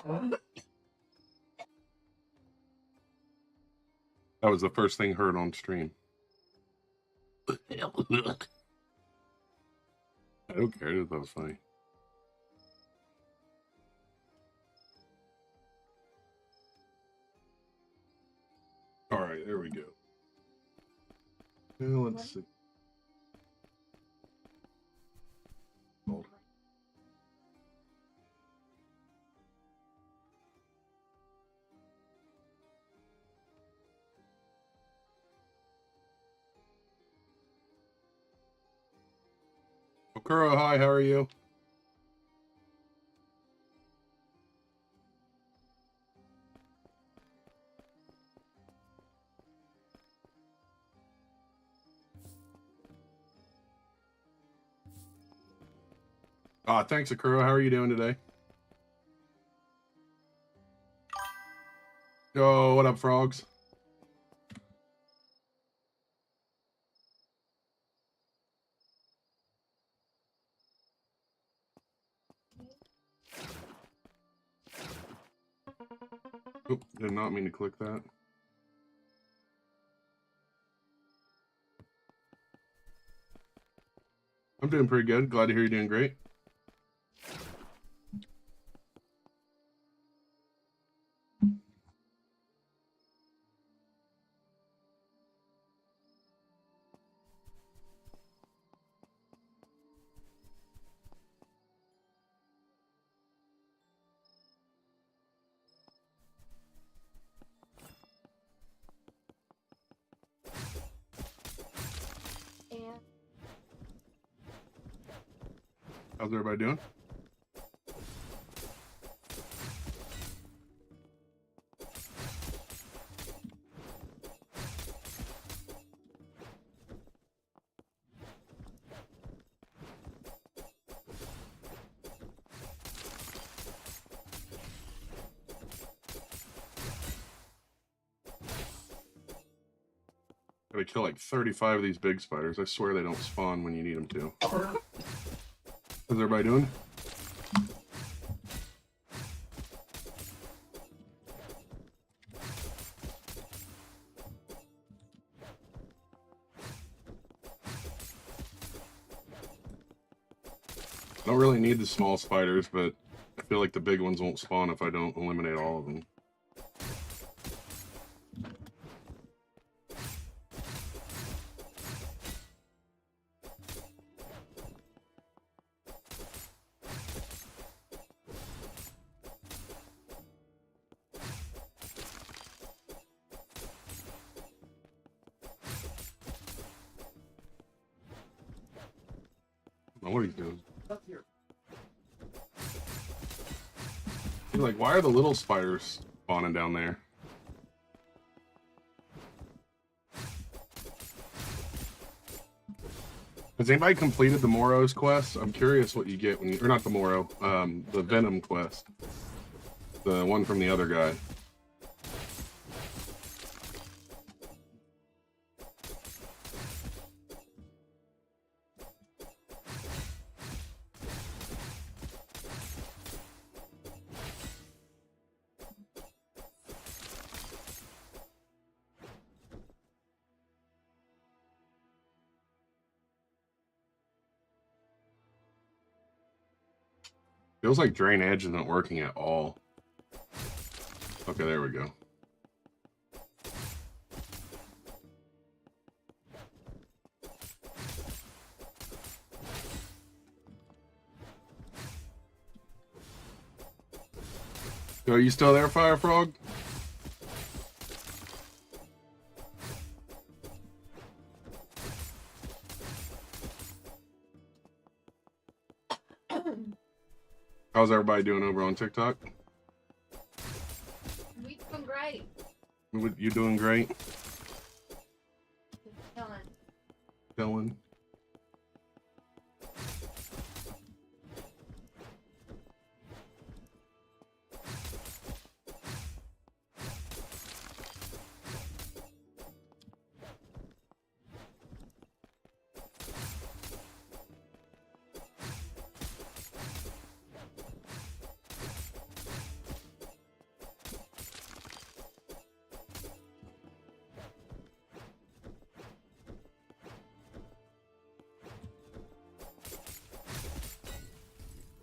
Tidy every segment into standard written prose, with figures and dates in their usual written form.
That was the first thing heard on stream. I don't care if that was funny. All right, there we go. Now let's see. Hold. Okuro, hi, how are you? Thanks, Okuro. How are you doing today? Oh, what up, frogs? Oop, did not mean to click that. I'm doing pretty good. Glad to hear you're doing great. How's everybody doing? Gotta kill like 35 of these big spiders. I swear they don't spawn when you need them to. How's everybody doing? I don't really need the small spiders, but I feel like the big ones won't spawn if I don't eliminate all of them. I don't know what he's doing. He's like, why are the little spiders spawning down there? Has anybody completed the Moro's quest? I'm curious what you get when you, or not the Moro, the Venom quest. The one from the other guy. Feels like Drain Edge isn't working at all. Okay, there we go. Are you still there, Fire Frog? How's everybody doing over on TikTok? We doing great. You doing great? Chilling. Chilling.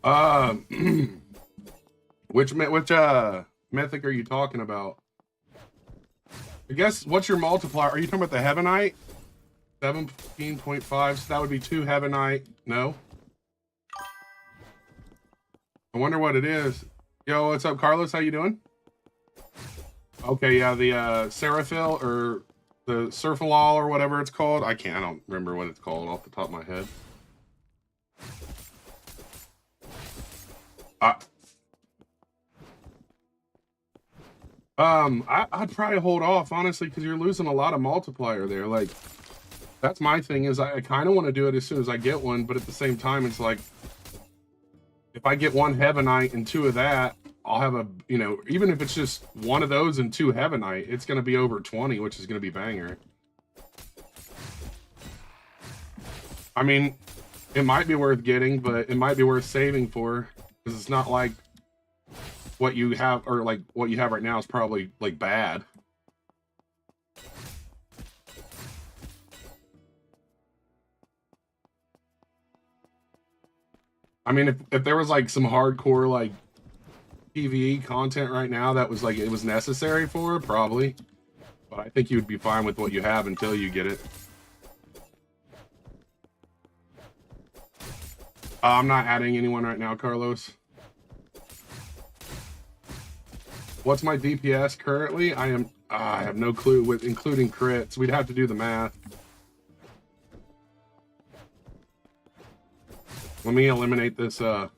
Uh, which mythic are you talking about? I guess, what's your multiplier? Are you talking about the Heavenite? 17.5, so that would be 2 Heavenite. No? I wonder what it is. Yo, what's up, Carlos? How you doing? Okay, yeah, the Seraphil or the Surfalal or whatever it's called. I don't remember what it's called off the top of my head. I'd probably hold off, honestly, because you're losing a lot of multiplier there. Like, that's my thing, is I kind of want to do it as soon as I get one, but at the same time, it's like, if I get 1 Heavenite and 2 of that, I'll have a, you know, even if it's just 1 of those and 2 Heavenite, it's going to be over 20, which is going to be banger. I mean, it might be worth getting, but it might be worth saving for, because it's not like what you have, or like what you have right now is probably like bad. I mean, if there was like some hardcore like PvE content right now that was like it was necessary for, probably. But I think you would be fine with what you have until you get it. I'm not adding anyone right now, Carlos. What's my DPS currently? I have no clue, with including crits. We'd have to do the math. Let me eliminate this how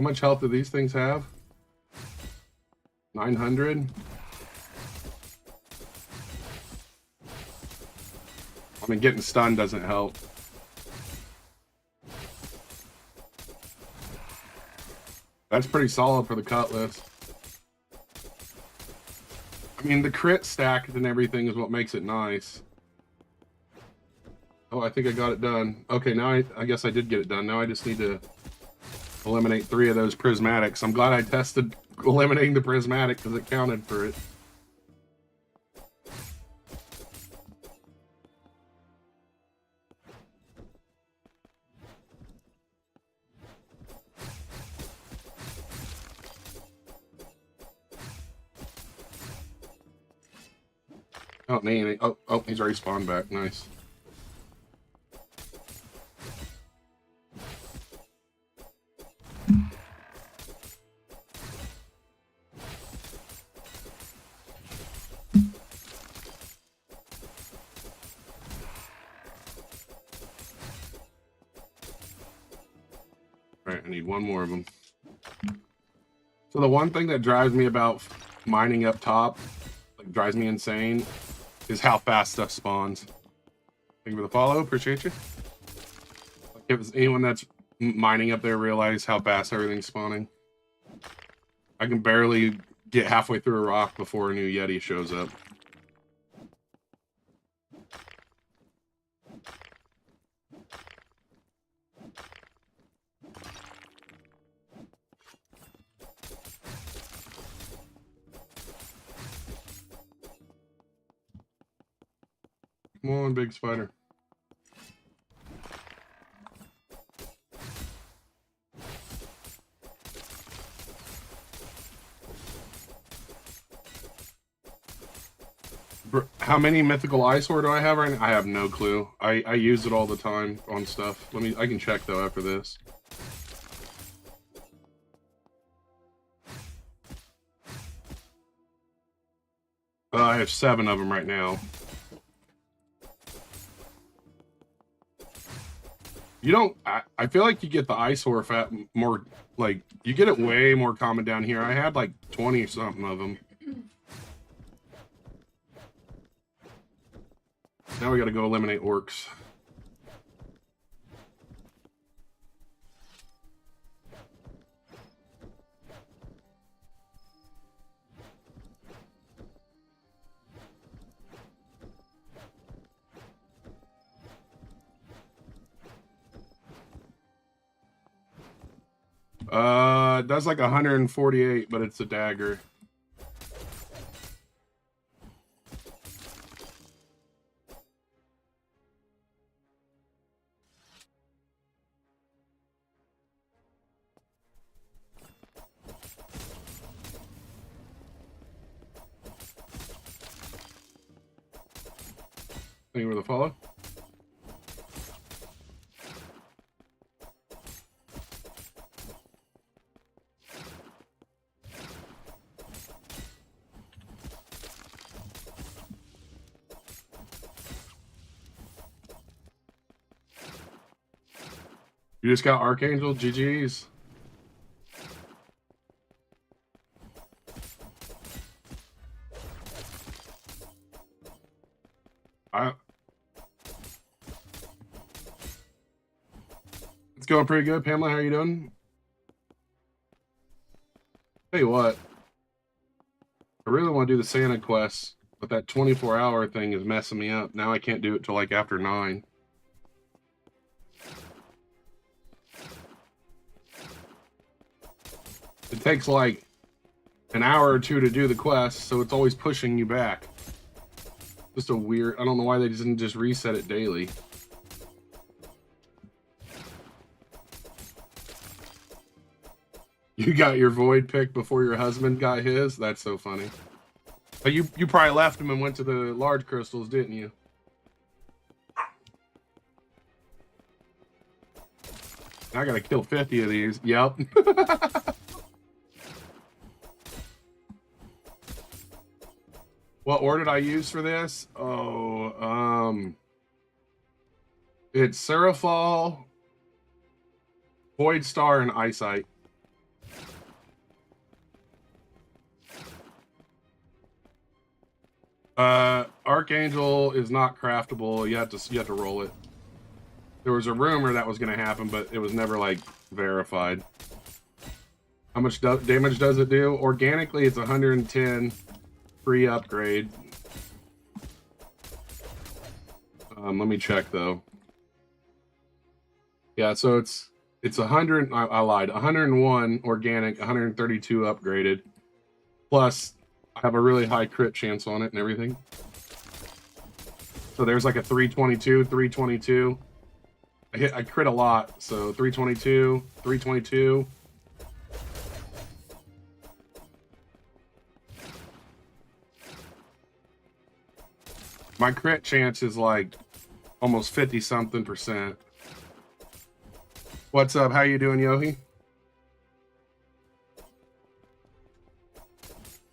much health do these things have? 900. I mean, getting stunned doesn't help. That's pretty solid for the Cutlass. I mean, the crit stack and everything is what makes it nice. Oh, I think I got it done. Okay, now I guess I did get it done. Now I just need to eliminate 3 of those prismatics. I'm glad I tested eliminating the prismatic because it counted for it. Oh, man. Oh, he's already spawned back. Nice. All right, I need 1 more of them. So the one thing that drives me about mining up top, like drives me insane, is how fast stuff spawns. Thank you for the follow. Appreciate you. Like if anyone that's mining up there realize how fast everything's spawning. I can barely get halfway through a rock before a new Yeti shows up. Come on, big spider. How many mythical eyesore do I have right now? I have no clue. I use it all the time on stuff. I can check though after this. I have 7 of them right now. You don't, I feel like you get the eyesore fat more, like, you get it way more common down here. I had like 20 or something of them. Now we gotta go eliminate orcs. It does like 148, but it's a dagger. Thank you for the follow. You just got Archangel, GG's. It's going pretty good. Pamela, how you doing? Tell you what, I really want to do the Santa quest, but that 24-hour thing is messing me up. Now I can't do it till like after 9. It takes like an hour or 2 to do the quest, so it's always pushing you back. Just a weird, I don't know why they didn't just reset it daily. You got your void pick before your husband got his? That's so funny. But you probably left him and went to the large crystals, didn't you? I gotta kill 50 of these. Yep. What order did I use for this? Oh, it's Seraphal, Void Star, and Eyesight. Archangel is not craftable. You have to roll it. There was a rumor that was going to happen, but it was never like verified. How much damage does it do? Organically, it's 110 free upgrade. Let me check though. Yeah, so it's 100. I lied. 101 organic, 132 upgraded. Plus, I have a really high crit chance on it and everything. So there's like a 322, 322. I crit a lot, so 322, 322. My crit chance is like almost 50-something%. What's up? How you doing, Yohi?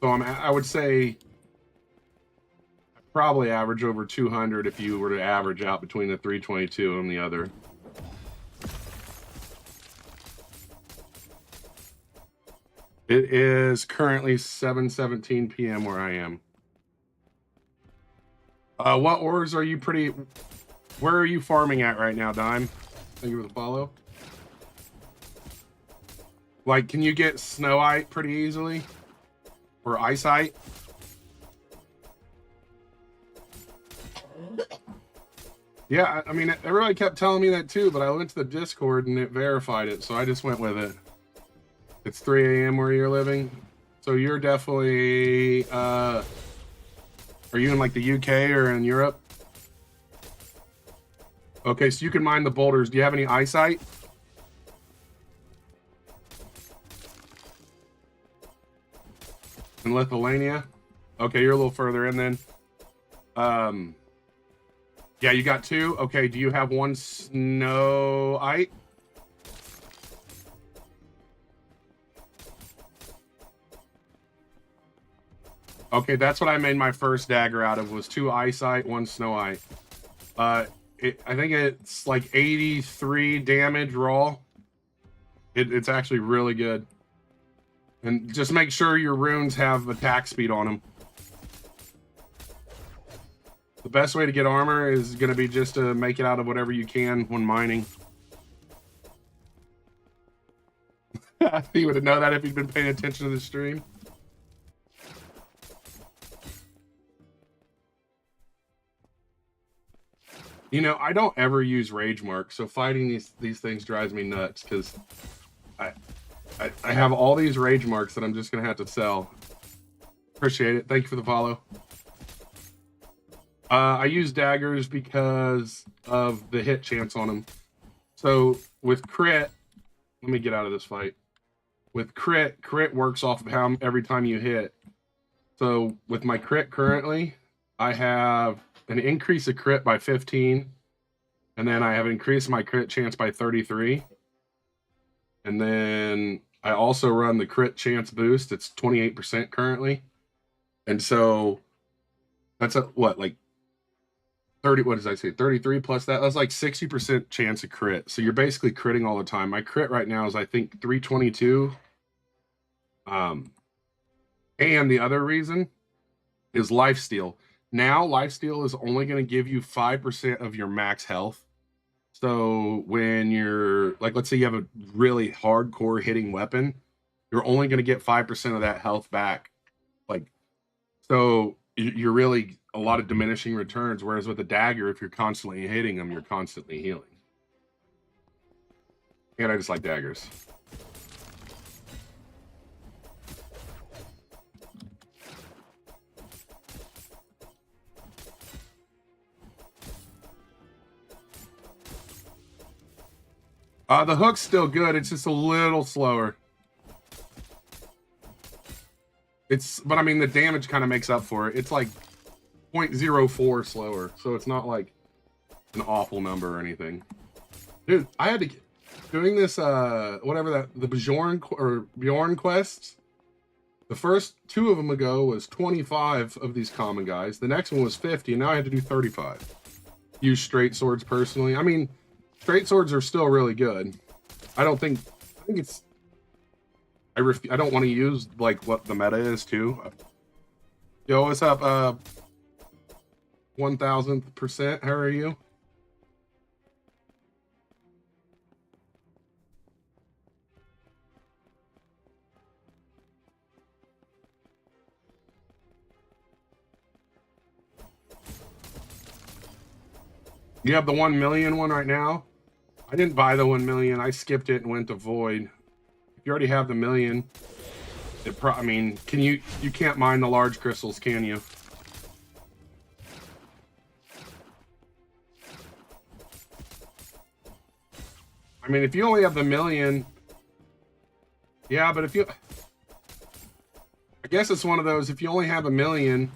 So I would say I probably average over 200 if you were to average out between the 322 and the other. It is currently 7:17 p.m. where I am. What ores are you where are you farming at right now, Dime? Thank you for the follow. Like, can you get snowite pretty easily? Or eyesight? Yeah, I mean, everybody kept telling me that too, but I went to the Discord and it verified it, so I just went with it. It's 3 a.m. where you're living, so you're definitely, are you in like the UK or in Europe? Okay, so you can mine the boulders. Do you have any eyesight? In Lithuania? Okay, you're a little further in then. Yeah, you got 2. Okay, do you have 1 snowite? Okay, that's what I made my first dagger out of, was 2 eyesight, 1 snowite. I think it's like 83 damage raw. It's actually really good. And just make sure your runes have attack speed on them. The best way to get armor is going to be just to make it out of whatever you can when mining. You would know that if you'd been paying attention to the stream. You know, I don't ever use rage mark, so fighting these things drives me nuts because I have all these rage marks that I'm just gonna have to sell. Appreciate it. Thank you for the follow. I use daggers because of the hit chance on them. So with crit, let me get out of this fight. With crit works off of how every time you hit. So with my crit currently, I have an increase of crit by 15. And then I have increased my crit chance by 33. And then I also run the crit chance boost. It's 28% currently. And so that's like 30, what did I say? 33 plus that. That's like 60% chance of crit. So you're basically critting all the time. My crit right now is, I think, 322. And the other reason is lifesteal. Now, lifesteal is only going to give you 5% of your max health. So when you're, like, let's say you have a really hardcore hitting weapon, you're only going to get 5% of that health back. Like, so you're really a lot of diminishing returns. Whereas with a dagger, if you're constantly hitting them, you're constantly healing. And I just like daggers. The hook's still good. It's just a little slower. But I mean, the damage kind of makes up for it. It's like 0.04 slower, so it's not like an awful number or anything. Dude, I had to doing this whatever the Bjorn quests. The first 2 of them ago was 25 of these common guys. The next one was 50, and now I had to do 35. Use straight swords personally. I mean, straight swords are still really good. I think it's. I don't want to use like what the meta is too. Yo, what's up? 1000%. How are you? You have the 1 million one right now? I didn't buy the 1 million. I skipped it and went to void. If you already have the million, I mean, you can't mine the large crystals, can you? I mean, if you only have the million, yeah, but I guess it's one of those, if you only have a million,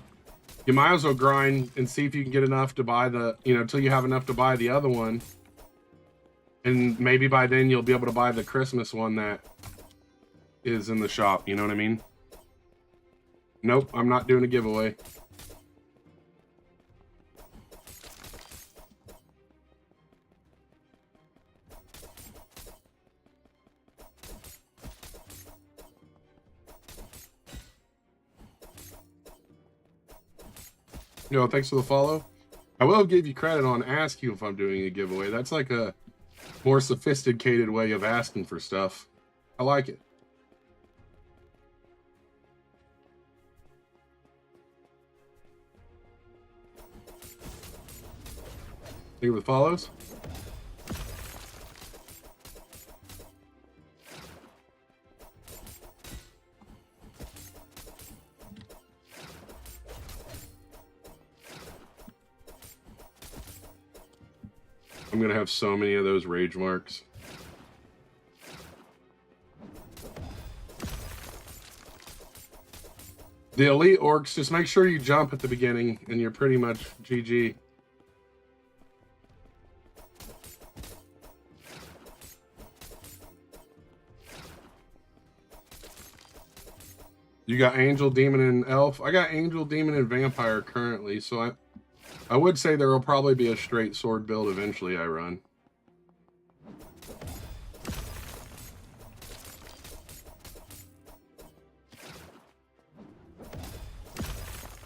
you might as well grind and see if you can get enough to buy until you have enough to buy the other one. And maybe by then you'll be able to buy the Christmas one that is in the shop, you know what I mean? Nope, I'm not doing a giveaway. Yo, thanks for the follow. I will give you credit on ask you if I'm doing a giveaway. That's like a more sophisticated way of asking for stuff. I like it. Thank you for the follows. I'm gonna have so many of those rage marks. The elite orcs, just make sure you jump at the beginning and you're pretty much GG. You got angel, demon, and elf. I got angel, demon, and vampire currently, so I would say there will probably be a straight sword build eventually I run.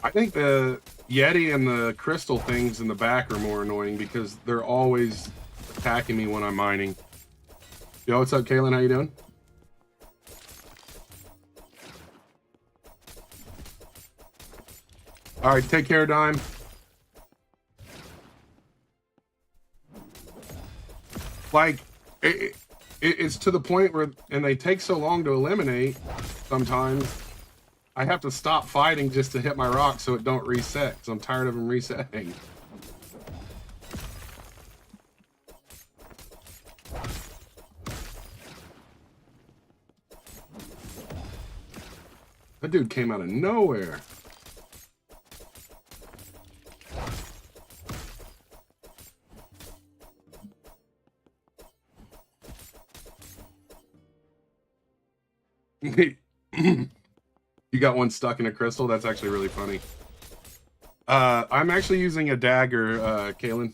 I think the Yeti and the crystal things in the back are more annoying because they're always attacking me when I'm mining. Yo, what's up, Kaylin? How you doing? All right, take care, Dime. Like, it's to the point where, and they take so long to eliminate sometimes, I have to stop fighting just to hit my rock so it don't reset, because I'm tired of them resetting. That dude came out of nowhere. You got one stuck in a crystal? That's actually really funny. I'm actually using a dagger, Kaylin.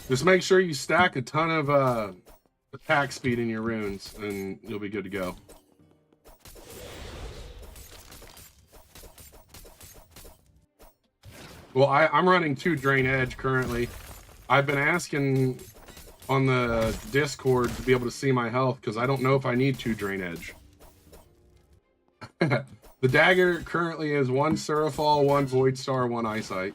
Just make sure you stack a ton of attack speed in your runes, and you'll be good to go. Well, I'm running 2 Drain Edge currently. I've been asking on the Discord to be able to see my health because I don't know if I need 2 Drain Edge. The dagger currently is 1 Surafall, 1 Void Star, 1 Eyesight.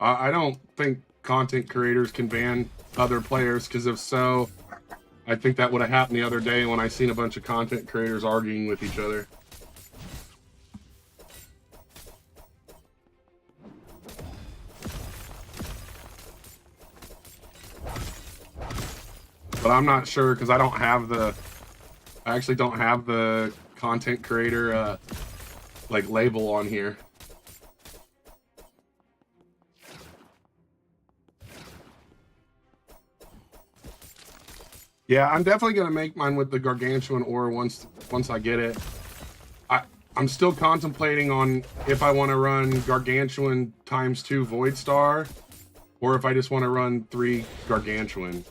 I don't think content creators can ban other players, because if so, I think that would have happened the other day when I seen a bunch of content creators arguing with each other. But I'm not sure because I actually don't have the content creator like label on here. Yeah, I'm definitely gonna make mine with the gargantuan ore once I get it. I'm still contemplating on if I want to run gargantuan times 2 void star, or if I just want to run 3 gargantuan.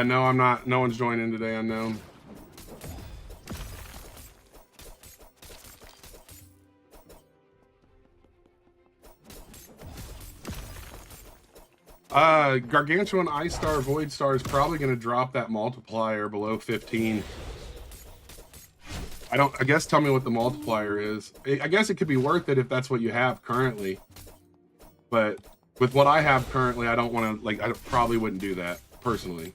No, I'm not. No one's joining today, unknown. Gargantuan Ice Star Void Star is probably going to drop that multiplier below 15. I guess tell me what the multiplier is. I guess it could be worth it if that's what you have currently. But with what I have currently, I don't want to, like, I probably wouldn't do that, personally.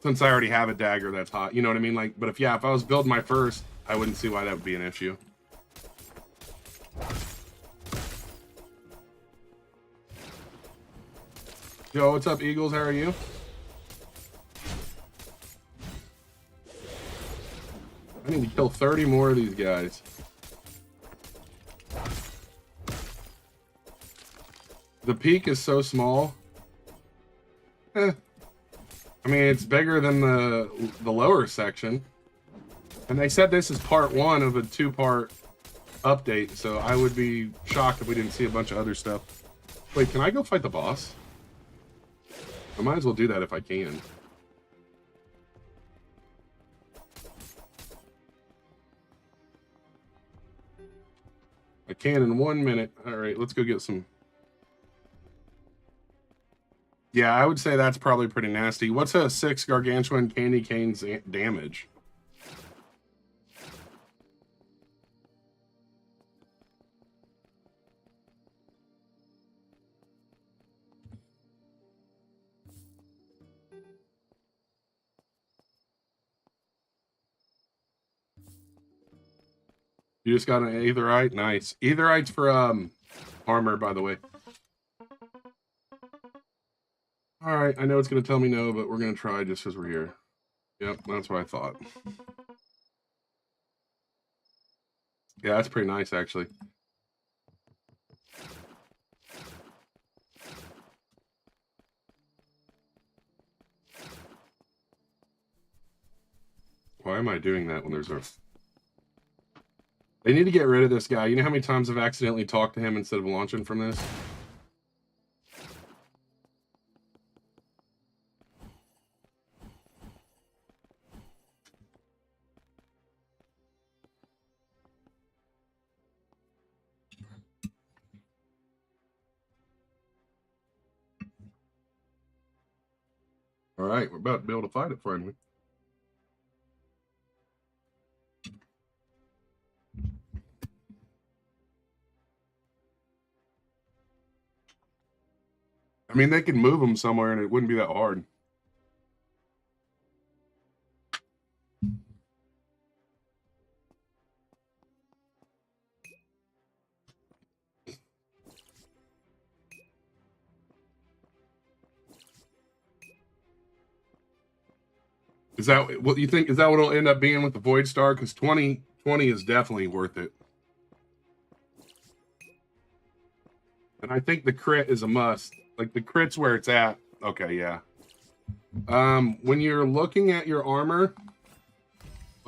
Since I already have a dagger that's hot, you know what I mean? Like, but if I was building my first, I wouldn't see why that would be an issue. Yo, what's up, Eagles? How are you? I need to kill 30 more of these guys. The peak is so small. I mean, it's bigger than the lower section. And they said this is part 1 of a 2-part update, so I would be shocked if we didn't see a bunch of other stuff. Wait, can I go fight the boss? I might as well do that if I can. I can in 1 minute. All right, let's go get some. Yeah, I would say that's probably pretty nasty. What's a 6 gargantuan candy cane's damage? You just got an aetherite? Nice. Aetherite's for armor, by the way. All right, I know it's going to tell me no, but we're going to try just because we're here. Yep, that's what I thought. Yeah, that's pretty nice, actually. Why am I doing that when there's a... They need to get rid of this guy. You know how many times I've accidentally talked to him instead of launching from this? right, we're about to be able to fight it finally. I mean, they can move them somewhere and it wouldn't be that hard. Is that what you think? Is that what it'll end up being with the Void Star? Because 20 is definitely worth it. And I think the crit is a must. Like the crit's where it's at. Okay, yeah. When you're looking at your armor,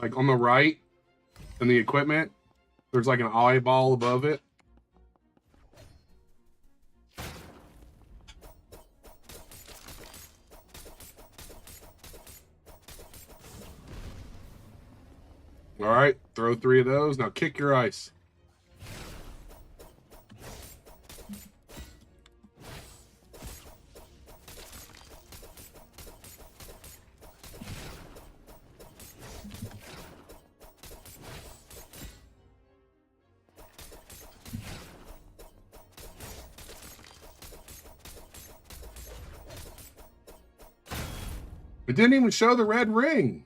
like on the right in the equipment, there's like an eyeball above it. All right, throw 3 of those. Now kick your ice. It didn't even show the red ring.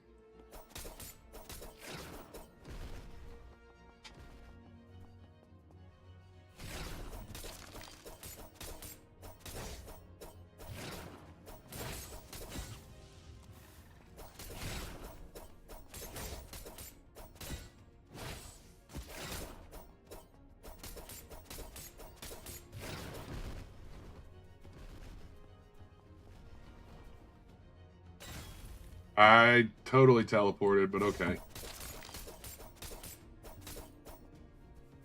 I totally teleported, but okay.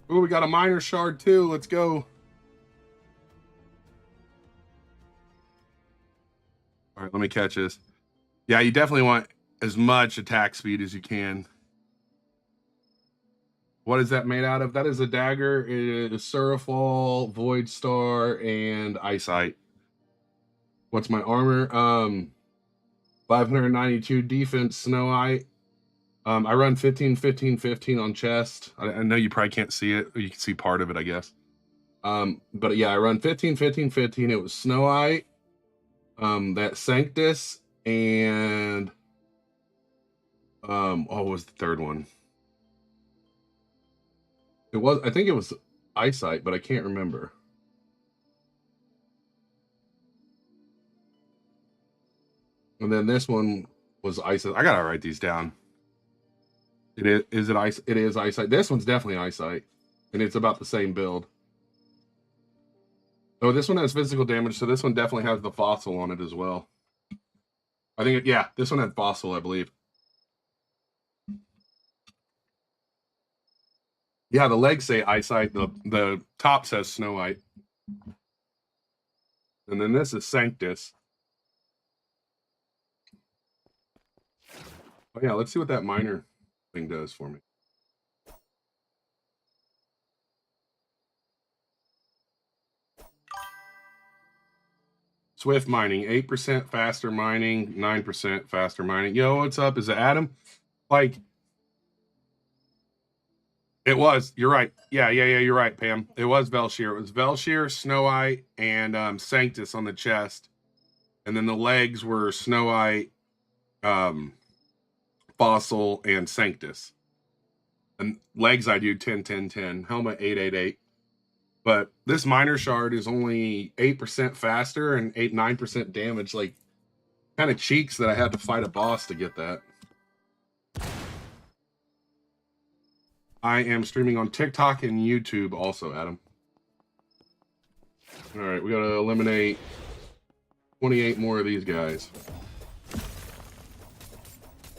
Oh, we got a minor shard too. Let's go. All right, let me catch this. Yeah, you definitely want as much attack speed as you can. What is that made out of? That is a dagger. It is Surafall, Void Star, and Eyesight. What's my armor? 592 defense, Snow Eye. I run 15, 15, 15 on chest. I know you probably can't see it. Or you can see part of it, I guess. But yeah, I run 15, 15, 15. It was Snow Eye, that Sanctus, and what was the third one? I think it was Eyesight, but I can't remember. And then this one was Eyesight. I gotta write these down. It is Eyesight. This one's definitely Eyesight, and it's about the same build. Oh, this one has physical damage, so this one definitely has the fossil on it as well. I think, yeah, this one had fossil, I believe. Yeah, the legs say Eyesight. The top says Snow White. And then this is Sanctus. Oh yeah, let's see what that minor thing does for me. Swift mining, 8% faster mining, 9% faster mining. Yo, what's up? Is it Adam? Like, it was. You're right. Yeah. You're right, Pam. It was Velshir. It was Velshir, Snow Eye, and Sanctus on the chest, and then the legs were Snow Eye, Fossil, and Sanctus. And legs I do 10, 10, 10. Helmet 8, 8, 8. But this minor shard is only 8% faster and 9% damage. Like, kind of cheeks that I had to fight a boss to get that. I am streaming on TikTok and YouTube also, Adam. All right, we got to eliminate 28 more of these guys.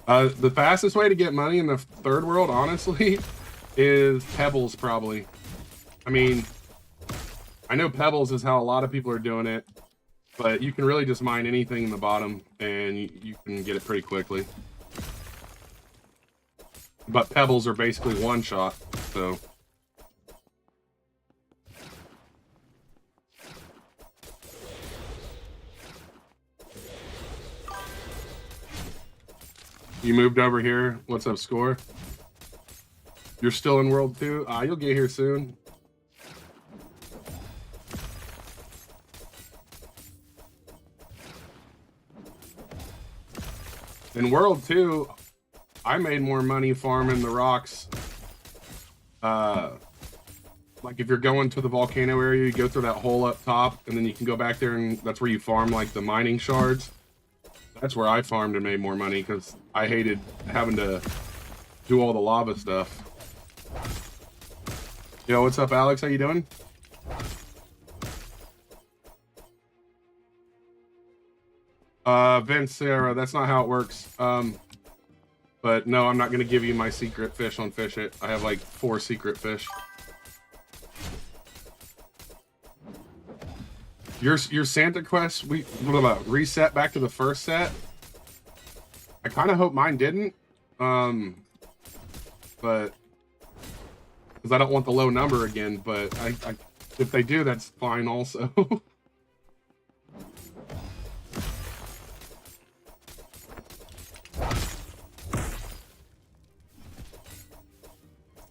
The fastest way to get money in the third world, honestly, is Pebbles, probably. I mean, I know Pebbles is how a lot of people are doing it, but you can really just mine anything in the bottom, and you can get it pretty quickly. But Pebbles are basically one shot, so. You moved over here. What's up, Score? You're still in World 2? You'll get here soon. In World 2, I made more money farming the rocks. Like if you're going to the volcano area, you go through that hole up top, and then you can go back there, and that's where you farm like the mining shards. That's where I farmed and made more money because I hated having to do all the lava stuff. Yo, what's up, Alex? How you doing? Vince, Sarah, that's not how it works. But no, I'm not gonna give you my secret fish on Fish It. I have like 4 secret fish. Your Santa quest, reset back to the first set. I kind of hope mine didn't, but because I don't want the low number again. But if they do, that's fine also.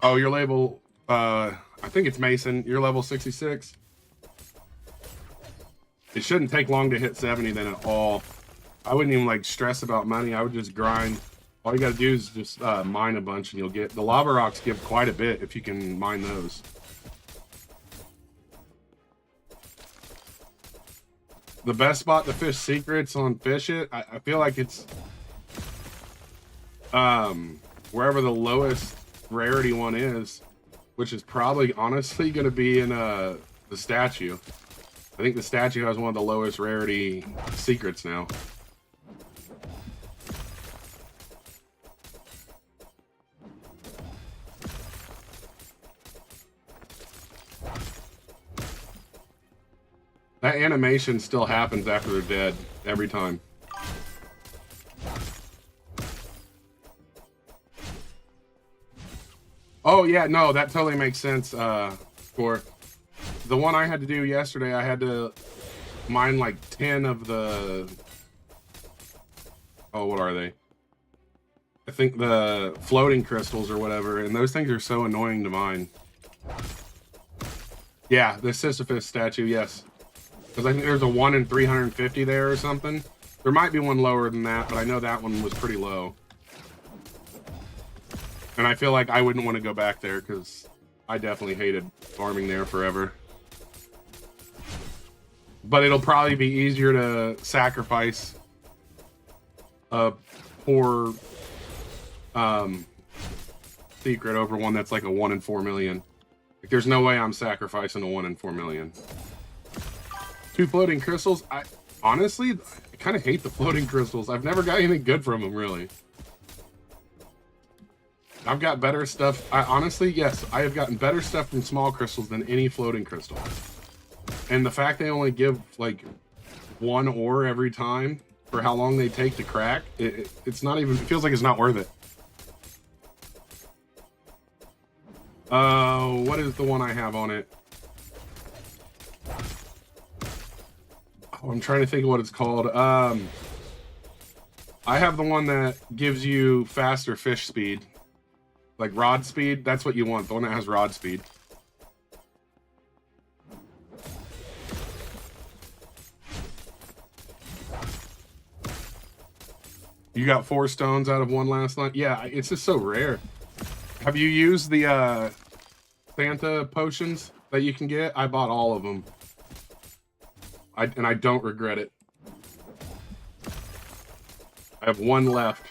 Oh, your label, I think it's Mason. You're level 66. It shouldn't take long to hit 70 then at all. I wouldn't even like stress about money. I would just grind. All you gotta do is just mine a bunch and you'll get, the lava rocks give quite a bit if you can mine those. The best spot to fish secrets on Fish It, I feel like it's wherever the lowest rarity one is, which is probably honestly going to be in the statue. I think the statue has one of the lowest rarity secrets now. That animation still happens after they're dead every time. Oh yeah, no, that totally makes sense. For the one I had to do yesterday, I had to mine like 10 of the, oh, what are they? I think the floating crystals or whatever, and those things are so annoying to mine. Yeah, the Sisyphus statue, yes. Because I think there's a 1 in 350 there or something. There might be one lower than that, but I know that one was pretty low. And I feel like I wouldn't want to go back there because I definitely hated farming there forever. But it'll probably be easier to sacrifice a poor secret over one that's like a 1 in 4 million. Like, there's no way I'm sacrificing a 1 in 4 million. 2 floating crystals. I honestly, I kind of hate the floating crystals. I've never got anything good from them, really. I've got better stuff. Honestly, yes, I have gotten better stuff from small crystals than any floating crystal. And the fact they only give like 1 ore every time for how long they take to crack, it's not even, it feels like it's not worth it. What is the one I have on it? Oh, I'm trying to think of what it's called. I have the one that gives you faster fish speed. Like rod speed, that's what you want. The one that has rod speed. You got 4 stones out of 1 last night? Yeah, it's just so rare. Have you used the Santa potions that you can get? I bought all of them. And I don't regret it. I have 1 left.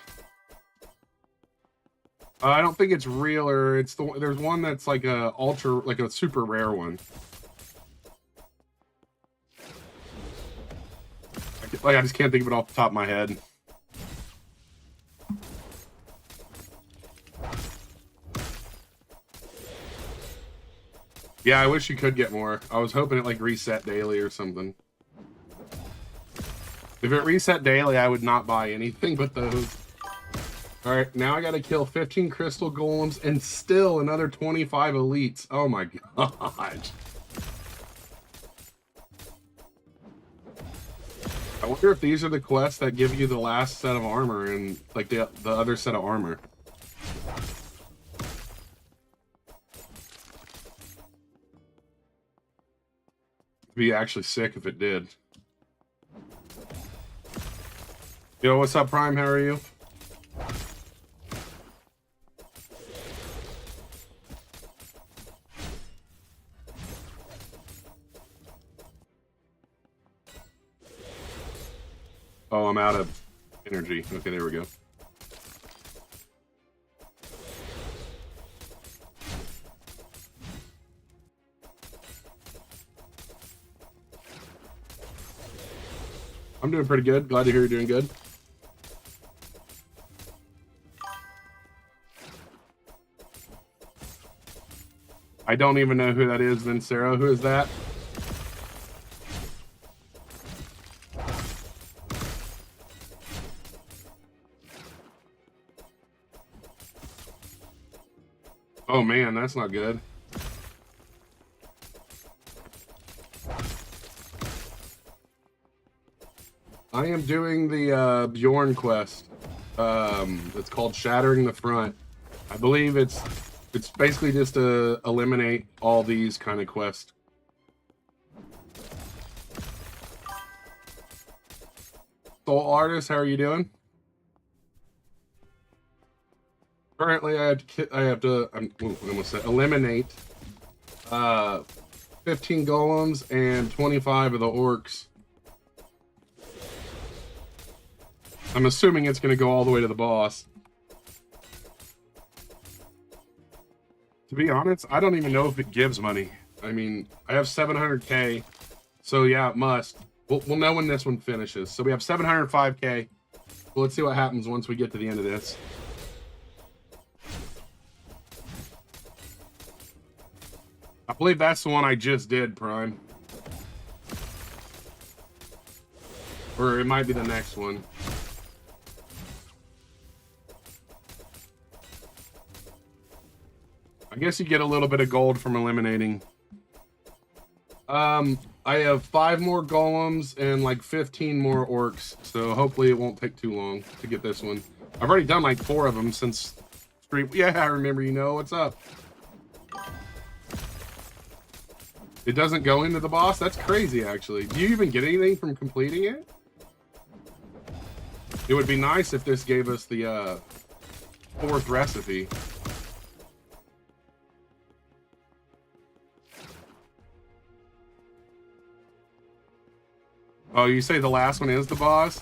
I don't think it's real, or it's there's one that's like a ultra, like a super rare one. I just can't think of it off the top of my head. Yeah, I wish you could get more. I was hoping it like reset daily or something. If it reset daily, I would not buy anything but those. Alright, now I gotta kill 15 crystal golems and still another 25 elites. Oh my gosh. wonder if these are the quests that give you the last set of armor and like the other set of armor. It'd be actually sick if it did. Yo, what's up, Prime? How are you? Oh, I'm out of energy. Okay, there we go. I'm doing pretty good. Glad to hear you're doing good. I don't even know who that is, Vincero. Who is that? Oh man, that's not good. I am doing the Bjorn quest. It's called Shattering the Front. I believe it's basically just to eliminate all these kind of quests. Soul Artist, how are you doing? Currently, I have to I almost said eliminate 15 golems and 25 of the orcs. I'm assuming it's going to go all the way to the boss. To be honest, I don't even know if it gives money. I mean, I have 700k, so yeah, it must. We'll know when this one finishes. So we have 705k. Well, let's see what happens once we get to the end of this. I believe that's the one I just did, Prime. Or it might be the next one. I guess you get a little bit of gold from eliminating. I have 5 more golems and like 15 more orcs, so hopefully it won't take too long to get this one. I've already done like 4 of them since stream. Yeah, I remember. You know what's up. It doesn't go into the boss? That's crazy, actually. Do you even get anything from completing it? It would be nice if this gave us the 4th recipe. Oh, you say the last one is the boss?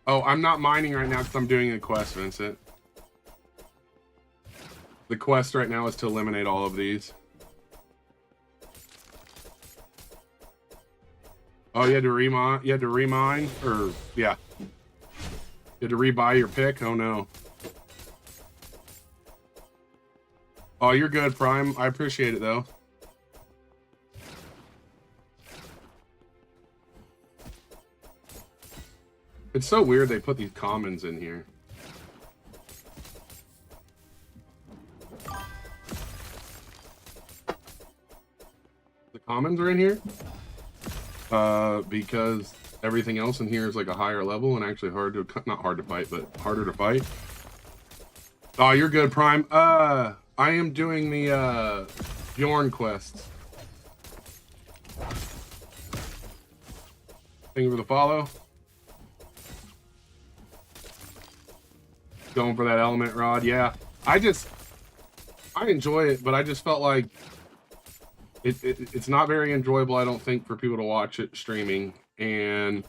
Oh, I'm not mining right now because I'm doing a quest, Vincent. The quest right now is to eliminate all of these. Oh, you had to remine? You had to remine? Or, yeah. You had to rebuy your pick? Oh, no. Oh, you're good, Prime. I appreciate it, though. It's so weird they put these commons in here. The commons are in here? Because everything else in here is like a higher level and actually not hard to fight, but harder to fight. Oh, you're good, Prime. I am doing the Bjorn quests. Thank you for the follow. Going for that element rod, yeah. I enjoy it, but I just felt like it's not very enjoyable, I don't think, for people to watch it streaming, and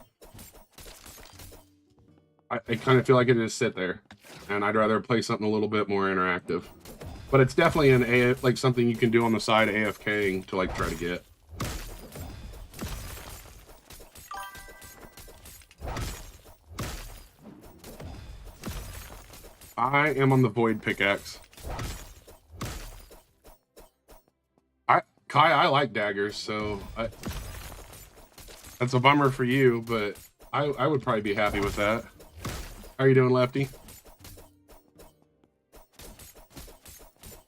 I kind of feel like it just sit there, and I'd rather play something a little bit more interactive. But it's definitely like something you can do on the side AFKing to like try to get. I am on the Void Pickaxe. Kai, I like daggers, so that's a bummer for you, but I would probably be happy with that. How are you doing, Lefty?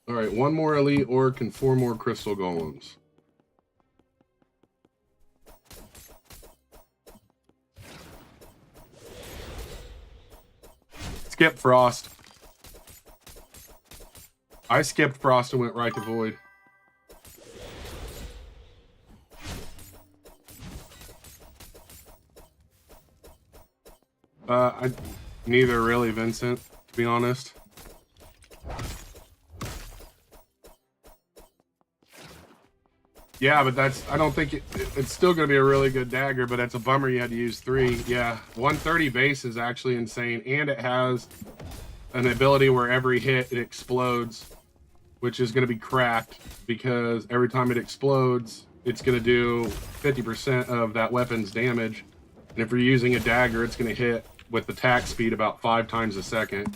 All right, 1 more elite orc and 4 more crystal golems. skip Frost. I skipped Frost and went right to Void. Neither really, Vincent, to be honest. Yeah, but I don't think it's still going to be a really good dagger, but it's a bummer you had to use 3. Yeah, 130 base is actually insane, and it has an ability where every hit it explodes, which is going to be cracked because every time it explodes, it's going to do 50% of that weapon's damage. And if you're using a dagger, it's going to hit with attack speed about 5 times a second.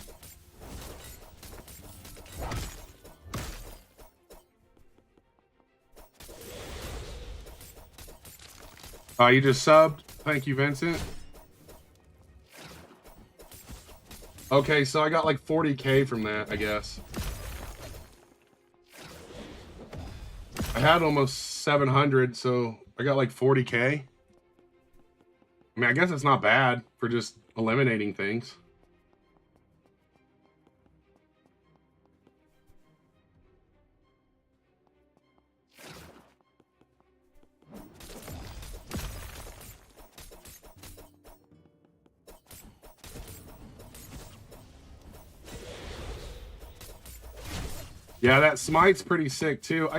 You just subbed. Thank you, Vincent. Okay, so I got like 40K from that, I guess. I had almost 700, so I got like 40K. I mean, I guess it's not bad for just eliminating things. Yeah, that smite's pretty sick too.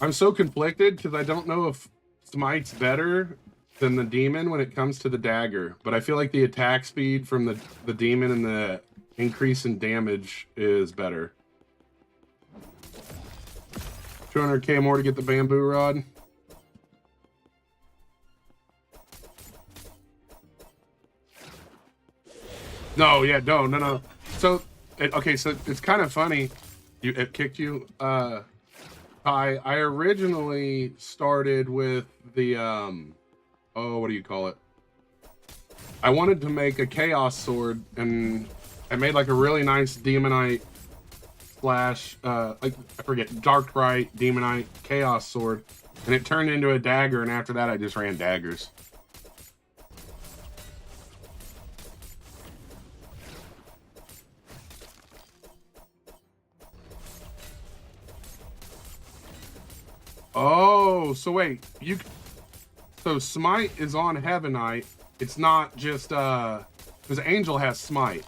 I'm so conflicted because I don't know if smite's better than the demon when it comes to the dagger, but I feel like the attack speed from the demon and the increase in damage is better. 200K more to get the bamboo rod. No, yeah, no. So, okay, so it's kind of funny. It kicked you. I originally started with the oh, what do you call it? I wanted to make a chaos sword, and I made like a really nice demonite slash like I forget, darkbright demonite chaos sword, and it turned into a dagger, and after that I just ran daggers. Oh, so wait, so smite is on Heavenite. It's not just because Angel has smite.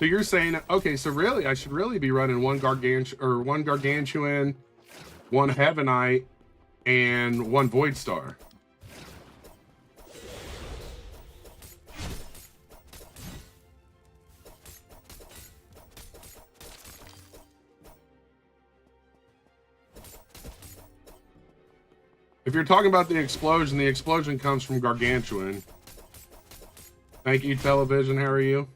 So you're saying, okay, so really I should really be running one gargantuan, one Heavenite, and one Void Star. If you're talking about the explosion comes from Gargantuan. Thank you, Television. How are you?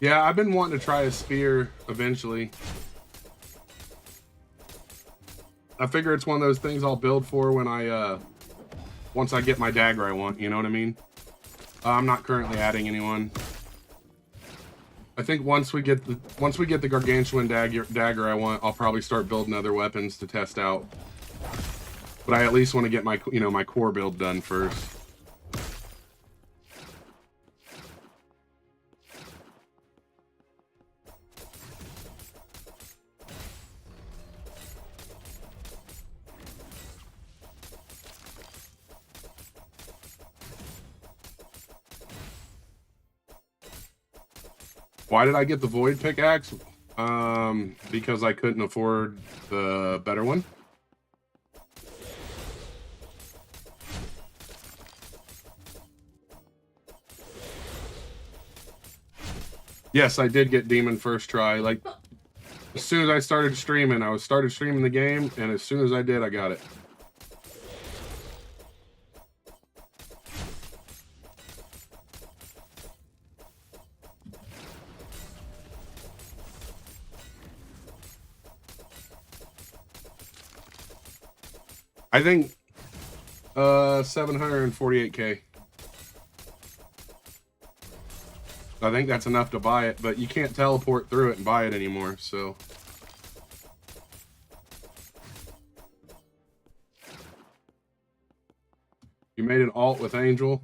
Yeah, I've been wanting to try a spear eventually. I figure it's one of those things I'll build for when once I get my dagger I want, you know what I mean? I'm not currently adding anyone. I think once we get the Gargantuan dagger I want, I'll probably start building other weapons to test out. But I at least want to get my my core build done first. Why did I get the Void pickaxe? Because I couldn't afford the better one. Yes, I did get Demon first try. Like, as soon as I started streaming, started streaming the game, and as soon as I did, I got it. I think 748K. I think that's enough to buy it, but you can't teleport through it and buy it anymore, so You made an alt with Angel.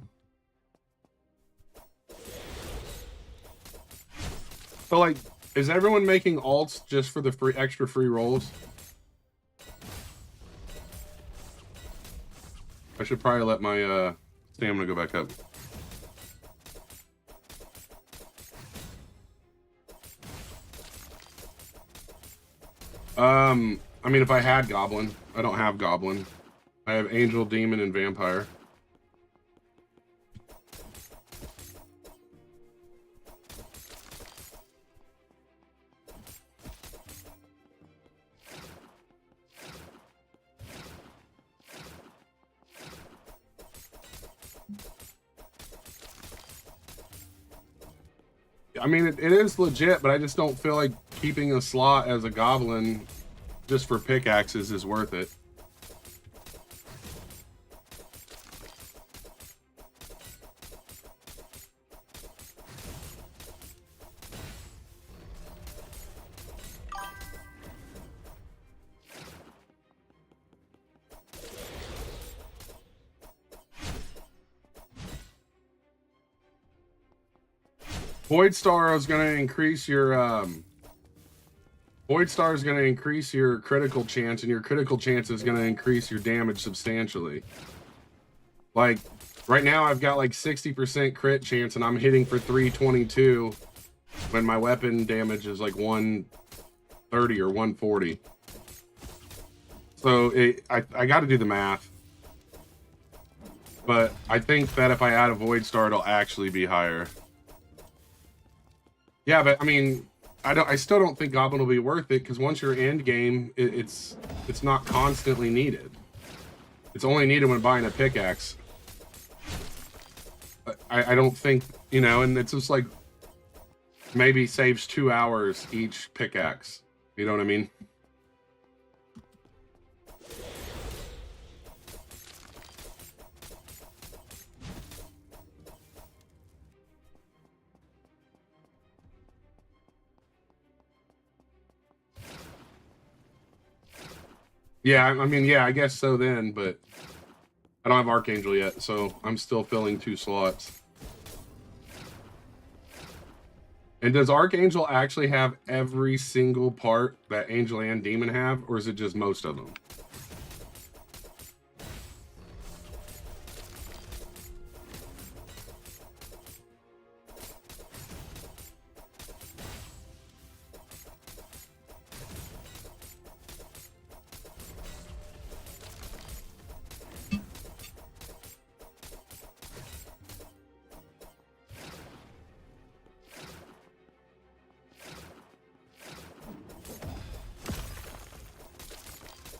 So, like, is everyone making alts just for the extra free rolls? I should probably let my stamina go back up. I mean, if I had Goblin, I don't have Goblin. I have Angel, Demon, and Vampire. I mean, it is legit, but I just don't feel like keeping a slot as a Goblin just for pickaxes is worth it. Void Star is going to increase your Void Star is going to increase your critical chance, and your critical chance is going to increase your damage substantially. Like, right now I've got like 60% crit chance, and I'm hitting for 322 when my weapon damage is like 130 or 140. So I got to do the math. But I think that if I add a Void Star, it'll actually be higher. Yeah, but I mean, I still don't think Goblin will be worth it, because once you're end game, it's not constantly needed. It's only needed when buying a pickaxe. I don't think, you know, and it's just like maybe saves 2 hours each pickaxe. You know what I mean? Yeah, I mean, yeah, I guess so then, but I don't have Archangel yet, so I'm still filling 2 slots. And does Archangel actually have every single part that Angel and Demon have, or is it just most of them?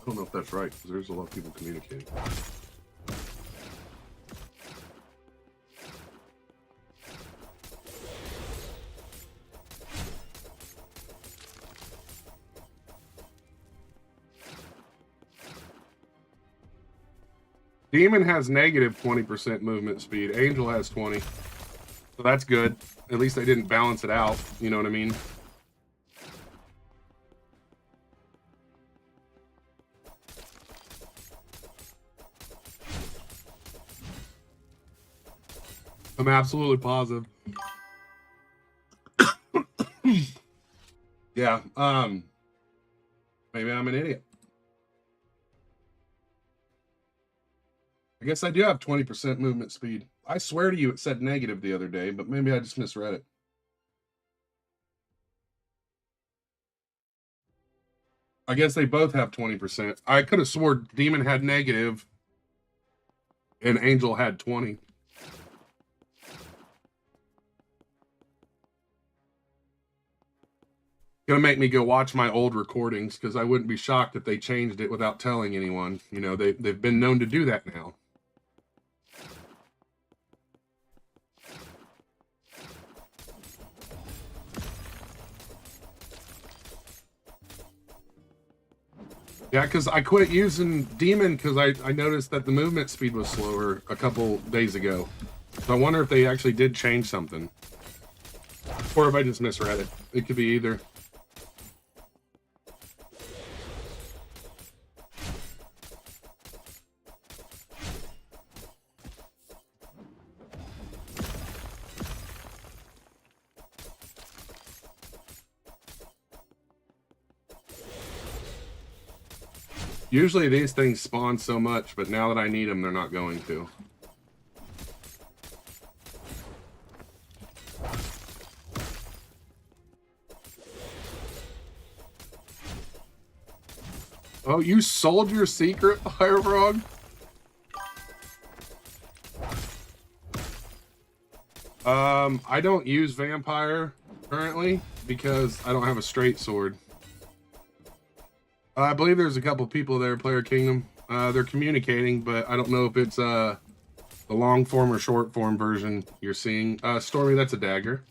I don't know if that's right, because there's a lot of people communicating. Demon has negative 20% movement speed. Angel has 20. So that's good. At least they didn't balance it out. You know what I mean? I'm absolutely positive. Yeah, maybe I'm an idiot. I guess I do have 20% movement speed. I swear to you it said negative the other day, but maybe I just misread it. I guess they both have 20%. I could have swore Demon had negative and Angel had 20. Gonna make me go watch my old recordings, because I wouldn't be shocked if they changed it without telling anyone. You know, they've been known to do that now. Yeah, because I quit using Demon because I noticed that the movement speed was slower a couple days ago. So I wonder if they actually did change something. Or if I just misread it. It could be either. Usually these things spawn so much, but now that I need them, they're not going to. Oh, you sold your secret, Fire Frog? I don't use vampire currently because I don't have a straight sword. I believe there's a couple people there, Player Kingdom. They're communicating, but I don't know if it's the long form or short form version you're seeing. Stormy, that's a dagger.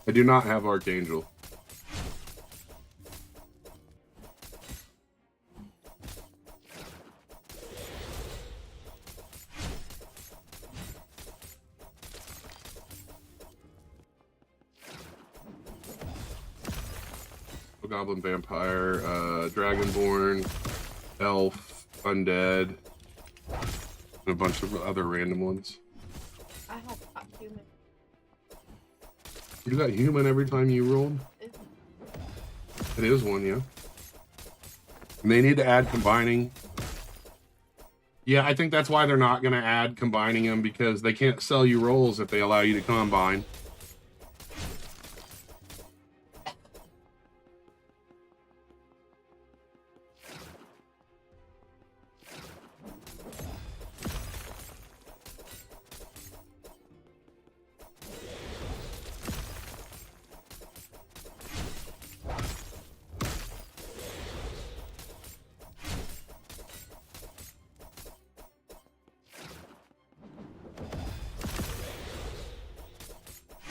I do not have Archangel. Goblin, Vampire, Dragonborn, Elf, Undead, and a bunch of other random ones. I have human. You got human every time you rolled? It is one, yeah. And they need to add combining. Yeah, I think that's why they're not going to add combining them, because they can't sell you rolls if they allow you to combine.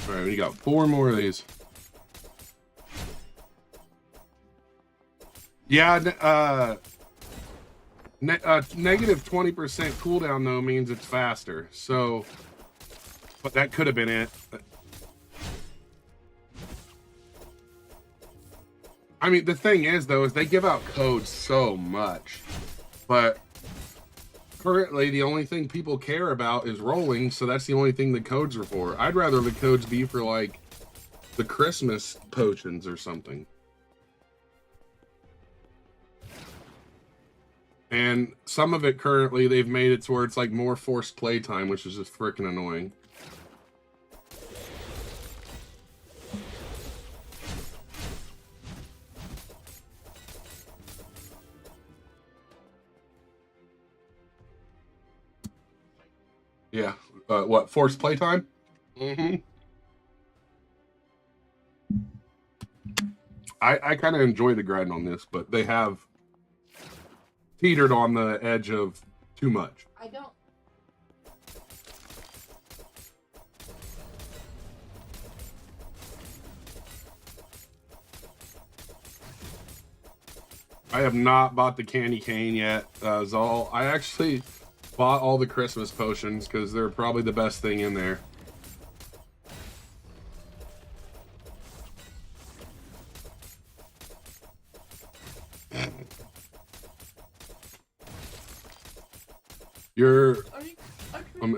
All right, we got 4 more of these. Yeah, negative 20% cooldown though means it's faster. So, but that could have been it. I mean, the thing is though, is they give out codes so much, but currently the only thing people care about is rolling, so that's the only thing the codes are for. I'd rather the codes be for like the Christmas potions or something. And some of it currently they've made it to where it's like more forced playtime, which is just freaking annoying. Yeah. What, forced playtime? Mm-hmm. I kind of enjoy the grind on this, but they have teetered on the edge of too much. I don't. I have not bought the candy cane yet, Zol. I actually bought all the Christmas potions because they're probably the best thing in there.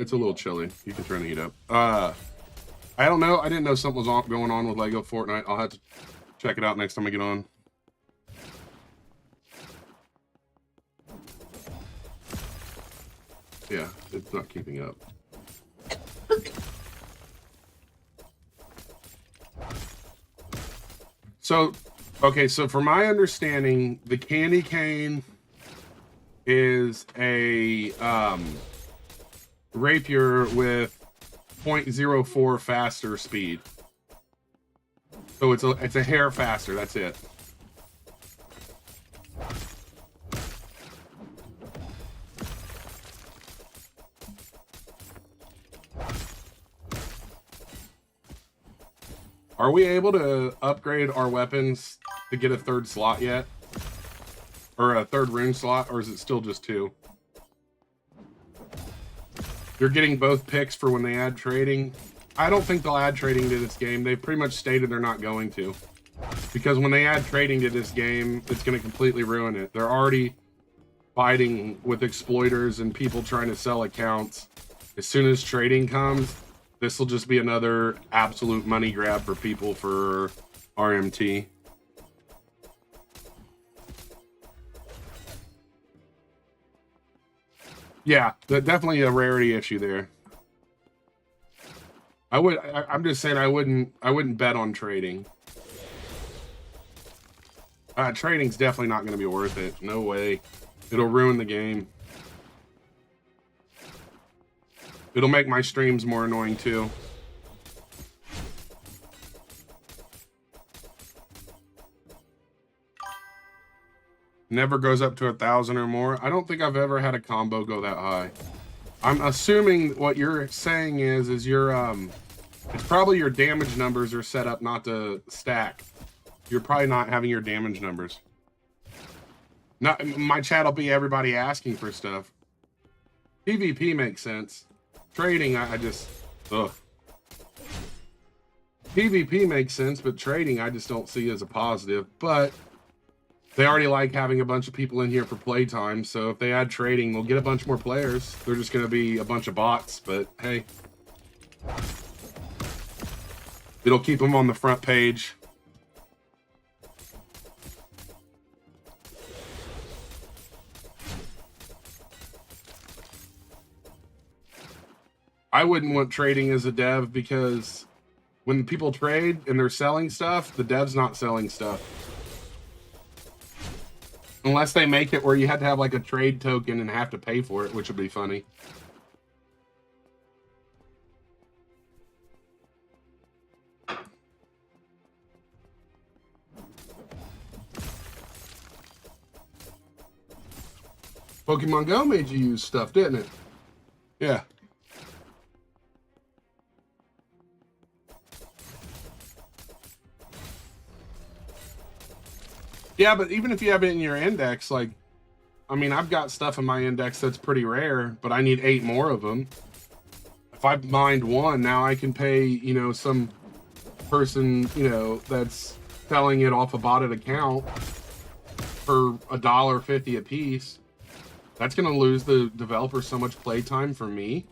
It's a little chilly. You can turn the heat up. I don't know. I didn't know something was going on with Lego Fortnite. I'll have to check it out next time I get on. Yeah, it's not keeping up. So, okay, so from my understanding, the candy cane is a rapier with 0.04 faster speed. So it's a hair faster, that's it. Are we able to upgrade our weapons to get a 3rd slot yet? Or a 3rd rune slot, or is it still just 2? You're getting both picks for when they add trading. I don't think they'll add trading to this game. They've pretty much stated they're not going to. Because when they add trading to this game, it's going to completely ruin it. They're already fighting with exploiters and people trying to sell accounts. As soon as trading comes, this will just be another absolute money grab for people for RMT. Yeah, definitely a rarity issue there. I'm just saying I wouldn't bet on trading. Trading's definitely not going to be worth it. No way. It'll ruin the game. It'll make my streams more annoying too. Never goes up to 1,000 or more. I don't think I've ever had a combo go that high. I'm assuming what you're saying is your it's probably your damage numbers are set up not to stack. You're probably not having your damage numbers. Not my chat will be everybody asking for stuff. PvP makes sense. Trading, I just ugh. PvP makes sense, but trading I just don't see as a positive. But they already like having a bunch of people in here for playtime, so if they add trading, they'll get a bunch more players. They're just going to be a bunch of bots, but hey. It'll keep them on the front page. I wouldn't want trading as a dev because when people trade and they're selling stuff, the dev's not selling stuff. Unless they make it where you have to have like a trade token and have to pay for it, which would be funny. Pokemon Go made you use stuff, didn't it? Yeah. Yeah, but even if you have it in your index, like, I mean, I've got stuff in my index that's pretty rare, but I need 8 more of them. If I mined one, now I can pay, you know, some person, you know, that's selling it off a botted account for $1.50 a piece. That's going to lose the developer so much playtime for me.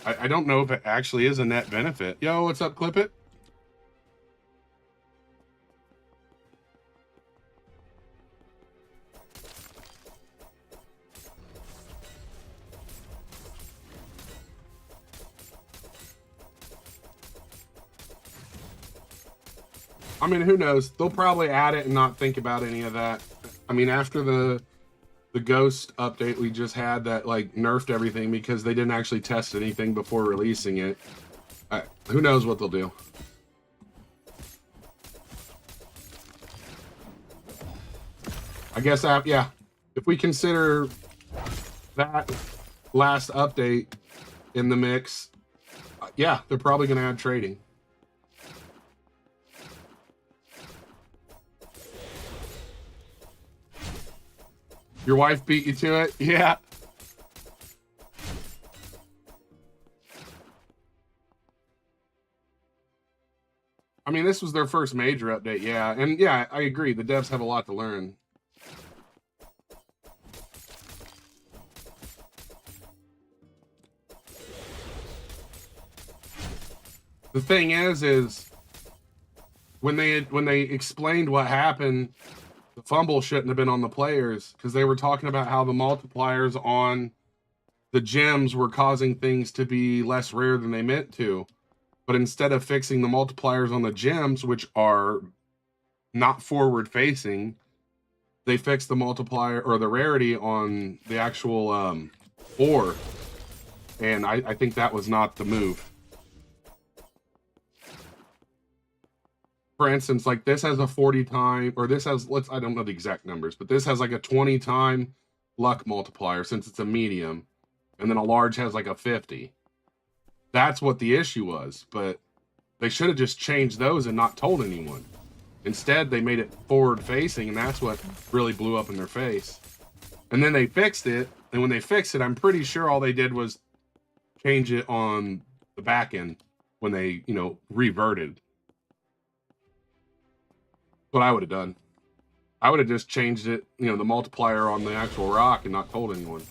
I don't know if it actually is a net benefit. Yo, what's up, Clip It? I mean, who knows? They'll probably add it and not think about any of that. I mean, after the Ghost update we just had that like nerfed everything because they didn't actually test anything before releasing it. Who knows what they'll do? I guess, yeah. If we consider that last update in the mix, yeah, they're probably going to add trading. Your wife beat you to it? Yeah. I mean, this was their first major update, yeah. And yeah, I agree. The devs have a lot to learn. The thing is when they explained what happened, the fumble shouldn't have been on the players because they were talking about how the multipliers on the gems were causing things to be less rare than they meant to. But instead of fixing the multipliers on the gems, which are not forward facing, they fixed the multiplier or the rarity on the actual ore. And I think that was not the move. For instance, like this has a 40 time, or this has, I don't know the exact numbers, but this has like a 20 time luck multiplier since it's a medium, and then a large has like a 50. That's what the issue was, but they should have just changed those and not told anyone. Instead, they made it forward facing, and that's what really blew up in their face. And then they fixed it, and when they fixed it, I'm pretty sure all they did was change it on the back end when they, reverted. What I would have done. I would have just changed it, the multiplier on the actual rock and not told anyone.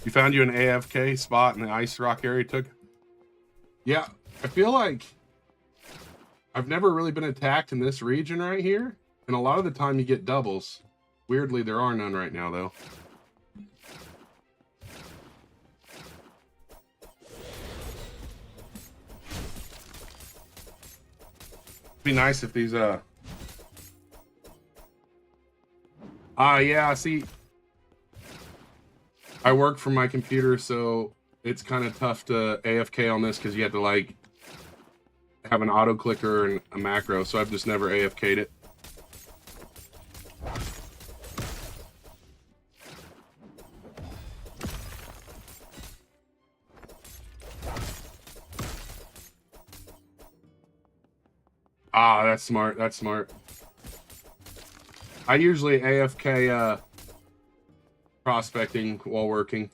You found you an AFK spot in the ice rock area took? Yeah, I feel like I've never really been attacked in this region right here. And a lot of the time you get doubles. Weirdly, there are none right now, though. It'd be nice if these, yeah, see, I work from my computer, so it's kind of tough to AFK on this because you have to, like, have an auto clicker and a macro, so I've just never AFK'd it. Ah, that's smart. That's smart. I usually AFK prospecting while working.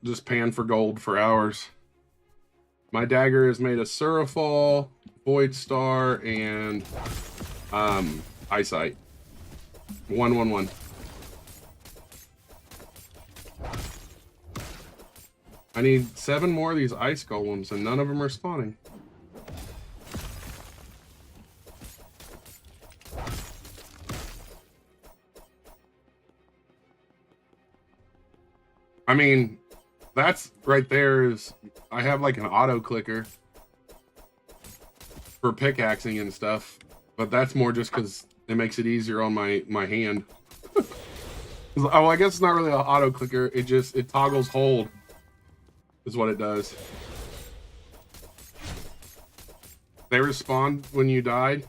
Just pan for gold for hours. My dagger is made of Surafall, Void Star, and Eyesight. 111. I need 7 more of these ice golems, and none of them are spawning. I mean, that's right there is, I have like an auto clicker for pickaxing and stuff, but that's more just because it makes it easier on my hand. Oh, I guess it's not really an auto clicker. It toggles hold is what it does. They respawn when you died.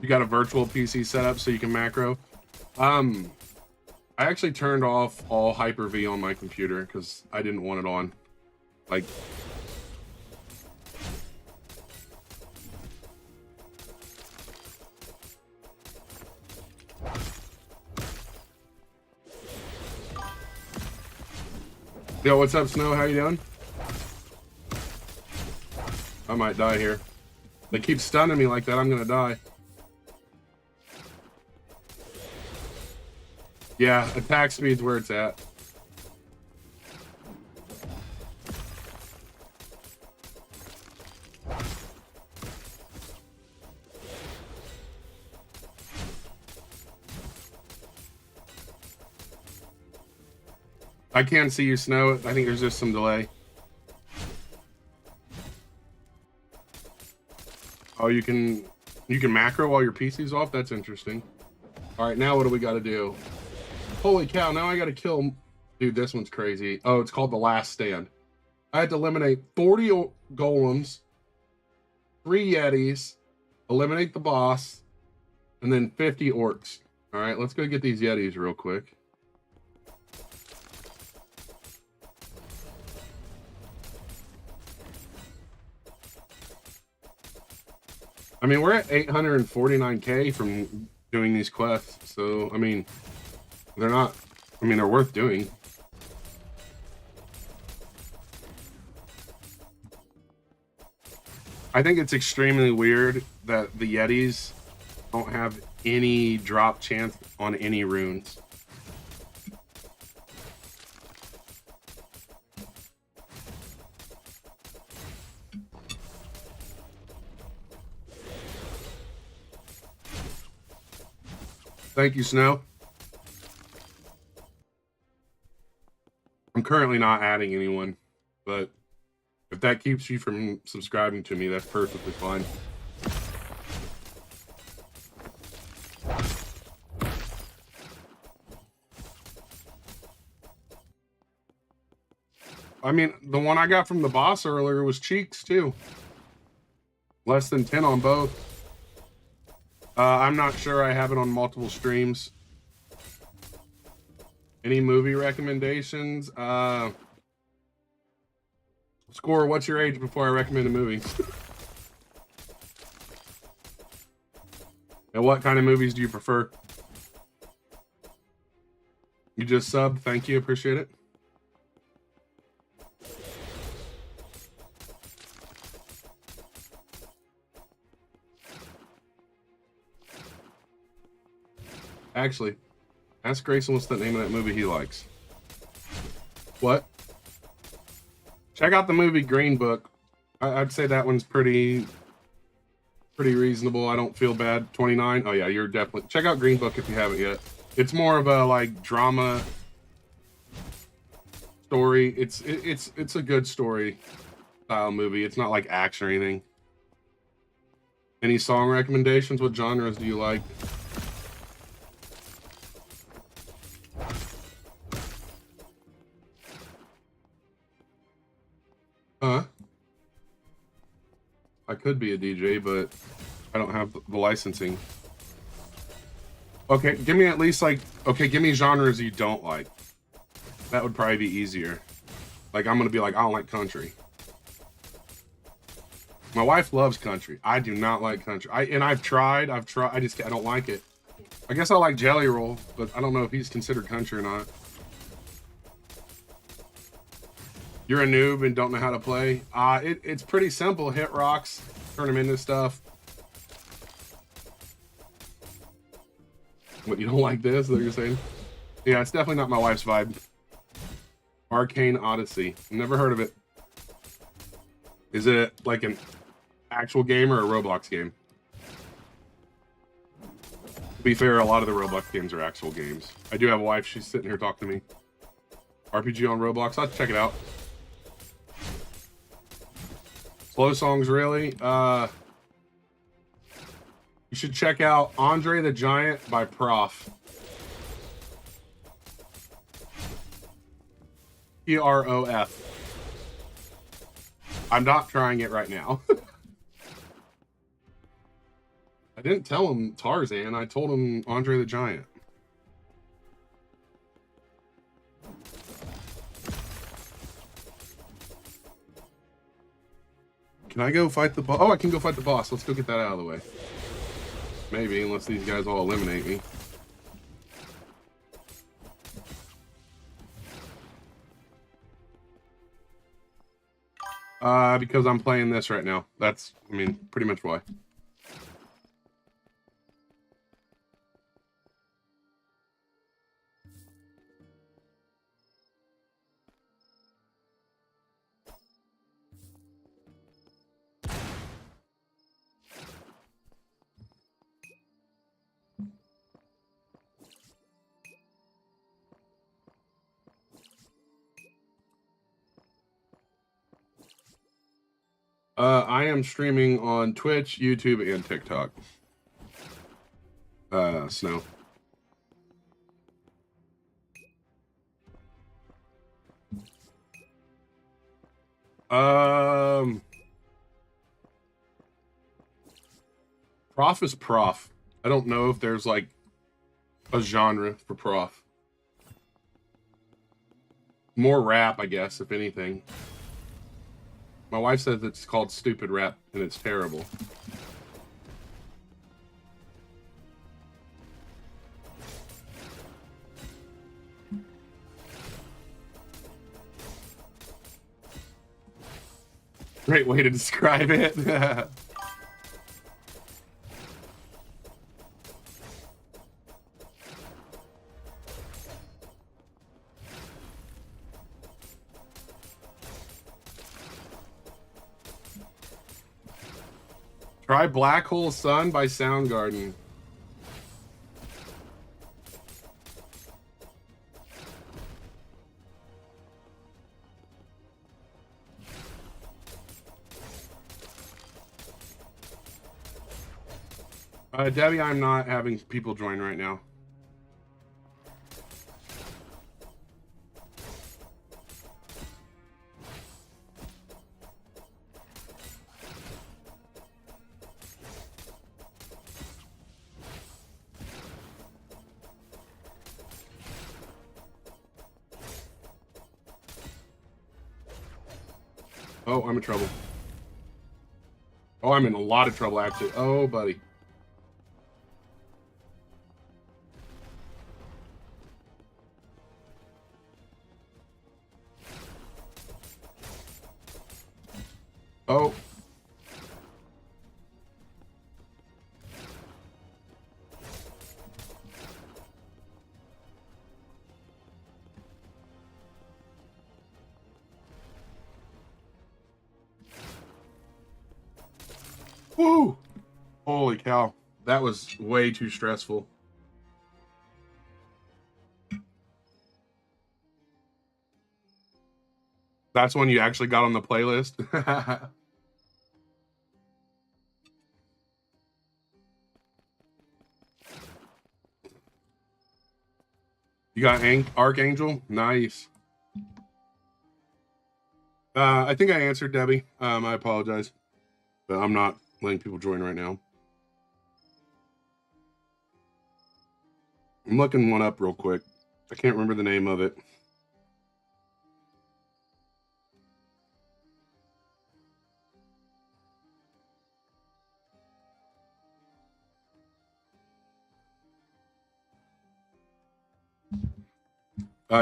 You got a virtual PC setup so you can macro. I actually turned off all Hyper-V on my computer because I didn't want it on. Like, yo, what's up, Snow? How you doing? I might die here. They keep stunning me like that, I'm gonna die. Yeah, attack speed's where it's at. I can't see you, Snow. I think there's just some delay. Oh, you can macro while your PC's off? That's interesting. All right, now what do we got to do? Holy cow, now I got to kill... Dude, this one's crazy. Oh, it's called The Last Stand. I had to eliminate 40 golems, 3 yetis, eliminate the boss, and then 50 orcs. All right, let's go get these yetis real quick. I mean, we're at 849k from doing these quests, so, I mean, they're not, I mean, they're worth doing. I think it's extremely weird that the yetis don't have any drop chance on any runes. Thank you, Snow. I'm currently not adding anyone, but if that keeps you from subscribing to me, that's perfectly fine. I mean, the one I got from the boss earlier was cheeks, too. Less than 10 on both. I'm not sure. I have it on multiple streams. Any movie recommendations? Score, what's your age before I recommend a movie? And what kind of movies do you prefer? You just subbed. Thank you. Appreciate it. Actually, ask Grayson what's the name of that movie he likes. What? Check out the movie Green Book. I'd say that one's pretty reasonable. I don't feel bad. 29. Oh yeah, you're definitely check out Green Book if you haven't yet. It's more of a like drama story. It's a good story style movie. It's not like action or anything. Any song recommendations? What genres do you like? Huh? I could be a DJ, but I don't have the licensing. Okay, give me at least like, okay, give me genres you don't like. That would probably be easier. Like, I'm gonna be like, I don't like country. My wife loves country. I do not like country. I've tried. I don't like it. I guess I like Jelly Roll, but I don't know if he's considered country or not. You're a noob and don't know how to play. It's pretty simple. Hit rocks, turn them into stuff. What, you don't like this? Is that what you're saying? Yeah, it's definitely not my wife's vibe. Arcane Odyssey. Never heard of it. Is it like an actual game or a Roblox game? To be fair, a lot of the Roblox games are actual games. I do have a wife. She's sitting here talking to me. RPG on Roblox. I'll check it out. Slow songs, really? You should check out Andre the Giant by Prof. Prof. I'm not trying it right now. I didn't tell him Tarzan. I told him Andre the Giant. Can I go fight the boss? Oh, I can go fight the boss. Let's go get that out of the way. Maybe, unless these guys all eliminate me. Because I'm playing this right now. That's, I mean, pretty much why. I am streaming on Twitch, YouTube, and TikTok. Snow. Prof is Prof. I don't know if there's like a genre for Prof. More rap, I guess, if anything. My wife says it's called stupid rap, and it's terrible. Great way to describe it. Try Black Hole Sun by Soundgarden. Debbie, I'm not having people join right now. Oh, I'm in trouble. Oh, I'm in a lot of trouble, actually. Oh, buddy. Oh. Woo! Holy cow. That was way too stressful. That's when you actually got on the playlist. You got Archangel? Nice. I think I answered, Debbie. I apologize, but I'm not letting people join right now. I'm looking one up real quick. I can't remember the name of it.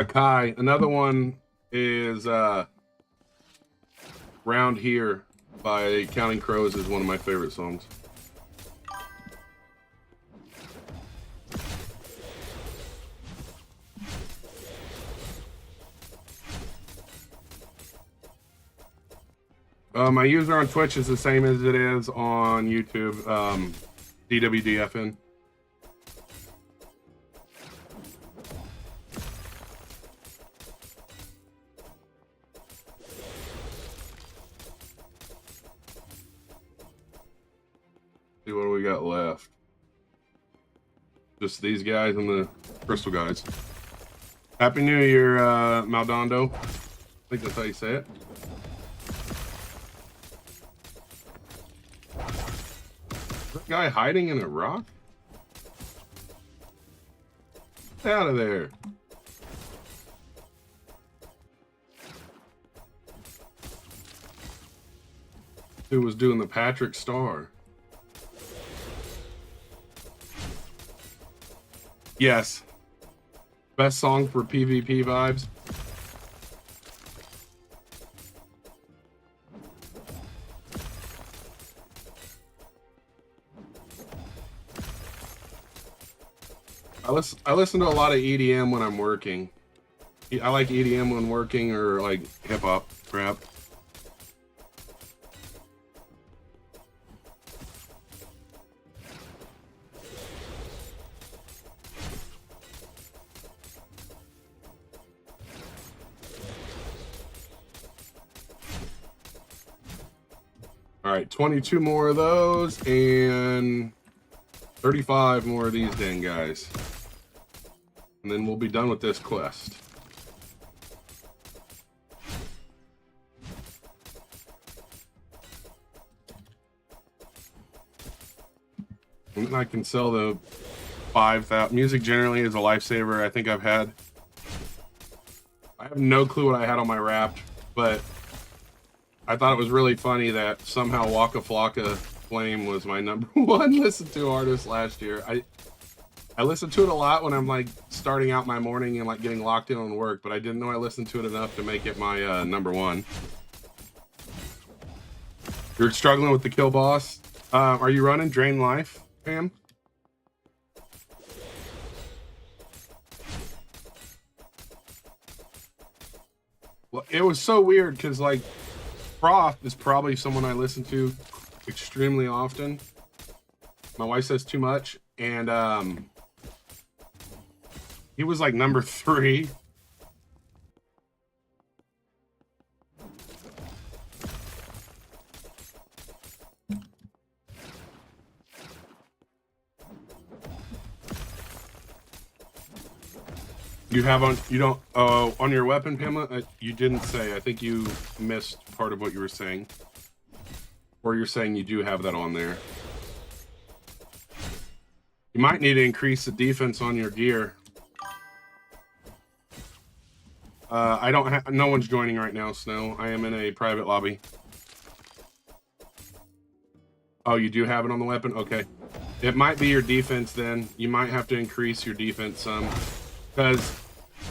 Kai, another one is Round Here by Counting Crows is one of my favorite songs. My user on Twitch is the same as it is on YouTube, DWDFN. See what do we got left? Just these guys and the crystal guys. Happy New Year, Maldondo. I think that's how you say it. Is that guy hiding in a rock? Get out of there. Who was doing the Patrick Star? Yes. Best song for PvP vibes. I listen to a lot of EDM when I'm working. I like EDM when working, or like hip hop rap. All right, 22 more of those and 35 more of these dang guys. And then we'll be done with this quest. And then I can sell the 5,000. Music generally is a lifesaver. I think I have no clue what I had on my Wrapped, but I thought it was really funny that somehow Waka Flocka Flame was my number one listened to artist last year. I listen to it a lot when I'm like starting out my morning and like getting locked in on work, but I didn't know I listened to it enough to make it my number one. You're struggling with the kill boss. Are you running Drain Life, Pam? Well, it was so weird because like Prof is probably someone I listen to extremely often. My wife says too much, and he was like number 3. You have on, you don't, on your weapon, Pamela, you didn't say. I think you missed part of what you were saying. Or you're saying you do have that on there. You might need to increase the defense on your gear. I don't have, no one's joining right now, Snow. I am in a private lobby. Oh, you do have it on the weapon? Okay. It might be your defense then. You might have to increase your defense some. Because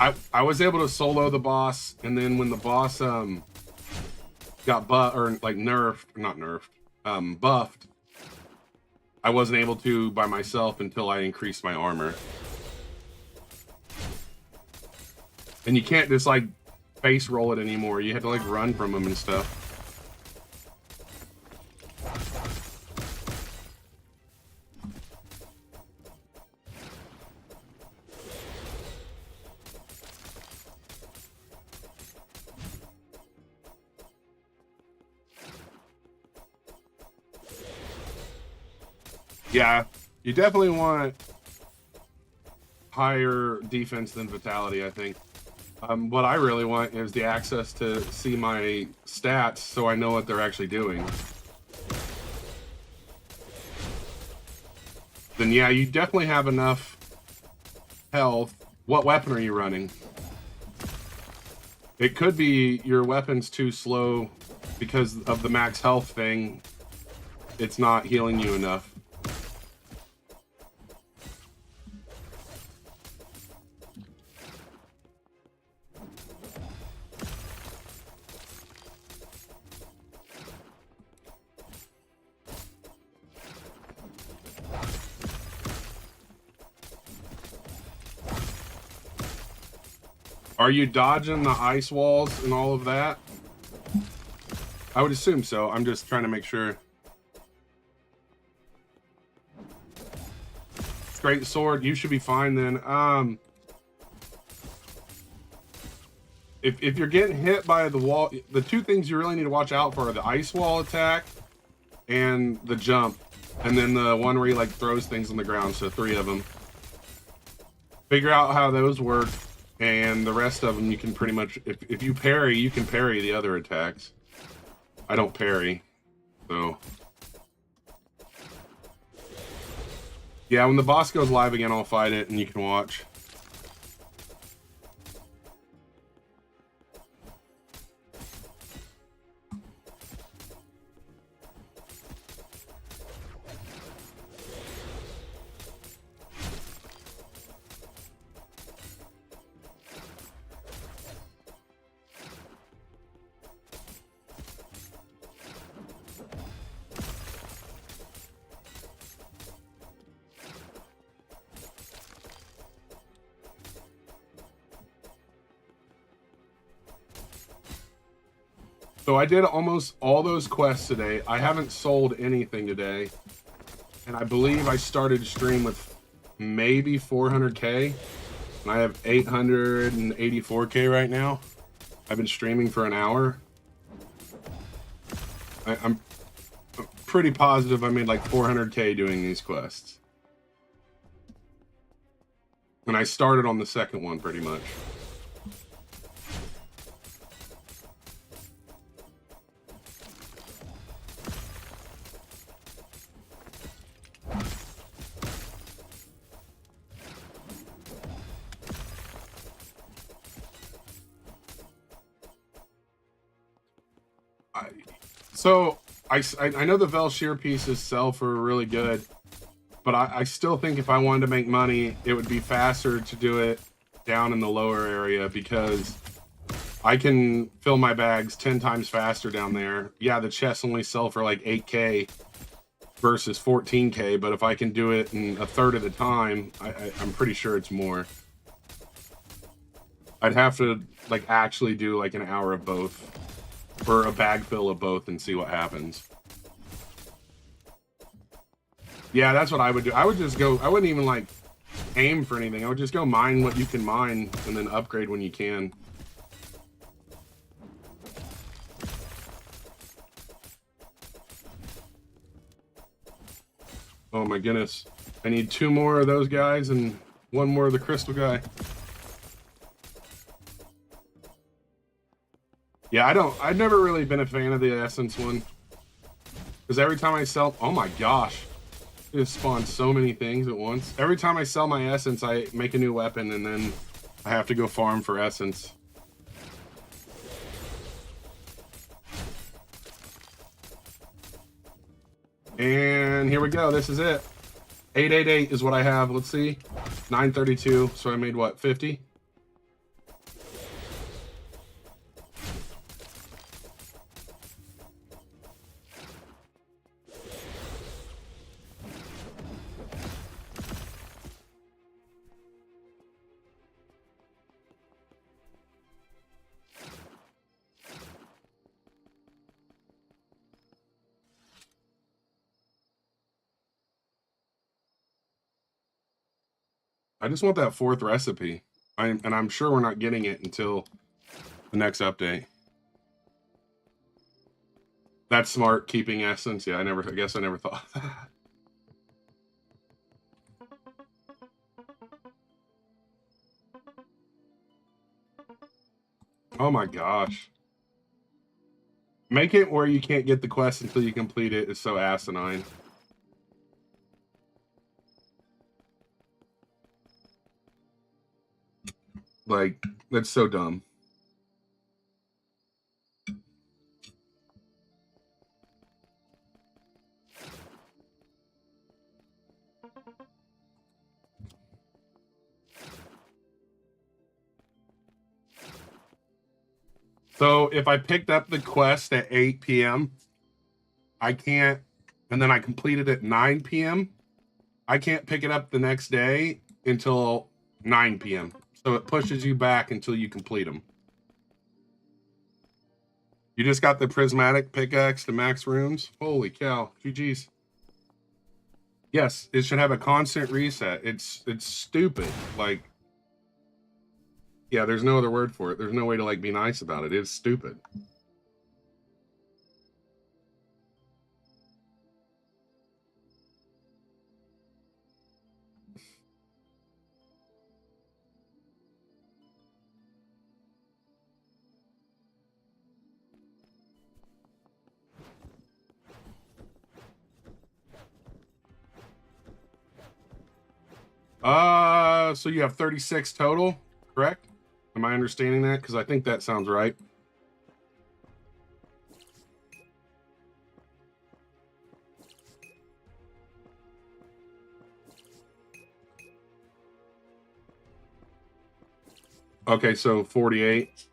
I was able to solo the boss, and then when the boss got buffed, I wasn't able to by myself until I increased my armor. And you can't just like face roll it anymore. You have to like run from them and stuff. Yeah, you definitely want higher defense than vitality, I think. What I really want is the access to see my stats so I know what they're actually doing. Then yeah, you definitely have enough health. What weapon are you running? It could be your weapon's too slow because of the max health thing. It's not healing you enough. Are you dodging the ice walls and all of that? I would assume so. I'm just trying to make sure. Straight sword, you should be fine then. If you're getting hit by the wall, the two things you really need to watch out for are the ice wall attack and the jump. And then the one where he like throws things on the ground, so 3 of them. Figure out how those work. And the rest of them you can pretty much, if you parry, you can parry the other attacks. I don't parry, so. Yeah, when the boss goes live again, I'll fight it and you can watch. So I did almost all those quests today. I haven't sold anything today. And I believe I started stream with maybe 400K. And I have 884K right now. I've been streaming for an hour. I'm pretty positive I made like 400K doing these quests. And I started on the second one pretty much. So I know the Velshir pieces sell for really good, but I still think if I wanted to make money, it would be faster to do it down in the lower area because I can fill my bags 10 times faster down there. Yeah, the chests only sell for like 8K versus 14K, but if I can do it in a third of the time, I'm pretty sure it's more. I'd have to like actually do like an hour of both. Or a bag fill of both and see what happens. Yeah, that's what I would do. I would just go, I wouldn't even like aim for anything. I would just go mine what you can mine and then upgrade when you can. Oh my goodness. I need 2 more of those guys and 1 more of the crystal guy. Yeah, I've never really been a fan of the essence one. Because every time I sell, oh my gosh. It just spawns so many things at once. Every time I sell my essence, I make a new weapon and then I have to go farm for essence. And here we go. This is it. 888 is what I have. Let's see. 932. So I made what? 50? I just want that 4th recipe. I'm sure we're not getting it until the next update. That's smart, keeping essence. Yeah, I guess I never thought of that. Oh my gosh. Make it where you can't get the quest until you complete it is so asinine. Like, that's so dumb. So if I picked up the quest at 8 p.m., I can't, and then I completed at 9 p.m., I can't pick it up the next day until 9 p.m. So it pushes you back until you complete them. You just got the prismatic pickaxe to max runes? Holy cow. GG's. Yes, it should have a constant reset. It's stupid. Like, yeah, there's no other word for it. There's no way to, like, be nice about it. It's stupid. So you have 36 total, correct? Am I understanding that? Because I think that sounds right. Okay, so 48.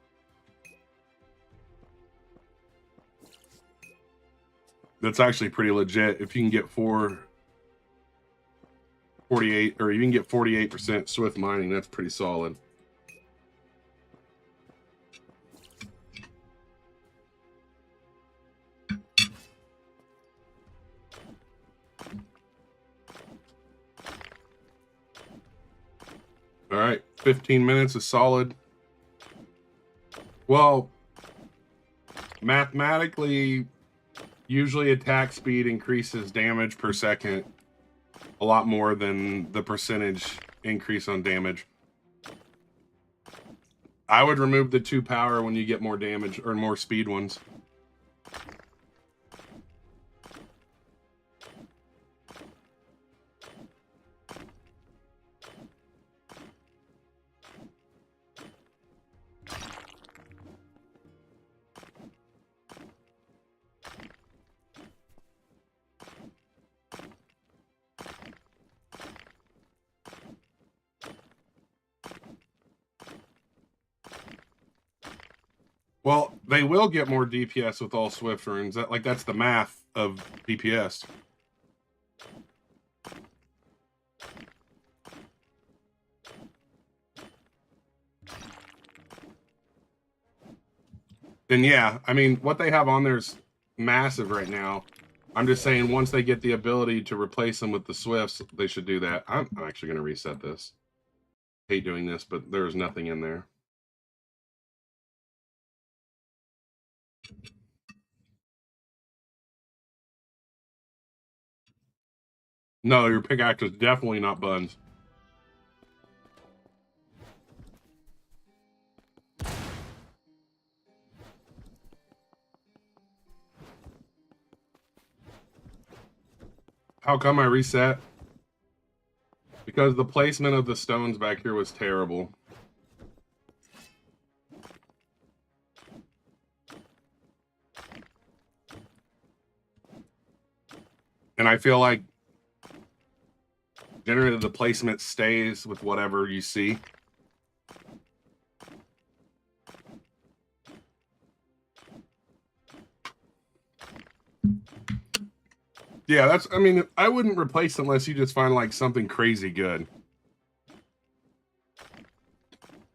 That's actually pretty legit. If you can get 48, or you can get 48% swift mining, that's pretty solid. All right, 15 minutes is solid. Well, mathematically, usually attack speed increases damage per second a lot more than the percentage increase on damage. I would remove the 2 power when you get more damage or more speed ones. Well, they will get more DPS with all Swift runes. That's the math of DPS. And yeah, I mean, what they have on there is massive right now. I'm just saying, once they get the ability to replace them with the Swifts, they should do that. I'm actually going to reset this. Hate doing this, but there's nothing in there. No, your pickaxe is definitely not buns. How come I reset? Because the placement of the stones back here was terrible. And I feel like generally the placement stays with whatever you see. Yeah, that's, I mean, I wouldn't replace unless you just find like something crazy good.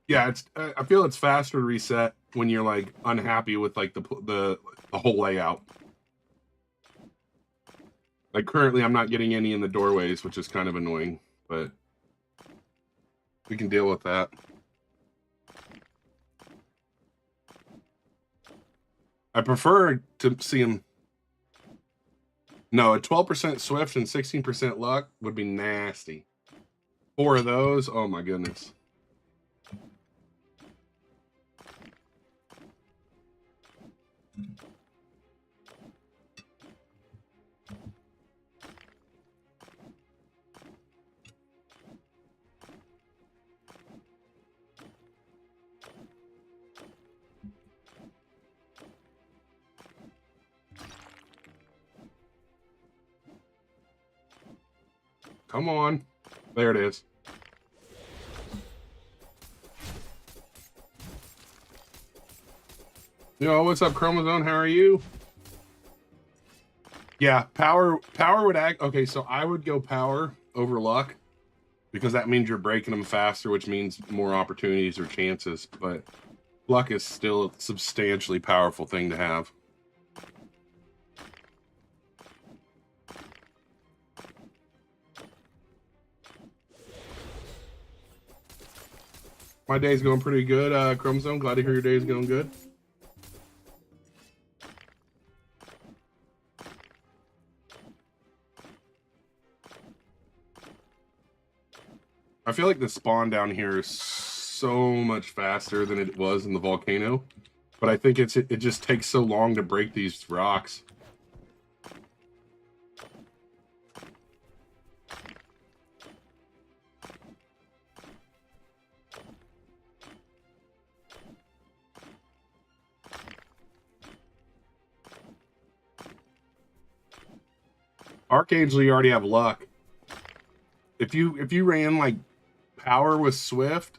Yeah, it's, I feel it's faster to reset when you're like unhappy with like the whole layout. Like currently I'm not getting any in the doorways, which is kind of annoying, but we can deal with that. I prefer to see them. No, a 12% Swift and 16% luck would be nasty. 4 of those, oh my goodness. Come on. There it is. Yo, what's up, Chromosome? How are you? Yeah, power would act. Okay, so I would go power over luck because that means you're breaking them faster, which means more opportunities or chances. But luck is still a substantially powerful thing to have. My day's going pretty good, Chromosome. Glad to hear your day's going good. I feel like the spawn down here is so much faster than it was in the volcano, but I think it just takes so long to break these rocks. Archangel, you already have luck. If you ran like power with Swift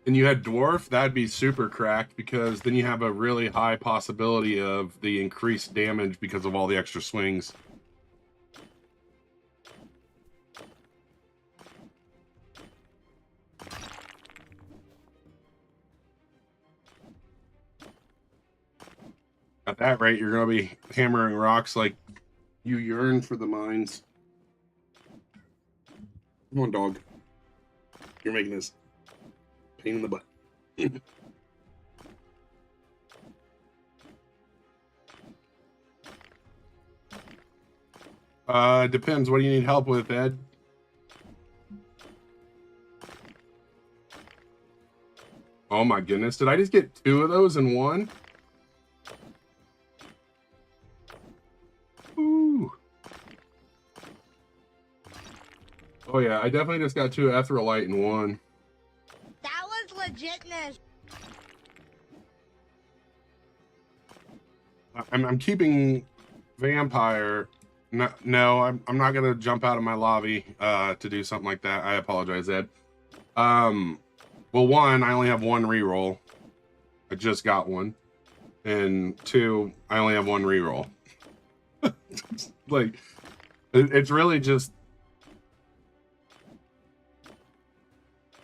and you had dwarf, that'd be super cracked because then you have a really high possibility of the increased damage because of all the extra swings. At that rate, you're going to be hammering rocks like you yearn for the mines. Come on, dog. You're making this pain in the butt. Depends. What do you need help with, Ed? Oh my goodness. Did I just get 2 of those in one? Ooh. Oh yeah, I definitely just got 2 Etherealite in one. That was legitness. I'm keeping Vampire. No, I'm not gonna jump out of my lobby to do something like that. I apologize, Ed. Well, 1, I only have 1 reroll. I just got one. And 2, I only have 1 reroll. Like, it's really just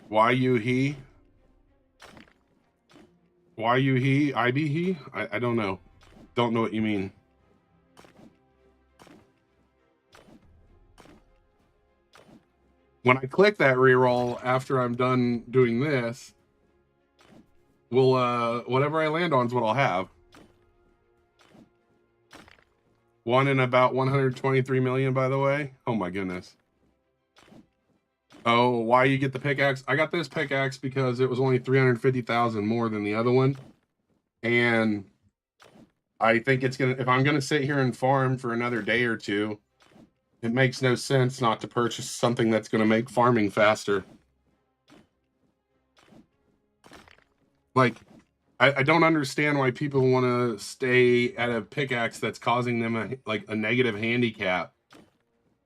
why you he? Why you he? I be he? I don't know. Don't know what you mean. When I click that reroll after I'm done doing this, will whatever I land on is what I'll have. 1 in about 123 million, by the way. Oh my goodness. Oh, why you get the pickaxe? I got this pickaxe because it was only 350,000 more than the other one. And I think it's gonna, if I'm gonna sit here and farm for another day or two, it makes no sense not to purchase something that's gonna make farming faster. Like, I don't understand why people want to stay at a pickaxe that's causing them a negative handicap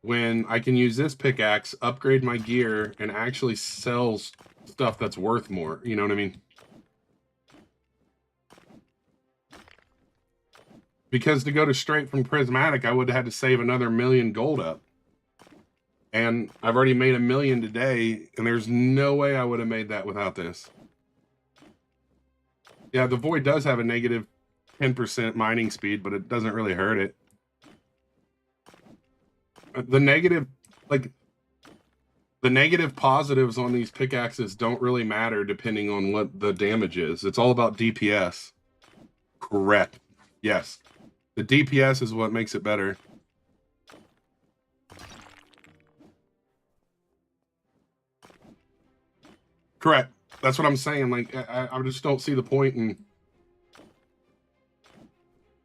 when I can use this pickaxe, upgrade my gear, and actually sell stuff that's worth more. You know what I mean? Because to go to straight from prismatic, I would have had to save another 1,000,000 gold up. And I've already made 1,000,000 today, and there's no way I would have made that without this. Yeah, the Void does have a negative 10% mining speed, but it doesn't really hurt it. The negative, like, the negative positives on these pickaxes don't really matter depending on what the damage is. It's all about DPS. Correct. Yes. The DPS is what makes it better. Correct. That's what I'm saying. Like, I just don't see the point in...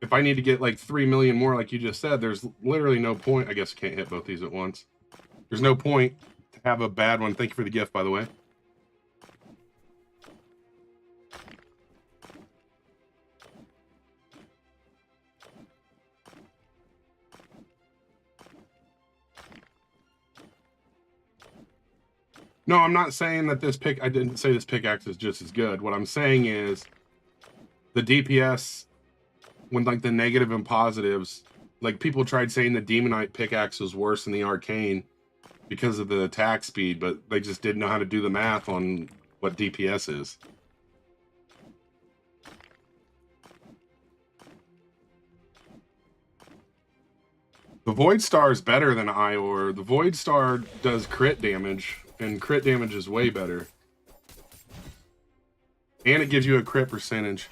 If I need to get like 3 million more, like you just said, there's literally no point. I guess I can't hit both these at once. There's no point to have a bad one. Thank you for the gift, by the way. No, I'm not saying that this I didn't say this pickaxe is just as good. What I'm saying is the DPS, when like the negative and positives, like people tried saying the Demonite pickaxe was worse than the Arcane because of the attack speed, but they just didn't know how to do the math on what DPS is. The Void Star is better than Ior. The Void Star does crit damage, and crit damage is way better. And it gives you a crit percentage.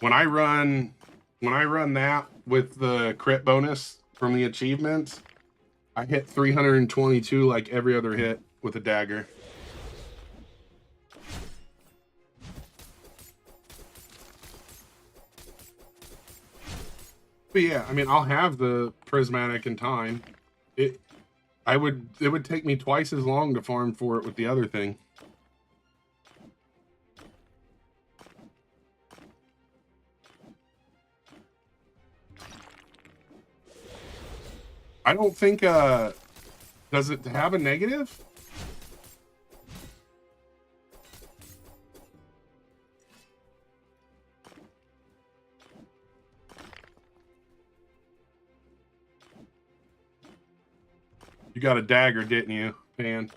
When I run that with the crit bonus from the achievements, I hit 322 like every other hit with a dagger. But yeah, I mean, I'll have the prismatic in time. It would take me twice as long to farm for it with the other thing. I don't think does it have a negative? You got a dagger, didn't you, Pan?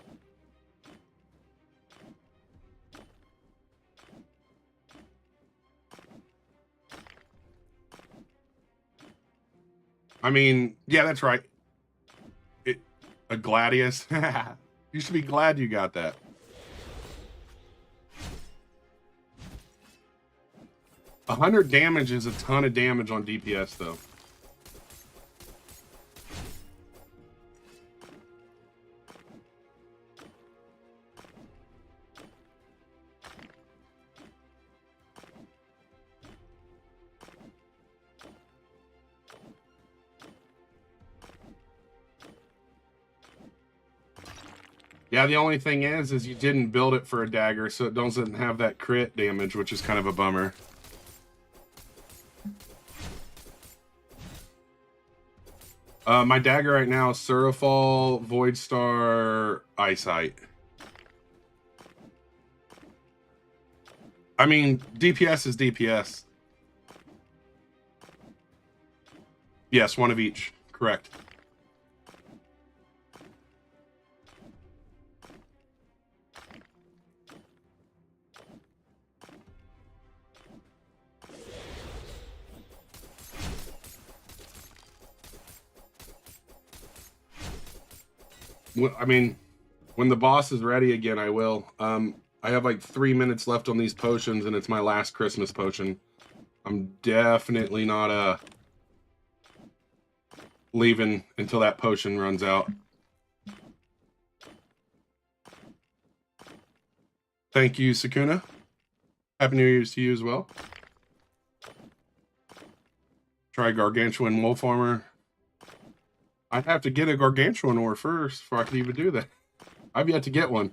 I mean, yeah, that's right. A Gladius. You should be glad you got that. A 100 damage is a ton of damage on DPS, though. Yeah, the only thing is you didn't build it for a dagger, so it doesn't have that crit damage, which is kind of a bummer. My dagger right now is Surafall, Void Star, Eyesight. I mean, DPS is DPS. Yes, one of each. Correct. I mean, when the boss is ready again, I will. I have like 3 minutes left on these potions, and it's my last Christmas potion. I'm definitely not leaving until that potion runs out. Thank you, Sakuna. Happy New Year's to you as well. Try Gargantuan Wolf Armor. I'd have to get a Gargantuan ore first before I could even do that. I've yet to get one.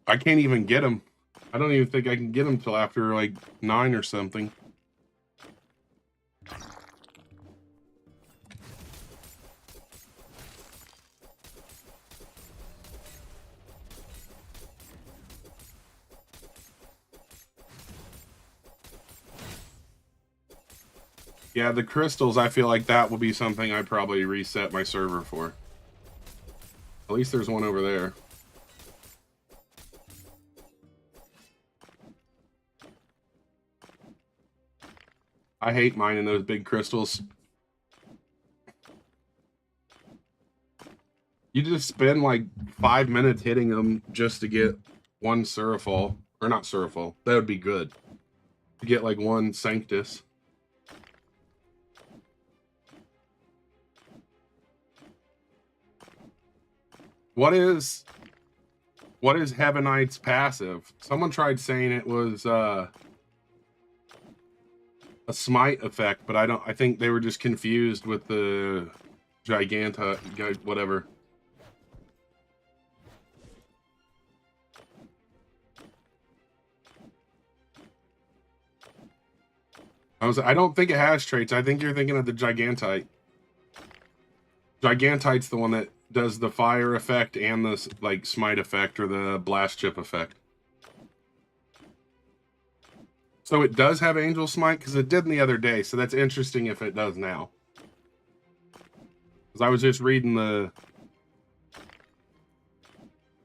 I can't even get them. I don't even think I can get them till after like 9 or something. Yeah, the crystals, I feel like that will be something I probably reset my server for. At least there's one over there. I hate mining those big crystals. You just spend like 5 minutes hitting them just to get one Surafall. Or not Surafall. That would be good. To get like one Sanctus. What is Heavenite's passive? Someone tried saying it was a smite effect, but I think they were just confused with the Giganta whatever. I don't think it has traits. I think you're thinking of the Gigantite. Gigantite's the one that does the fire effect and the like smite effect or the blast chip effect. So it does have Angel Smite because it didn't the other day. So that's interesting if it does now. Because I was just reading the.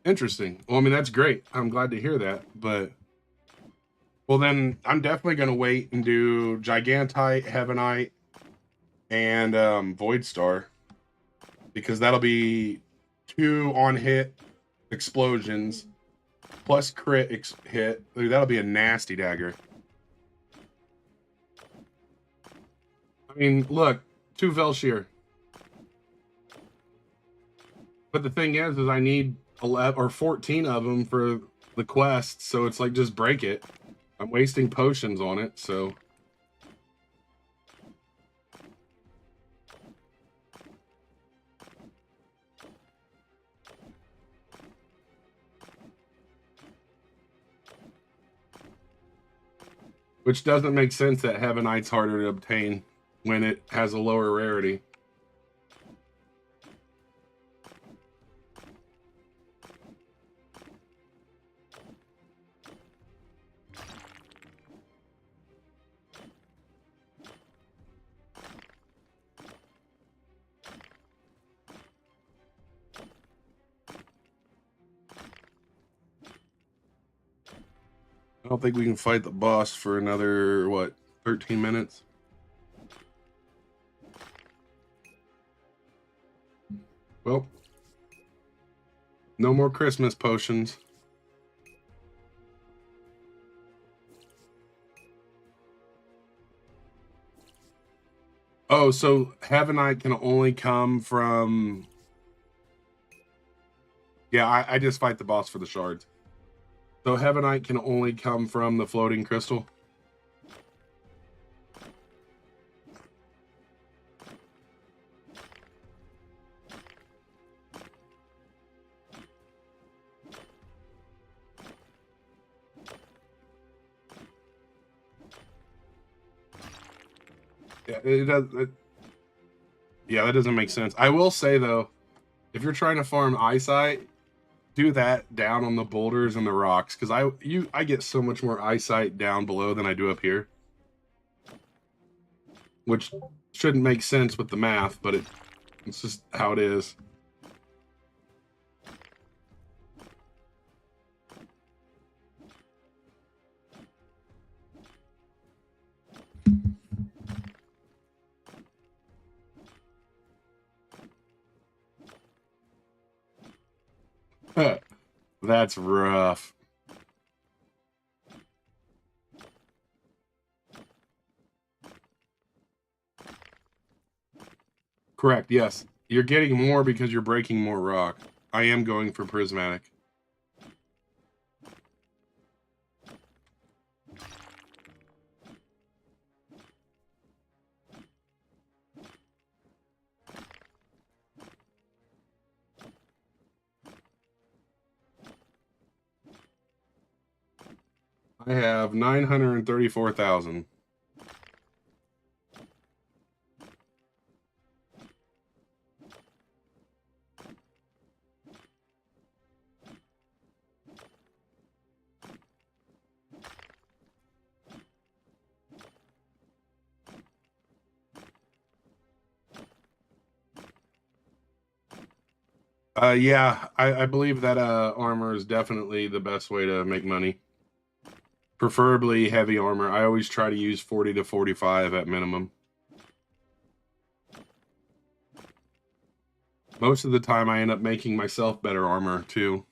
Interesting. Well, I mean, that's great. I'm glad to hear that. But. Well, then I'm definitely going to wait and do Gigantite, Heavenite, and Void Star. Because that'll be 2 on-hit explosions plus crit hit. Dude, that'll be a nasty dagger. I mean, look, 2 Velshir. But the thing is I need 11 or 14 of them for the quest, so it's like just break it. I'm wasting potions on it, so. Which doesn't make sense that Heavenite's harder to obtain when it has a lower rarity. I don't think we can fight the boss for another, what, 13 minutes? Well, no more Christmas potions. Oh, so Heavenite can only come from... Yeah, I just fight the boss for the shards. So Heavenite can only come from the floating crystal? Yeah, it does. Yeah, that doesn't make sense. I will say though, if you're trying to farm eyesight, do that down on the boulders and the rocks, because I get so much more eyesight down below than I do up here, which shouldn't make sense with the math, but it's just how it is. That's rough. Correct, yes. You're getting more because you're breaking more rock. I am going for prismatic. I have 934,000. Yeah, I believe that armor is definitely the best way to make money. Preferably heavy armor. I always try to use 40 to 45 at minimum. Most of the time I end up making myself better armor too.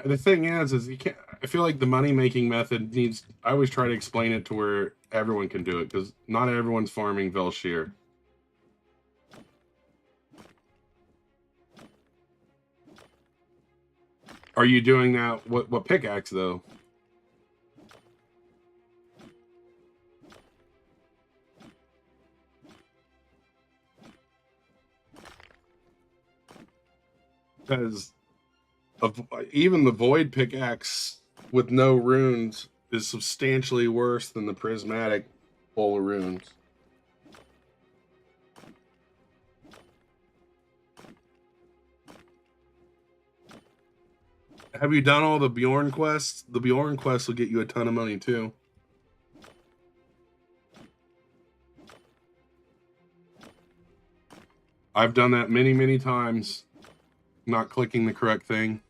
The thing is you can't. I feel like the money making method needs. I always try to explain it to where everyone can do it because not everyone's farming Velshire. Are you doing that? What pickaxe though? Because of even the void pickaxe with no runes is substantially worse than the prismatic full of runes. Have you done all the Bjorn quests? The Bjorn quests will get you a ton of money too. I've done that many, many times, not clicking the correct thing.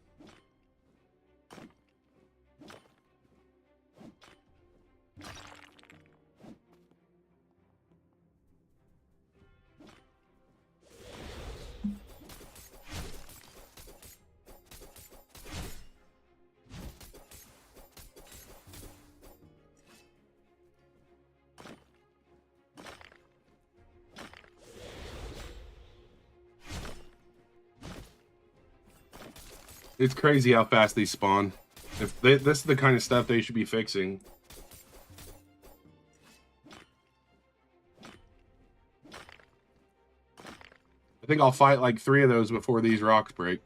It's crazy how fast they spawn. This is the kind of stuff they should be fixing. I think I'll fight like 3 of those before these rocks break.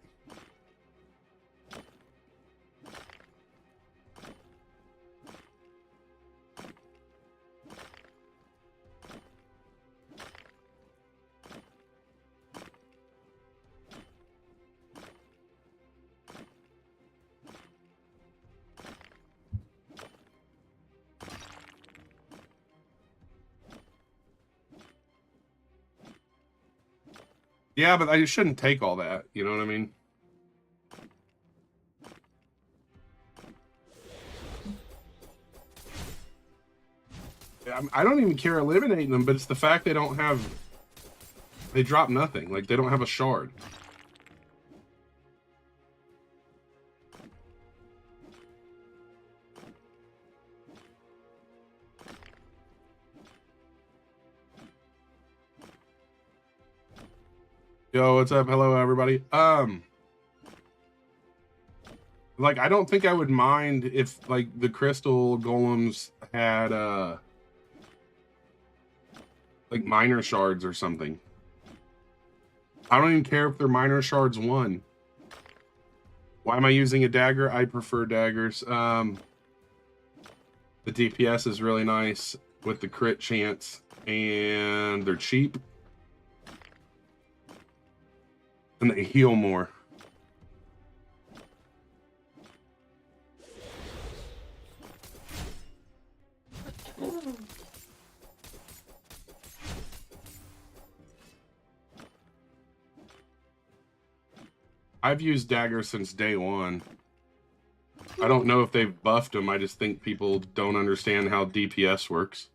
Yeah, but I shouldn't take all that. You know what I mean? I don't even care eliminating them, but it's the fact they don't have... They drop nothing. Like, they don't have a shard. Yo, what's up? Hello, everybody. Like, I don't think I would mind if, like, the crystal golems had, like, minor shards or something. I don't even care if they're minor shards 1. Why am I using a dagger? I prefer daggers. The DPS is really nice with the crit chance, and they're cheap. And they heal more. I've used daggers since day 1. I don't know if they've buffed them. I just think people don't understand how DPS works.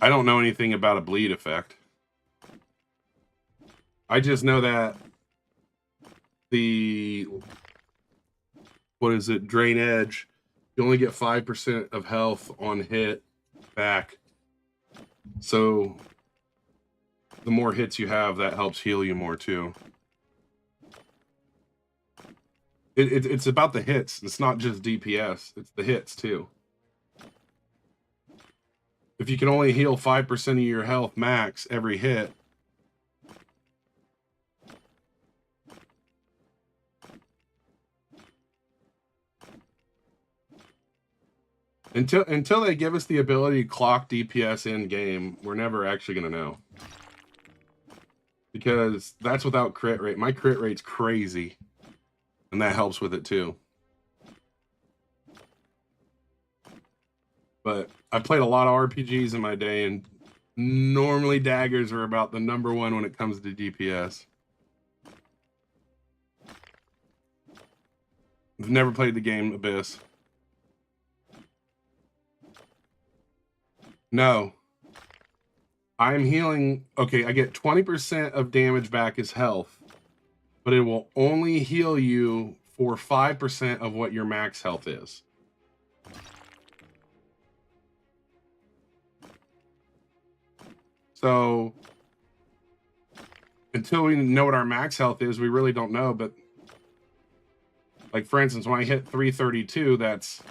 I don't know anything about a bleed effect. I just know that the... What is it? Drain Edge. You only get 5% of health on hit back. So the more hits you have, that helps heal you more too. It's about the hits. It's not just DPS. It's the hits too. If you can only heal 5% of your health max every hit, Until they give us the ability to clock DPS in game, we're never actually gonna know. Because that's without crit rate. My crit rate's crazy. And that helps with it too. But I've played a lot of RPGs in my day, and normally daggers are about the number one when it comes to DPS. I've never played the game Abyss. No. I'm healing. Okay, I get 20% of damage back as health, but it will only heal you for 5% of what your max health is. So until we know what our max health is, we really don't know. But like, for instance, when I hit 332, that's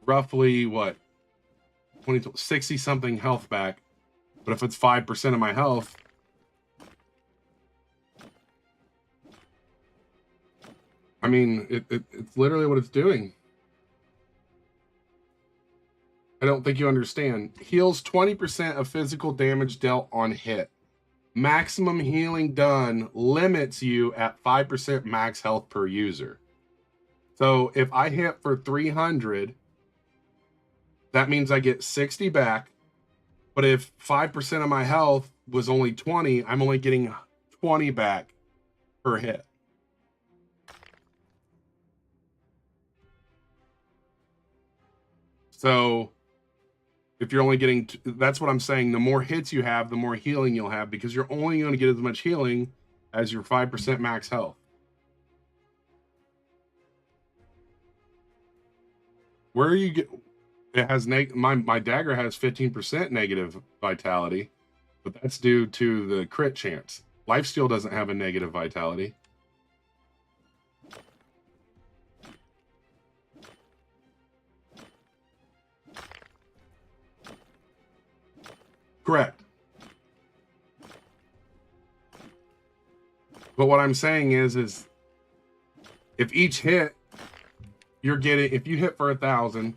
roughly what, 60 something health back. But if it's 5% of my health, I mean, it's literally what it's doing. I don't think you understand. Heals 20% of physical damage dealt on hit. Maximum healing done limits you at 5% max health per user. So if I hit for 300, that means I get 60 back. But if 5% of my health was only 20, I'm only getting 20 back per hit. So if you're only getting, that's what I'm saying. The more hits you have, the more healing you'll have, because you're only going to get as much healing as your 5% max health. Where you get, it has my dagger has 15% negative vitality, but that's due to the crit chance. Lifesteal doesn't have a negative vitality. Correct. But what I'm saying is if each hit you're getting, if you hit for 1,000,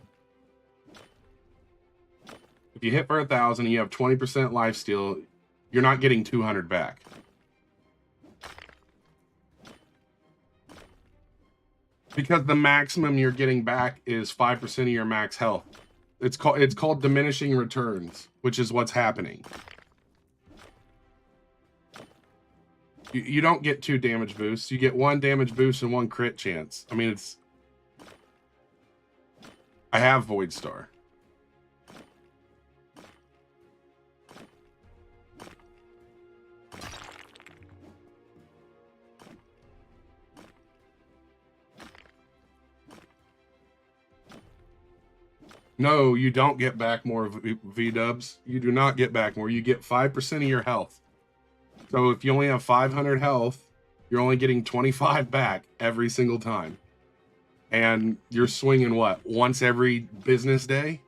if you hit for 1,000 and you have 20% lifesteal, you're not getting 200 back. Because the maximum you're getting back is 5% of your max health. It's called diminishing returns, which is what's happening. You don't get 2 damage boosts. You get 1 damage boost and 1 crit chance. I mean, I have Void Star. No, you don't get back more V-dubs. You do not get back more. You get 5% of your health. So if you only have 500 health, you're only getting 25 back every single time. And you're swinging what? Once every business day?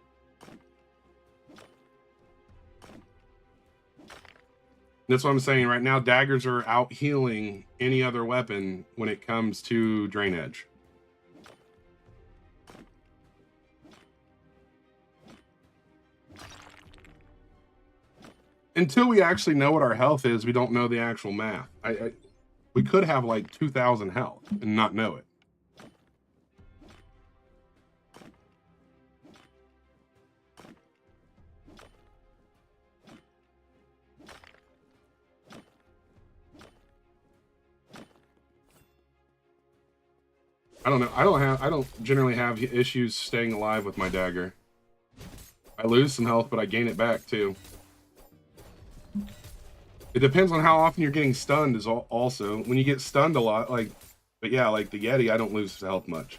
That's what I'm saying. Right now, daggers are out healing any other weapon when it comes to Drain Edge. Until we actually know what our health is, we don't know the actual math. We could have like 2,000 health and not know it. I don't know. I don't generally have issues staying alive with my dagger. I lose some health, but I gain it back too. It depends on how often you're getting stunned is also. When you get stunned a lot, but yeah, like the Yeti, I don't lose health much.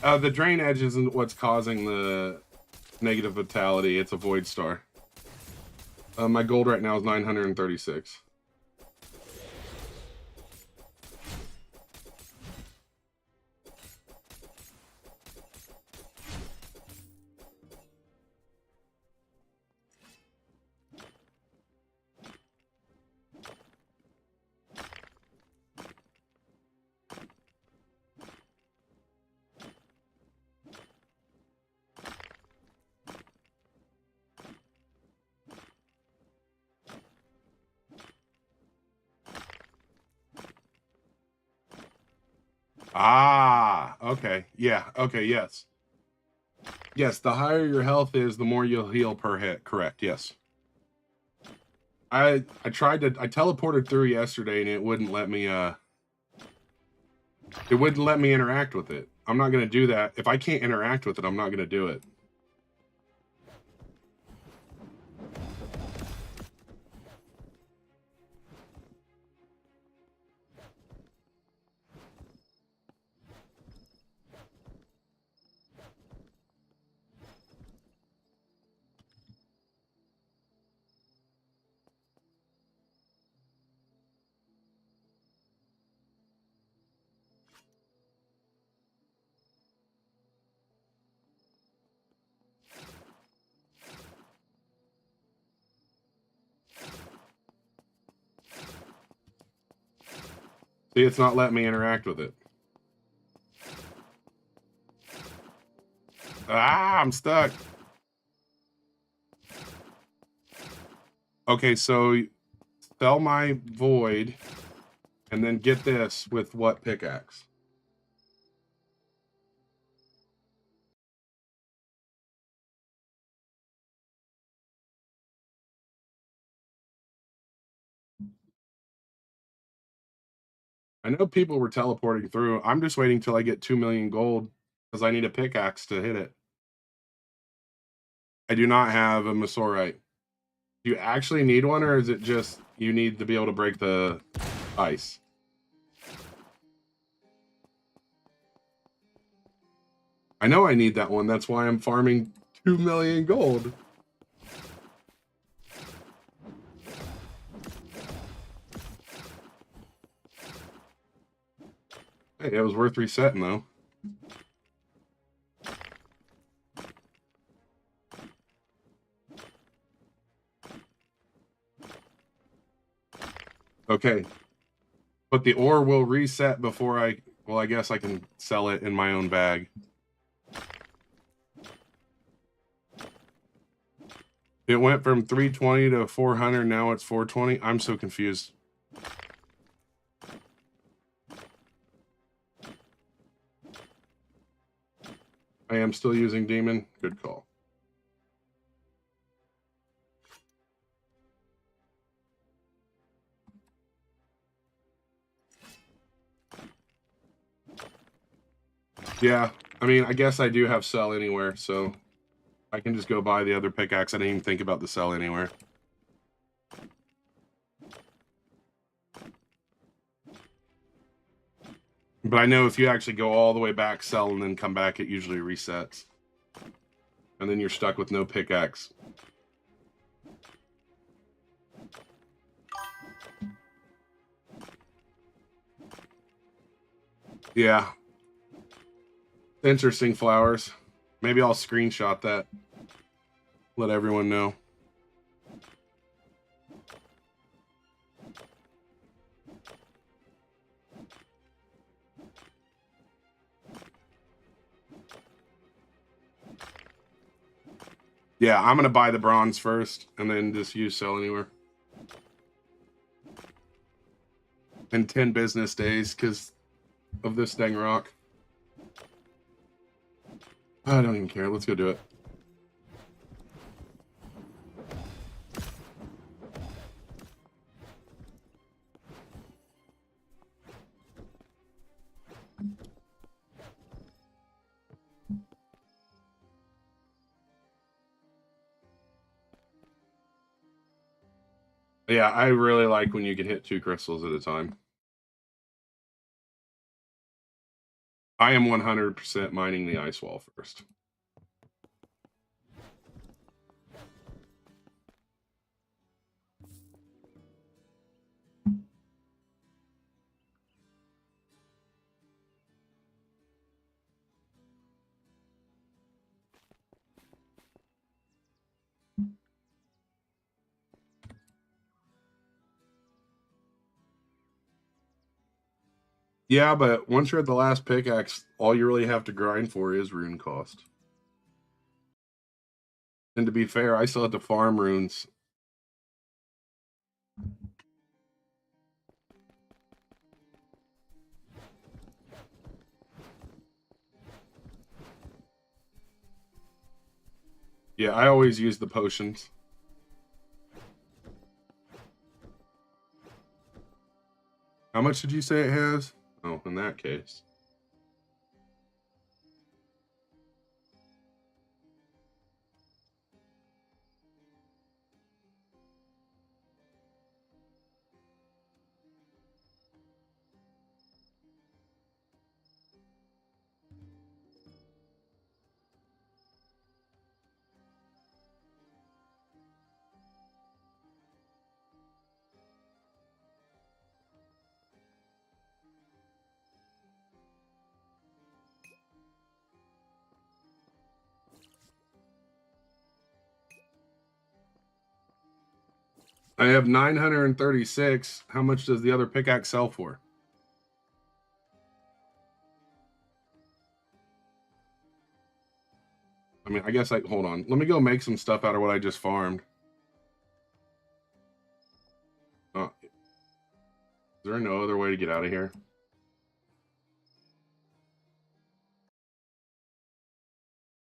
The Drain Edge isn't what's causing the negative vitality. It's a Void Star. My gold right now is 936. Ah, okay. Yeah, okay, yes. Yes, the higher your health is, the more you'll heal per hit. Correct, yes. I teleported through yesterday and it wouldn't let me interact with it. I'm not gonna do that. If I can't interact with it, I'm not gonna do it. See, it's not letting me interact with it. Ah, I'm stuck. Okay, so sell my void and then get this with what pickaxe? I know people were teleporting through. I'm just waiting till I get 2 million gold because I need a pickaxe to hit it. I do not have a meteorite. Do you actually need one, or is it just you need to be able to break the ice? I know I need that one. That's why I'm farming 2 million gold. Hey, it was worth resetting, though. Okay. But the ore will reset before I... Well, I guess I can sell it in my own bag. It went from 320 to 400. Now it's 420. I'm so confused. I am still using Demon. Good call. Yeah, I mean, I guess I do have sell anywhere, so I can just go buy the other pickaxe. I didn't even think about the sell anywhere. But I know if you actually go all the way back, sell, and then come back, it usually resets. And then you're stuck with no pickaxe. Yeah. Interesting flowers. Maybe I'll screenshot that. Let everyone know. Yeah, I'm going to buy the bronze first, and then just use sell anywhere. In 10 business days, because of this dang rock. I don't even care. Let's go do it. Yeah, I really like when you can hit 2 crystals at a time. I am 100% mining the ice wall first. Yeah, but once you're at the last pickaxe, all you really have to grind for is rune cost. And to be fair, I still have to farm runes. Yeah, I always use the potions. How much did you say it has? Oh, in that case. I have 936. How much does the other pickaxe sell for? I mean, I guess hold on. Let me go make some stuff out of what I just farmed. Is there no other way to get out of here?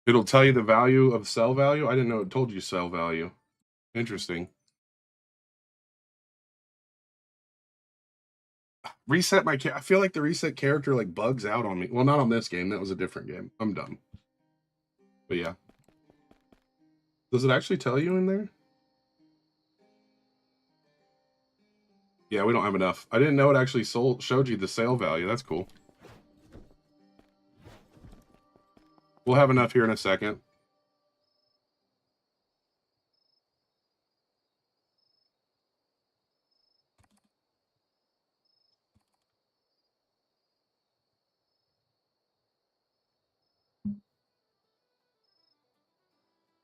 It'll tell you the value of sell value? I didn't know it told you sell value. Interesting. Reset my I feel like the reset character like bugs out on me. Well, not on this game. That was a different game. I'm dumb. But yeah. Does it actually tell you in there? Yeah, we don't have enough. I didn't know it actually showed you the sale value. That's cool. We'll have enough here in a second.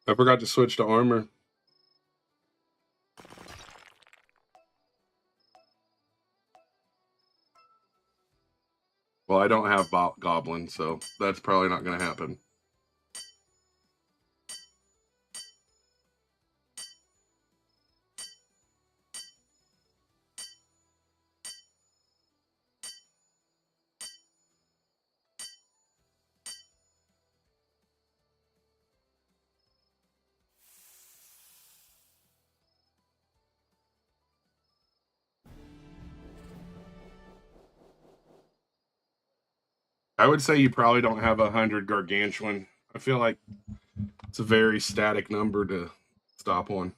I forgot to switch to armor. Well, I don't have goblin, so that's probably not going to happen. I would say you probably don't have 100 gargantuan. I feel like it's a very static number to stop on.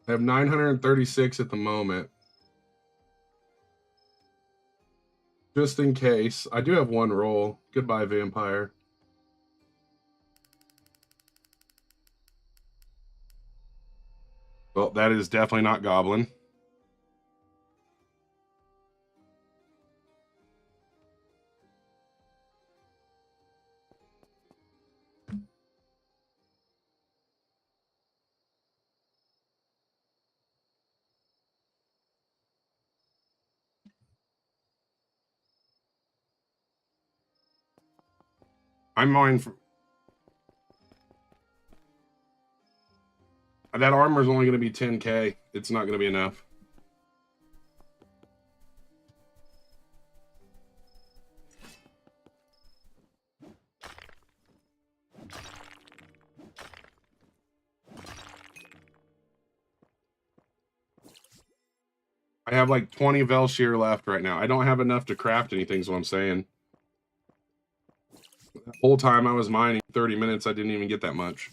I have 936 at the moment. Just in case. I do have one roll. Goodbye, vampire. Well, that is definitely not goblin. I'm mine for that armor is only going to be 10k. It's not going to be enough. I have like 20 Velshir left right now. I don't have enough to craft anything, is what I'm saying. The whole time I was mining 30 minutes, I didn't even get that much.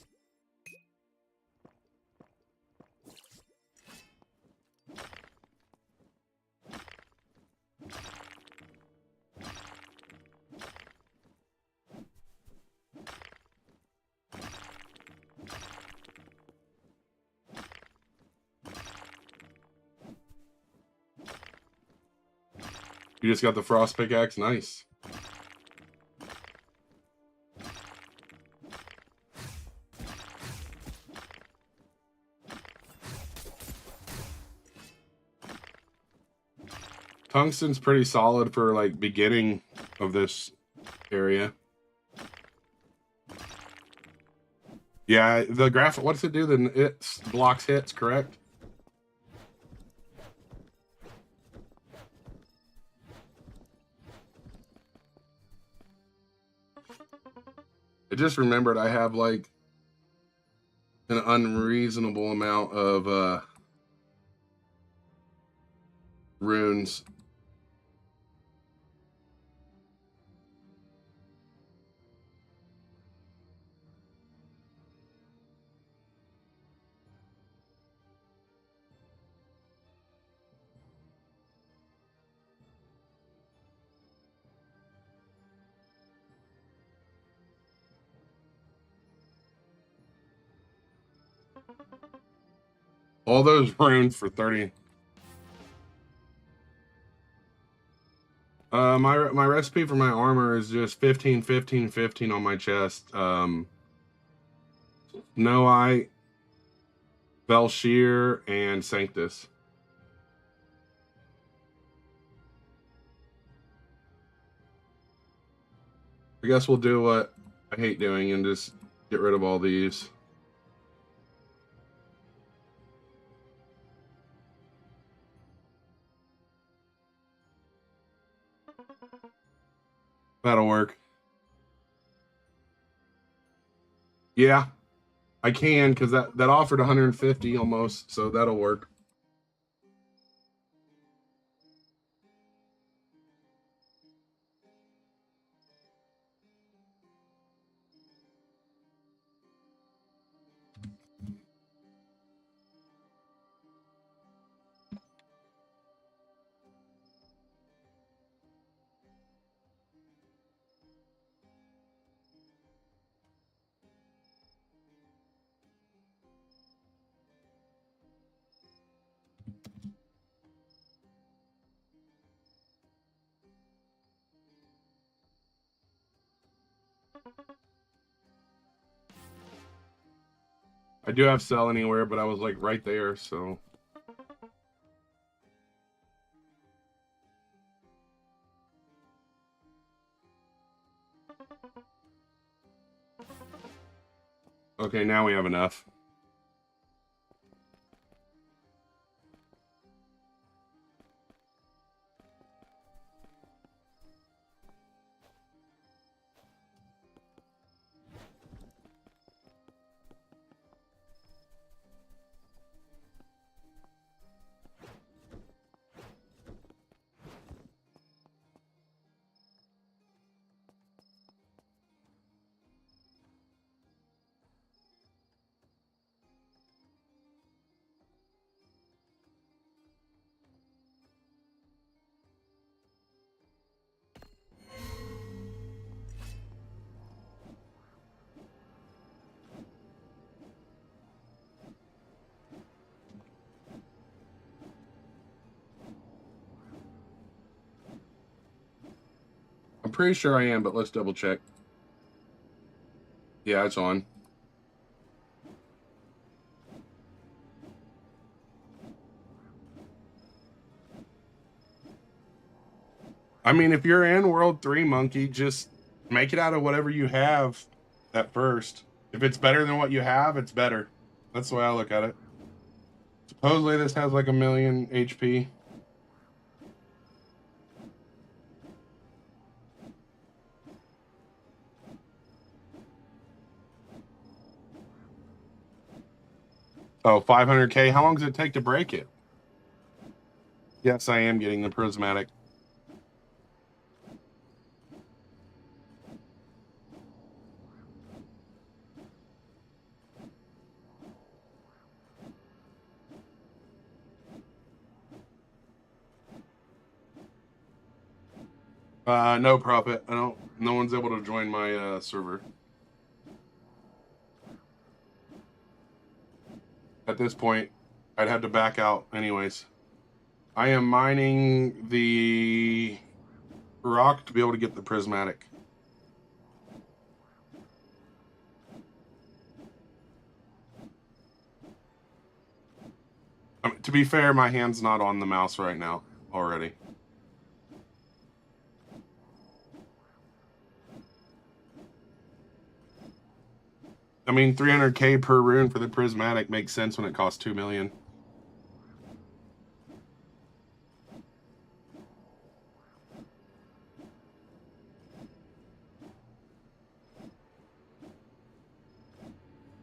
You just got the frost pickaxe? Nice. Tungsten's pretty solid for like beginning of this area. Yeah, the graphic. What does it do? Then it blocks hits, correct? I just remembered I have like an unreasonable amount of runes. All those runes for 30. My recipe for my armor is just 15, 15, 15 on my chest. Noite, Belshir, and Sanctus. I guess we'll do what I hate doing and just get rid of all these. That'll work. Yeah, I can because that offered 150 almost, so that'll work. I do have sell anywhere, but I was like right there, so. Okay, now we have enough. I'm pretty sure I am, but let's double check. Yeah, it's on. I mean, if you're in World 3, Monkey, just make it out of whatever you have at first. If it's better than what you have, it's better. That's the way I look at it. Supposedly this has like 1,000,000 HP. Oh, 500k. How long does it take to break it? Yes, I am getting the prismatic. No profit. I don't. No one's able to join my server at this point. I'd have to back out anyways. I am mining the rock to be able to get the prismatic. To be fair, my hand's not on the mouse right now already. I mean, 300k per rune for the prismatic makes sense when it costs 2 million.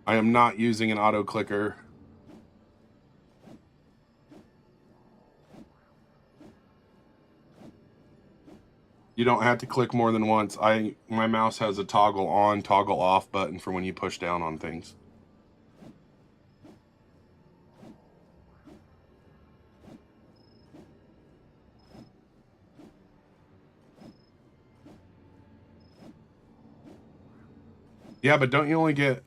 I am not using an auto clicker. You don't have to click more than once. My mouse has a toggle on, toggle off button for when you push down on things. Yeah, but don't you only get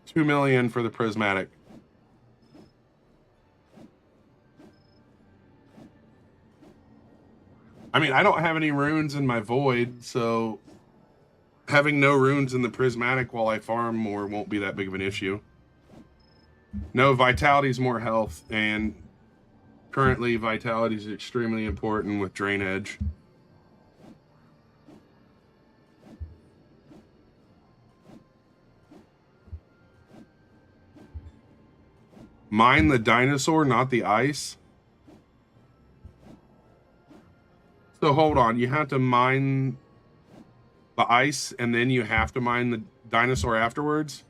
2 million for the prismatic? I mean, I don't have any runes in my void, so having no runes in the prismatic while I farm more won't be that big of an issue. No, vitality's more health, and currently vitality is extremely important with drain edge. Mine the dinosaur, not the ice. So hold on, you have to mine the ice and then you have to mine the dinosaur afterwards?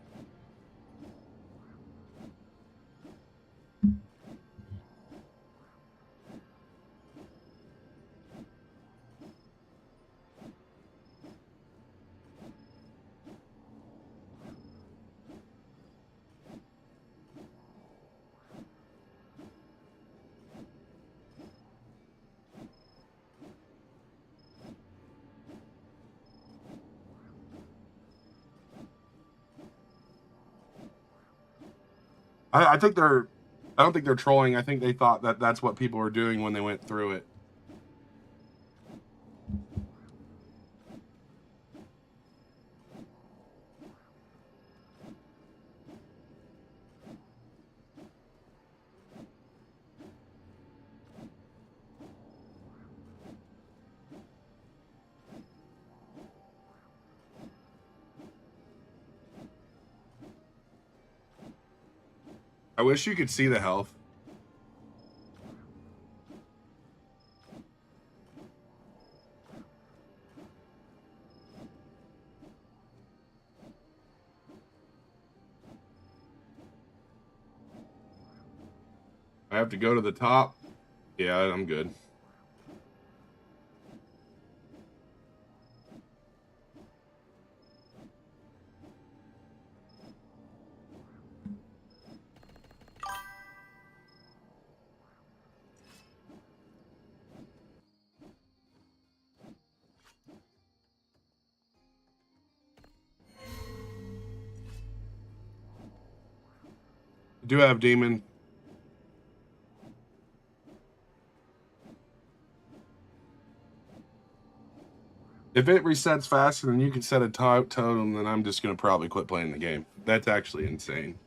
I think they're, I don't think they're trolling. I think they thought that that's what people were doing when they went through it. I wish you could see the health. I have to go to the top. Yeah, I'm good. I do have demon. If it resets faster than you can set a totem, then I'm just going to probably quit playing the game. That's actually insane.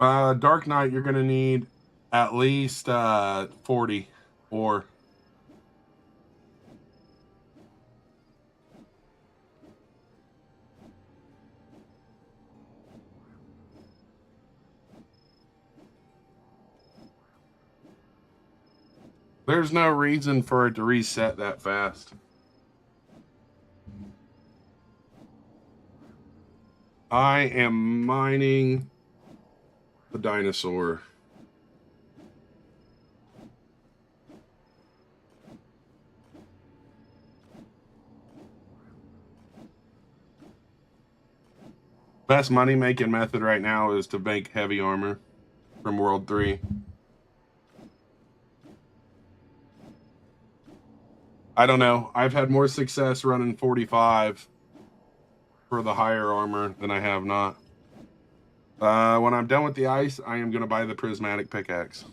Dark Knight, you're going to need at least 40 or... There's no reason for it to reset that fast. I am mining the dinosaur. Best money making method right now is to make heavy armor from World 3. I don't know. I've had more success running 45 for the higher armor than I have not. When I'm done with the ice, I am going to buy the prismatic pickaxe.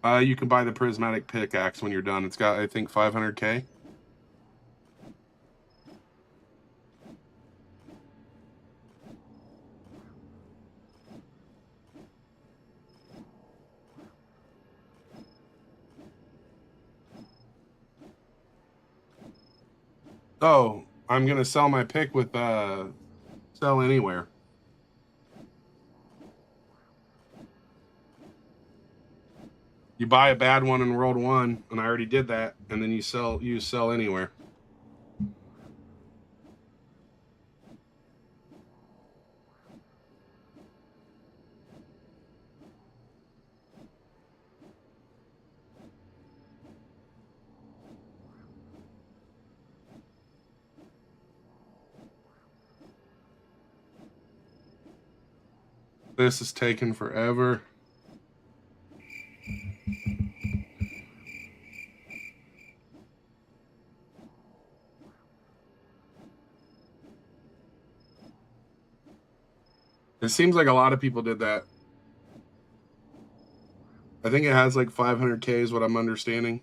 You can buy the prismatic pickaxe when you're done. It's got, I think, 500k. Oh, I'm gonna sell my pick with sell anywhere. You buy a bad one in World 1, and I already did that, and then you sell anywhere. This is taking forever. It seems like a lot of people did that. I think it has like 500K is what I'm understanding.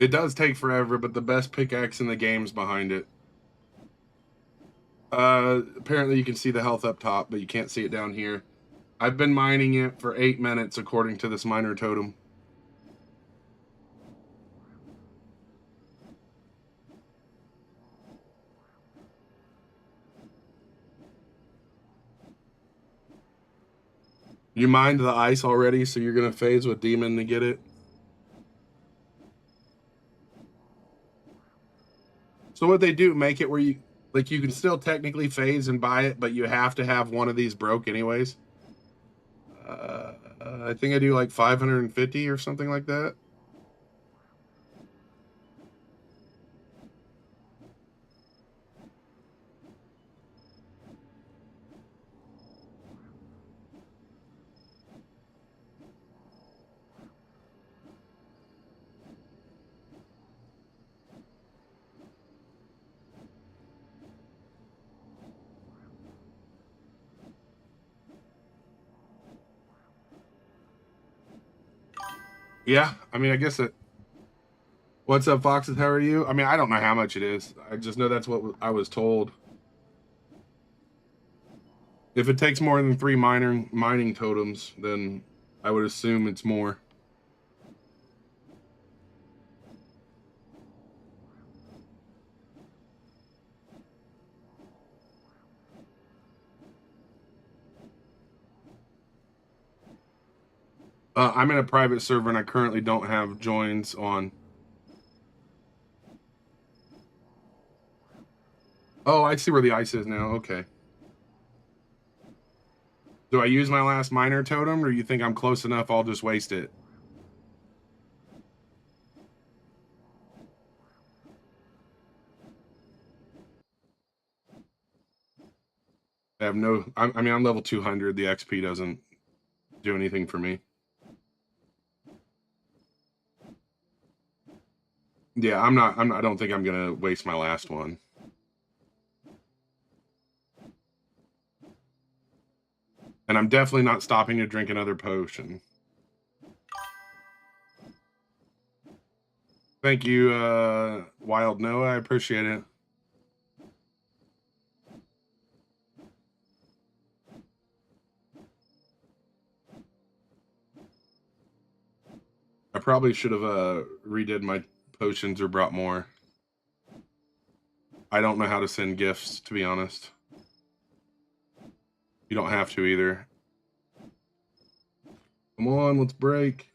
It does take forever, but the best pickaxe in the game's behind it. Apparently you can see the health up top, but you can't see it down here. I've been mining it for 8 minutes according to this miner totem. You mined the ice already, so you're gonna phase with demon to get it. So what they do, make it where you can still technically phase and buy it, but you have to have one of these broke anyways. I think I do like 550 or something like that. Yeah, I mean, I guess it. What's up, Foxes? How are you? I mean, I don't know how much it is. I just know that's what I was told. If it takes more than 3 mining totems, then I would assume it's more. I'm in a private server and I currently don't have joins on. Oh, I see where the ice is now. Okay. Do I use my last miner totem, or you think I'm close enough I'll just waste it? I have no. I mean, I'm level 200. The XP doesn't do anything for me. Yeah, I'm not. I don't think I'm gonna waste my last one. And I'm definitely not stopping to drink another potion. Thank you, Wild Noah. I appreciate it. I probably should have redid my potions or brought more. I don't know how to send gifts, to be honest. You don't have to either. Come on, let's break.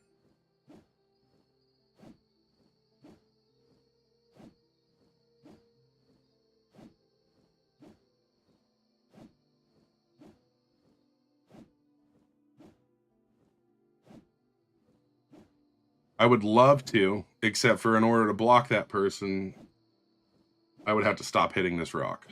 I would love to, except for in order to block that person, I would have to stop hitting this rock.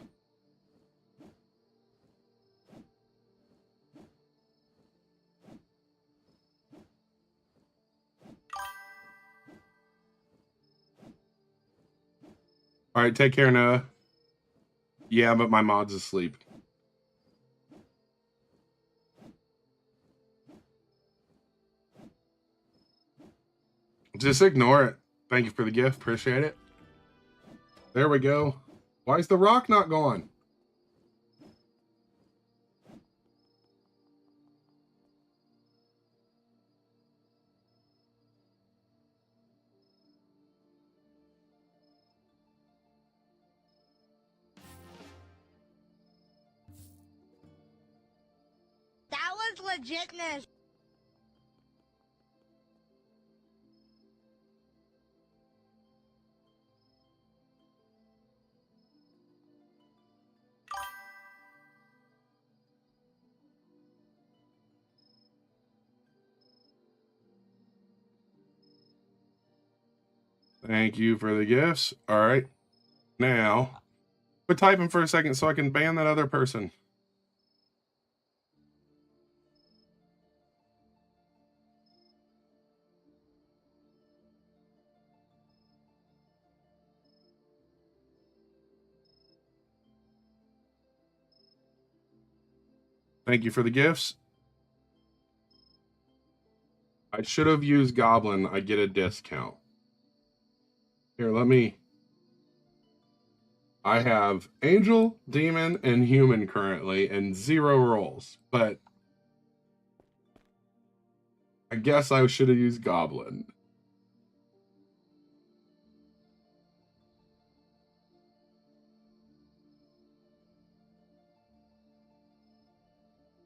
All right, take care, Noah. Yeah, but my mod's asleep. Just ignore it. Thank you for the gift. Appreciate it. There we go. Why is the rock not gone? was legitness. Thank you for the gifts. All right. Now, quit typing for a second so I can ban that other person. Thank you for the gifts. I should have used Goblin. I get a discount. Here, let me. I have Angel, Demon, and Human currently, and 0 rolls. But I guess I should have used Goblin.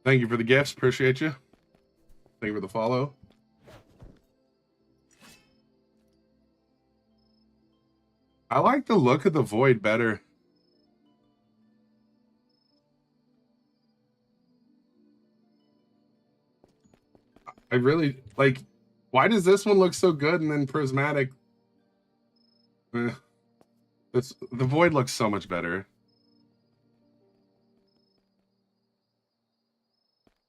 Thank you for the gifts. Appreciate you. Thank you for the follow. I like the look of the void better. I really like. Why does this one look so good and then prismatic? The void looks so much better.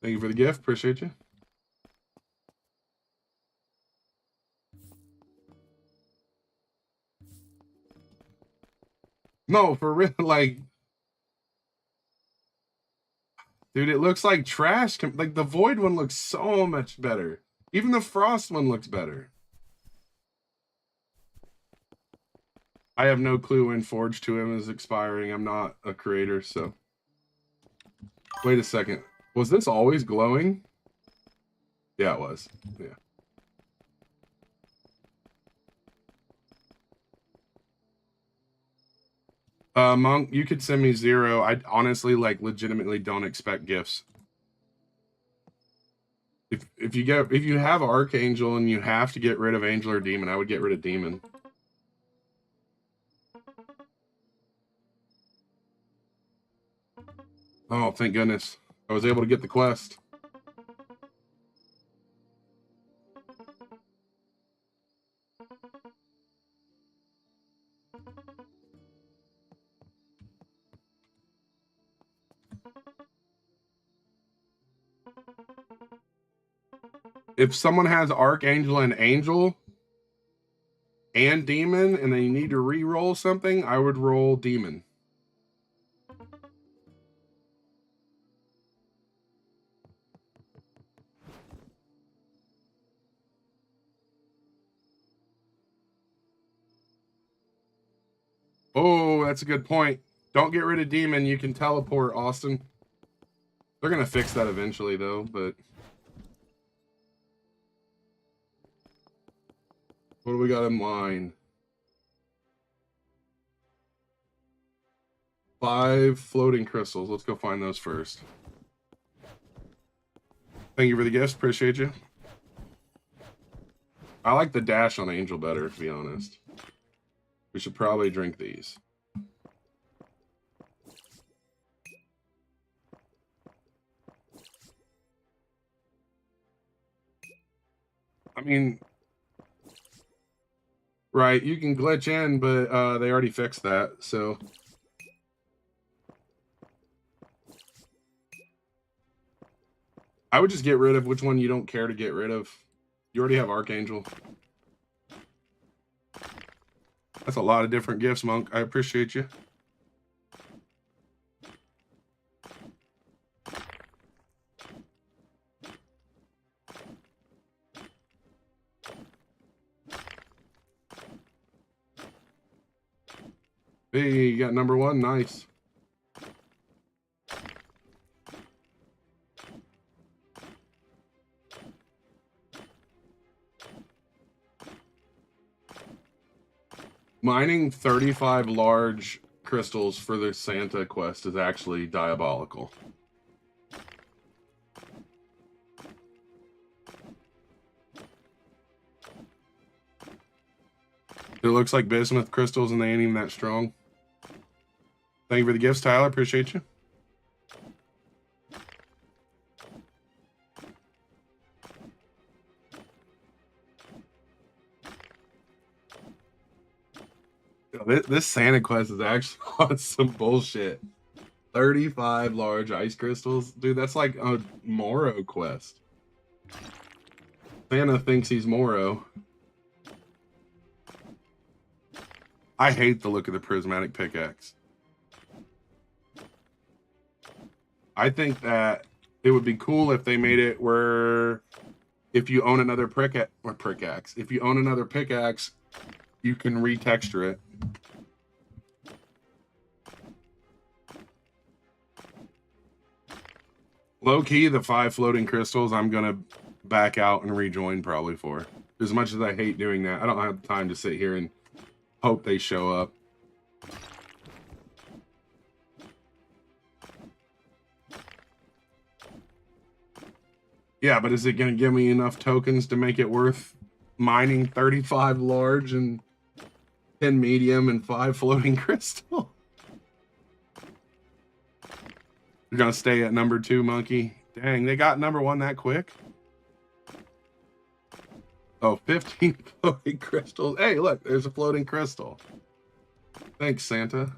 Thank you for the gift. Appreciate you. No, for real. Like, dude, it looks like trash. Like, the void one looks so much better. Even the frost one looks better. I have no clue when Forge 2M is expiring. I'm not a creator, so. Wait a second. Was this always glowing? Yeah, it was. Yeah. Monk, you could send me 0. I honestly, like, legitimately don't expect gifts. If you have Archangel and you have to get rid of Angel or Demon, I would get rid of Demon. Oh, thank goodness. I was able to get the quest. If someone has Archangel and Angel and Demon and they need to re-roll something, I would roll Demon. Oh, that's a good point. Don't get rid of Demon. You can teleport, Austin. They're going to fix that eventually, though, but... What do we got in line? 5 floating crystals. Let's go find those first. Thank you for the gifts. Appreciate you. I like the dash on Angel better, to be honest. We should probably drink these. I mean... Right, you can glitch in, but they already fixed that, so... I would just get rid of which one you don't care to get rid of. You already have Archangel. That's a lot of different gifts, Monk. I appreciate you. Hey, you got number 1. Nice. Mining 35 large crystals for the Santa quest is actually diabolical. It looks like bismuth crystals and they ain't even that strong. Thank you for the gifts, Tyler. Appreciate you. This Santa quest is actually on some bullshit. 35 large ice crystals. Dude, that's like a Moro quest. Santa thinks he's Moro. I hate the look of the prismatic pickaxe. I think that it would be cool if they made it where if you own another pickaxe, if you own another pickaxe, you can retexture it. Low key, the 5 floating crystals, I'm gonna back out and rejoin probably for. As much as I hate doing that, I don't have time to sit here and hope they show up. Yeah, but is it gonna give me enough tokens to make it worth mining 35 large and 10 medium and 5 floating crystal? You're gonna stay at number 2, Monkey. Dang, they got number 1 that quick? Oh, 15 floating crystals. Hey, look, there's a floating crystal. Thanks, Santa.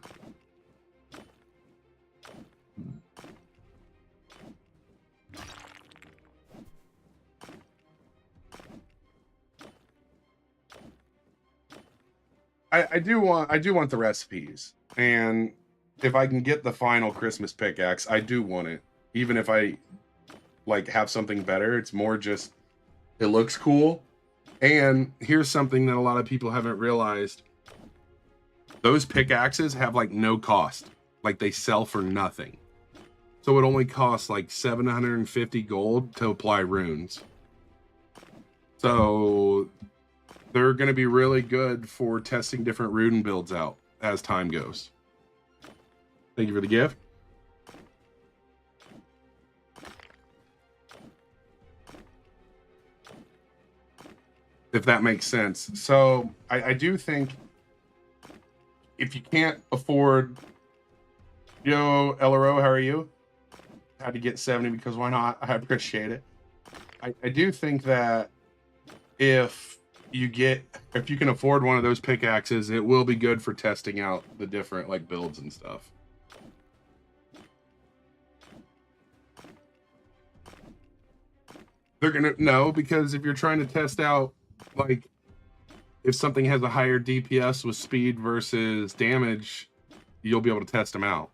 I do want the recipes, and if I can get the final Christmas pickaxe, I do want it. Even if I like have something better, it's more just it looks cool. And here's something that a lot of people haven't realized. Those pickaxes have like no cost. Like they sell for nothing. So it only costs like 750 gold to apply runes. So they're going to be really good for testing different rune builds out as time goes. Thank you for the gift. If that makes sense. So I do think if you can't afford, yo, LRO, how are you? Had to get 70 because why not? I appreciate it. I do think that if you can afford one of those pickaxes, it will be good for testing out the different like builds and stuff. They're gonna no, because if you're trying to test out like if something has a higher DPS with speed versus damage, you'll be able to test them out.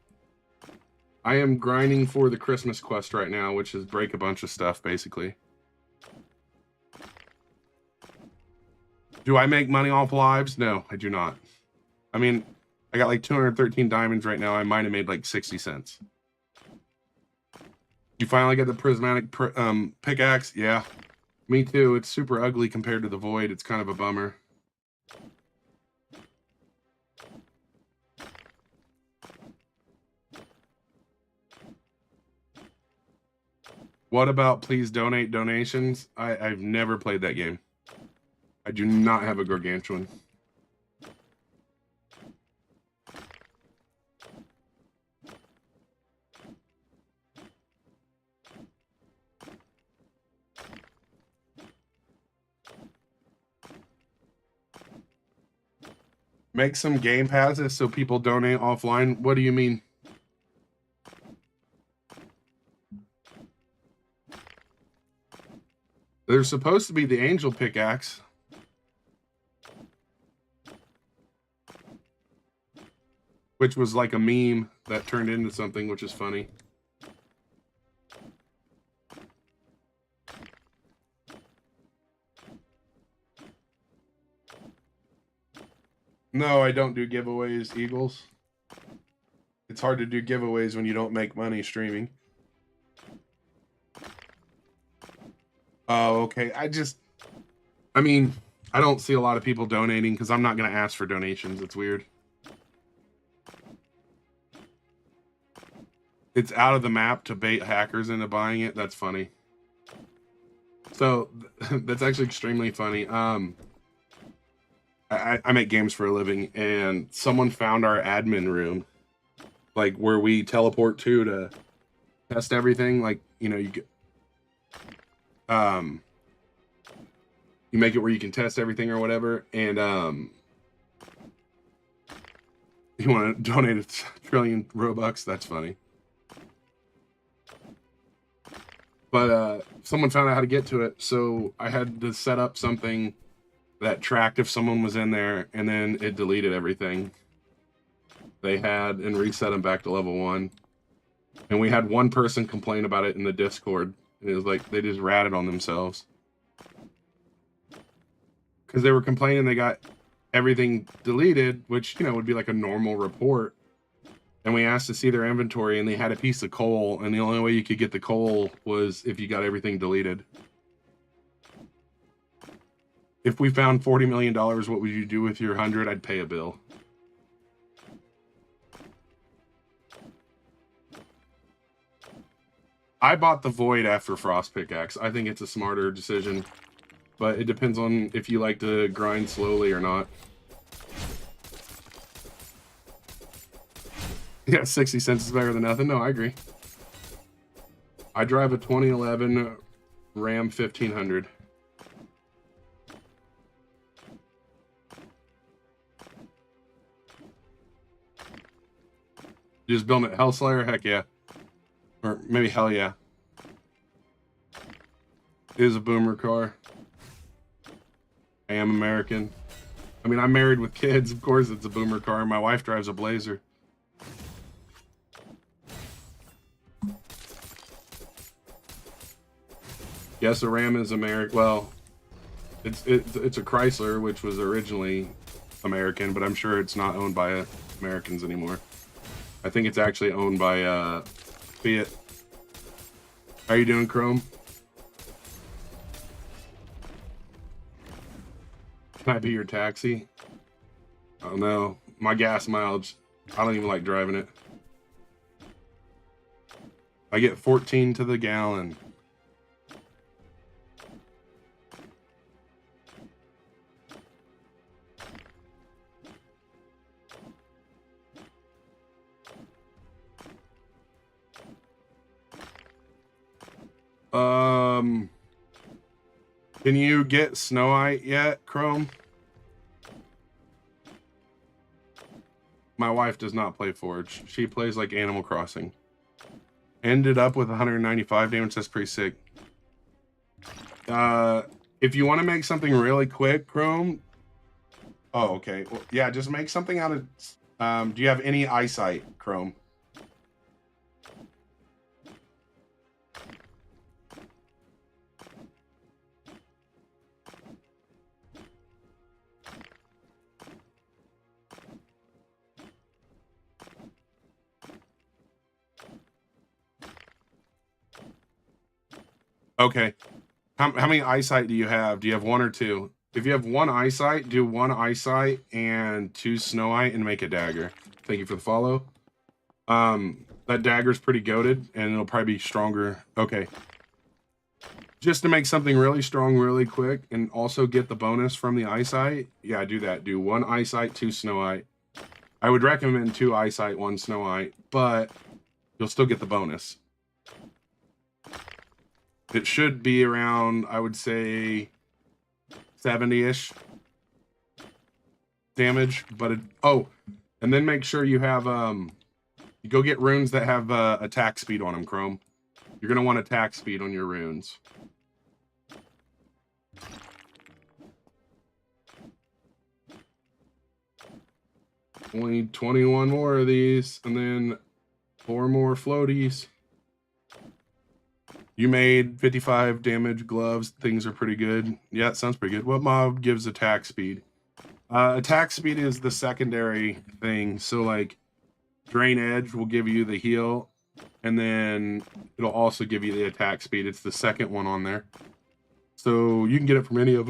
I am grinding for the Christmas quest right now, which is break a bunch of stuff basically. Do I make money off lives? No, I do not. I mean, I got like 213 diamonds right now. I might have made like 60 cents. You finally get the prismatic pickaxe? Yeah, me too. It's super ugly compared to the void. It's kind of a bummer. What about please donate donations? I've never played that game. I do not have a gargantuan. Make some game passes so people donate offline. What do you mean? There's supposed to be the angel pickaxe. Which was like a meme that turned into something, which is funny. No, I don't do giveaways, Eagles. It's hard to do giveaways when you don't make money streaming. Oh, okay. I mean, I don't see a lot of people donating because I'm not going to ask for donations. It's weird. It's out of the map to bait hackers into buying it. That's funny. So that's actually extremely funny. I make games for a living, and someone found our admin room, like where we teleport to test everything. Like, you know, um you make it where you can test everything or whatever, and you want to donate a trillion Robux. That's funny. But someone found out how to get to it, so I had to set up something that tracked if someone was in there, and then it deleted everything they had and reset them back to level 1. And we had one person complain about it in the Discord, and it was like they just ratted on themselves because they were complaining they got everything deleted, which, you know, would be like a normal report. And we asked to see their inventory, and they had a piece of coal, and the only way you could get the coal was if you got everything deleted. If we found $40 million, what would you do with your 100? I'd pay a bill. I bought the Void after Frost Pickaxe. I think it's a smarter decision, but it depends on if you like to grind slowly or not. Yeah, 60 cents is better than nothing. No, I agree. I drive a 2011 Ram 1500. You just building it Hellslayer? Heck yeah. Or maybe hell yeah. It is a boomer car. I am American. I mean, I'm married with kids. Of course it's a boomer car. My wife drives a Blazer. Yes, a Ram is American. Well, it's a Chrysler, which was originally American, but I'm sure it's not owned by Americans anymore. I think it's actually owned by Fiat. How you doing, Chrome? Can I be your taxi? Oh no, my gas mileage. I don't even like driving it. I get 14 to the gallon. Can you get Snow-Eye yet, Chrome? My wife does not play Forge. She plays like Animal Crossing. Ended up with 195 damage. That's pretty sick. If you want to make something really quick, Chrome. Oh, okay. Well, yeah, just make something out of. Do you have any eyesight, Chrome? Okay. How many eyesight do you have? Do you have 1 or 2? If you have 1 eyesight, do 1 eyesight and 2 Snow-Eye and make a dagger. Thank you for the follow. That dagger's pretty goated, and it'll probably be stronger. Okay. Just to make something really strong really quick and also get the bonus from the eyesight, yeah, do that. Do 1 eyesight, 2 Snow-Eye. I would recommend 2 eyesight, 1 Snow-Eye, but you'll still get the bonus. It should be around, I would say, 70-ish damage. But and then make sure you have you go get runes that have attack speed on them, Chrome. You're gonna want attack speed on your runes. Only 21 more of these, and then 4 more floaties. You made 55 damage gloves. Things are pretty good. Yeah, it sounds pretty good. What mob gives attack speed? Attack speed is the secondary thing. So, like, Drain Edge will give you the heal, and then it'll also give you the attack speed. It's the second one on there. So, you can get it from any of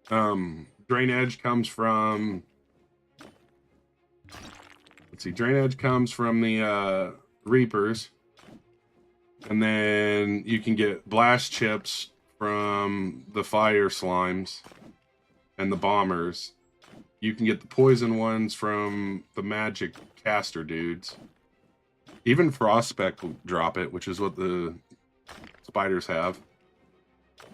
them. Drain Edge comes from... Let's see. Drain Edge comes from the... Reapers, and then you can get blast chips from the fire slimes and the bombers. You can get the poison ones from the magic caster dudes. Even Frostspec will drop it, which is what the spiders have.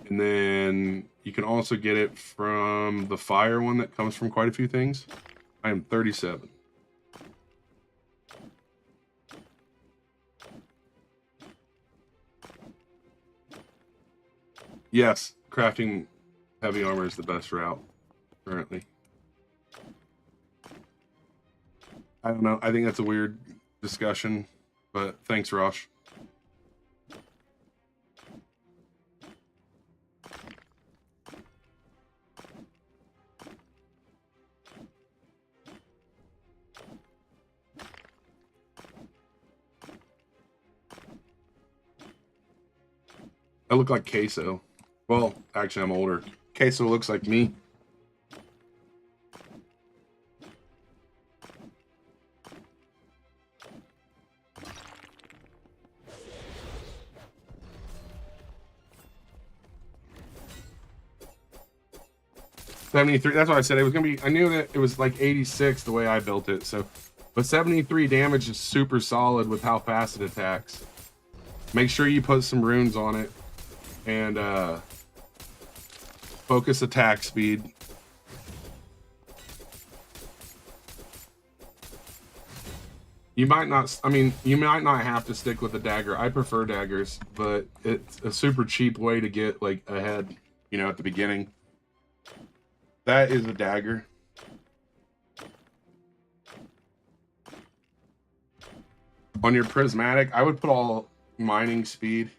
And then you can also get it from the fire one that comes from quite a few things. I am 37. Yes, crafting heavy armor is the best route currently. I don't know. I think that's a weird discussion, but thanks, Rosh. I look like Queso. Well, actually, I'm older. Queso looks like me. $73. That's what I said. It was gonna be. I knew that it was like 86 the way I built it. So, but 73 damage is super solid with how fast it attacks. Make sure you put some runes on it and focus attack speed. You might not. I mean, you might not have to stick with the dagger. I prefer daggers, but it's a super cheap way to get like ahead. You know, at the beginning. That is a dagger. On your prismatic, I would put all mining speed.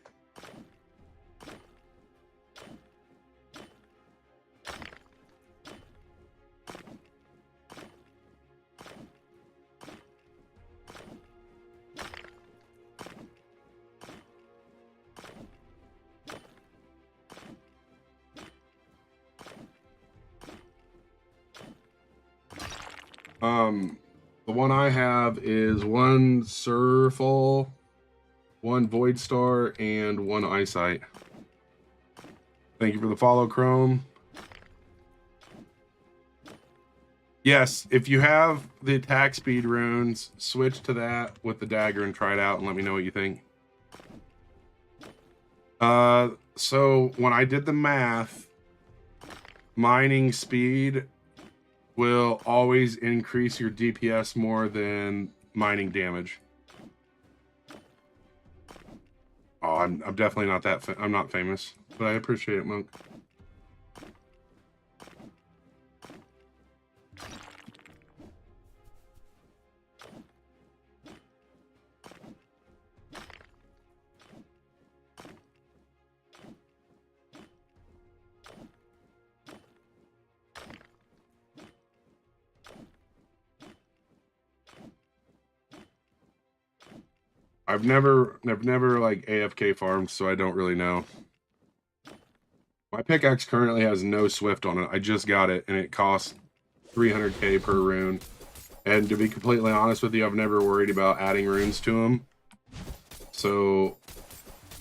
The one I have is one Surfall, one Void Star, and one Eyesight. Thank you for the follow, Chrome. Yes, if you have the attack speed runes, switch to that with the dagger and try it out and let me know what you think. So when I did the math, mining speed will always increase your DPS more than mining damage. Oh, I'm definitely not that. I'm not famous, but I appreciate it, Monk. I've never like AFK farmed, so I don't really know. My pickaxe currently has no Swift on it. I just got it, and it costs 300k per rune. And to be completely honest with you, I've never worried about adding runes to them. So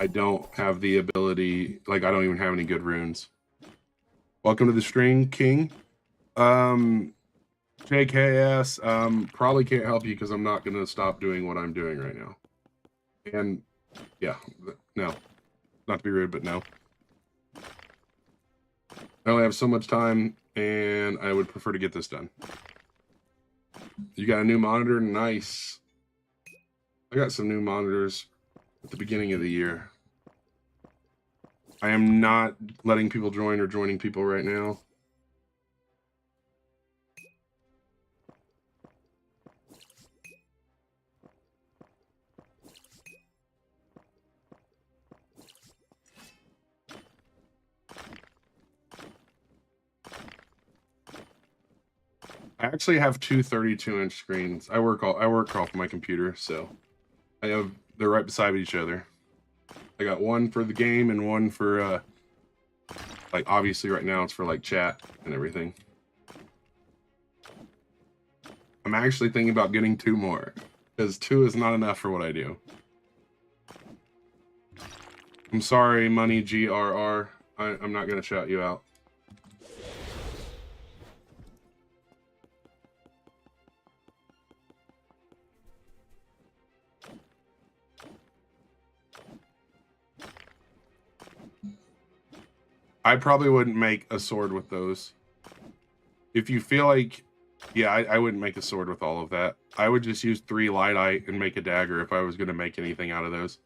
I don't have the ability, like I don't even have any good runes. Welcome to the stream, King. JKS, probably can't help you because I'm not going to stop doing what I'm doing right now. And yeah, no, not to be rude, but no. I only have so much time, and I would prefer to get this done. You got a new monitor? Nice. I got some new monitors at the beginning of the year. I am not letting people join or joining people right now. I actually have two 32-inch screens. I work off my computer, so they're right beside each other. I got one for the game and one for like obviously right now it's for like chat and everything. I'm actually thinking about getting two more because two is not enough for what I do. I'm sorry, Money GRR. I'm not gonna shout you out. I probably wouldn't make a sword with those. If you feel like, yeah, I wouldn't make a sword with all of that. I would just use 3 lightite and make a dagger if I was going to make anything out of those.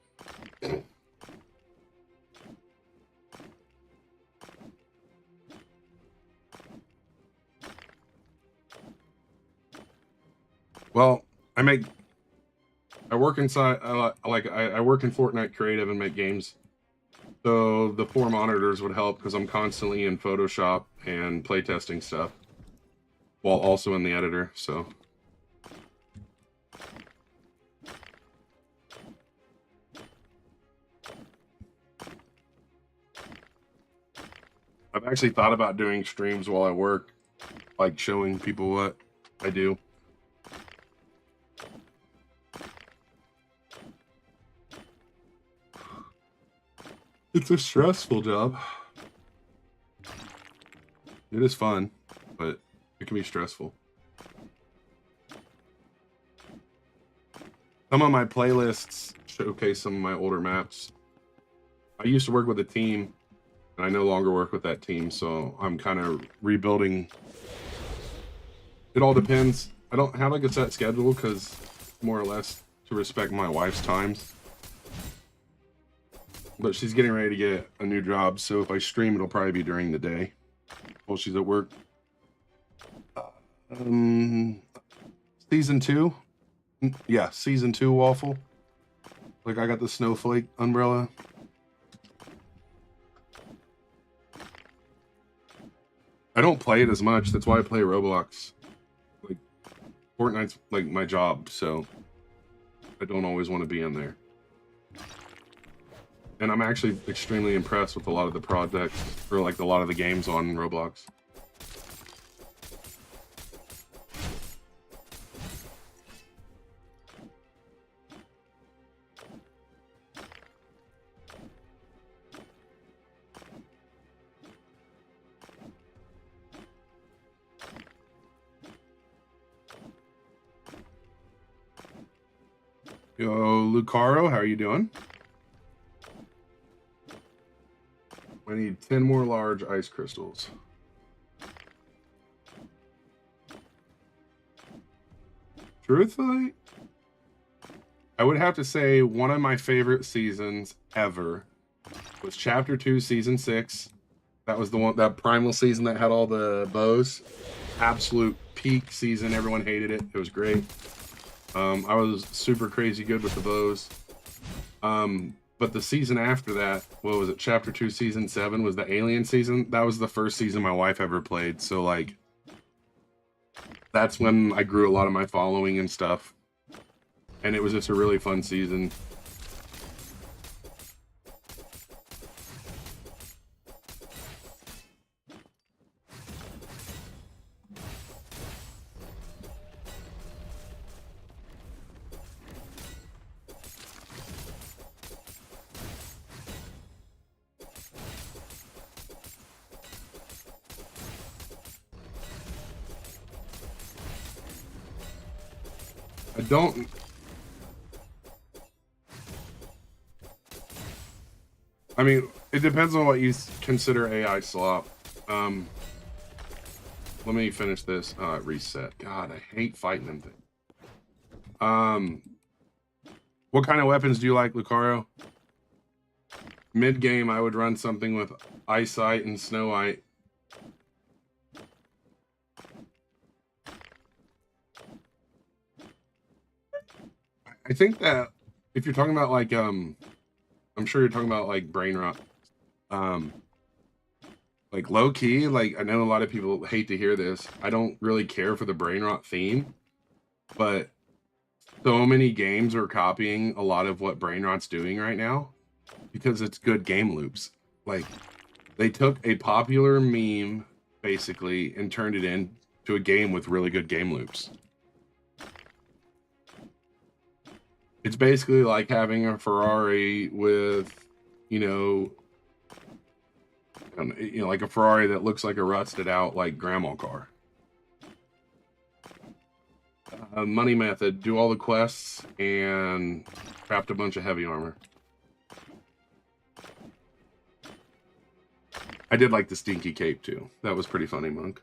Well, I work inside, I work in Fortnite Creative and make games. So the 4 monitors would help because I'm constantly in Photoshop and playtesting stuff while also in the editor, so. I've actually thought about doing streams while I work, like showing people what I do. It's a stressful job. It is fun, but it can be stressful. Some of my playlists showcase some of my older maps. I used to work with a team, and I no longer work with that team, so I'm kind of rebuilding. It all depends. I don't have like a set schedule because more or less to respect my wife's times. But she's getting ready to get a new job, so if I stream, it'll probably be during the day while she's at work. Season 2? Yeah, Season 2 Waffle. Like, I got the snowflake umbrella. I don't play it as much. That's why I play Roblox. Like, Fortnite's like my job, so I don't always want to be in there. And I'm actually extremely impressed with a lot of the projects, or like a lot of the games on Roblox. Yo, Lucaro, how are you doing? I need 10 more large ice crystals. Truthfully, I would have to say one of my favorite seasons ever was Chapter 2, Season 6. That was the one, that primal season that had all the bows. Absolute peak season. Everyone hated it. It was great. I was super crazy good with the bows. But the season after that, what was it? Chapter 2, Season 7 was the alien season. That was the first season my wife ever played. So, like, that's when I grew a lot of my following and stuff. And it was just a really fun season. I don't... I mean, it depends on what you consider AI slop. Let me finish this. Reset. God, I hate fighting them things. What kind of weapons do you like, Lucaro? Mid-game, I would run something with Eyesight and Snowite. I think that if you're talking about like I'm sure you're talking about like brain rot. Like low key, like I know a lot of people hate to hear this. I don't really care for the brain rot theme, but so many games are copying a lot of what brain rot's doing right now because it's good game loops. Like they took a popular meme basically and turned it into a game with really good game loops. It's basically like having a Ferrari with, you know, you know, like a Ferrari that looks like a rusted out like grandma car. Money method: do all the quests and craft a bunch of heavy armor. I did like the stinky cape too. That was pretty funny, Monk.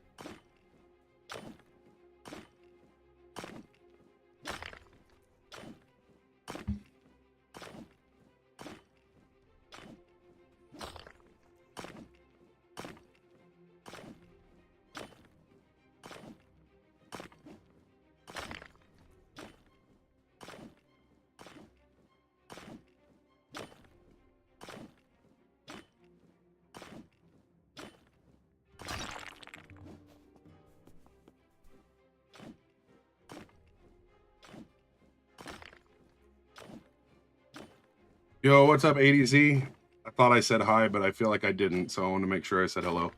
Yo, what's up, ADZ? I thought I said hi, but I feel like I didn't, so I want to make sure I said hello.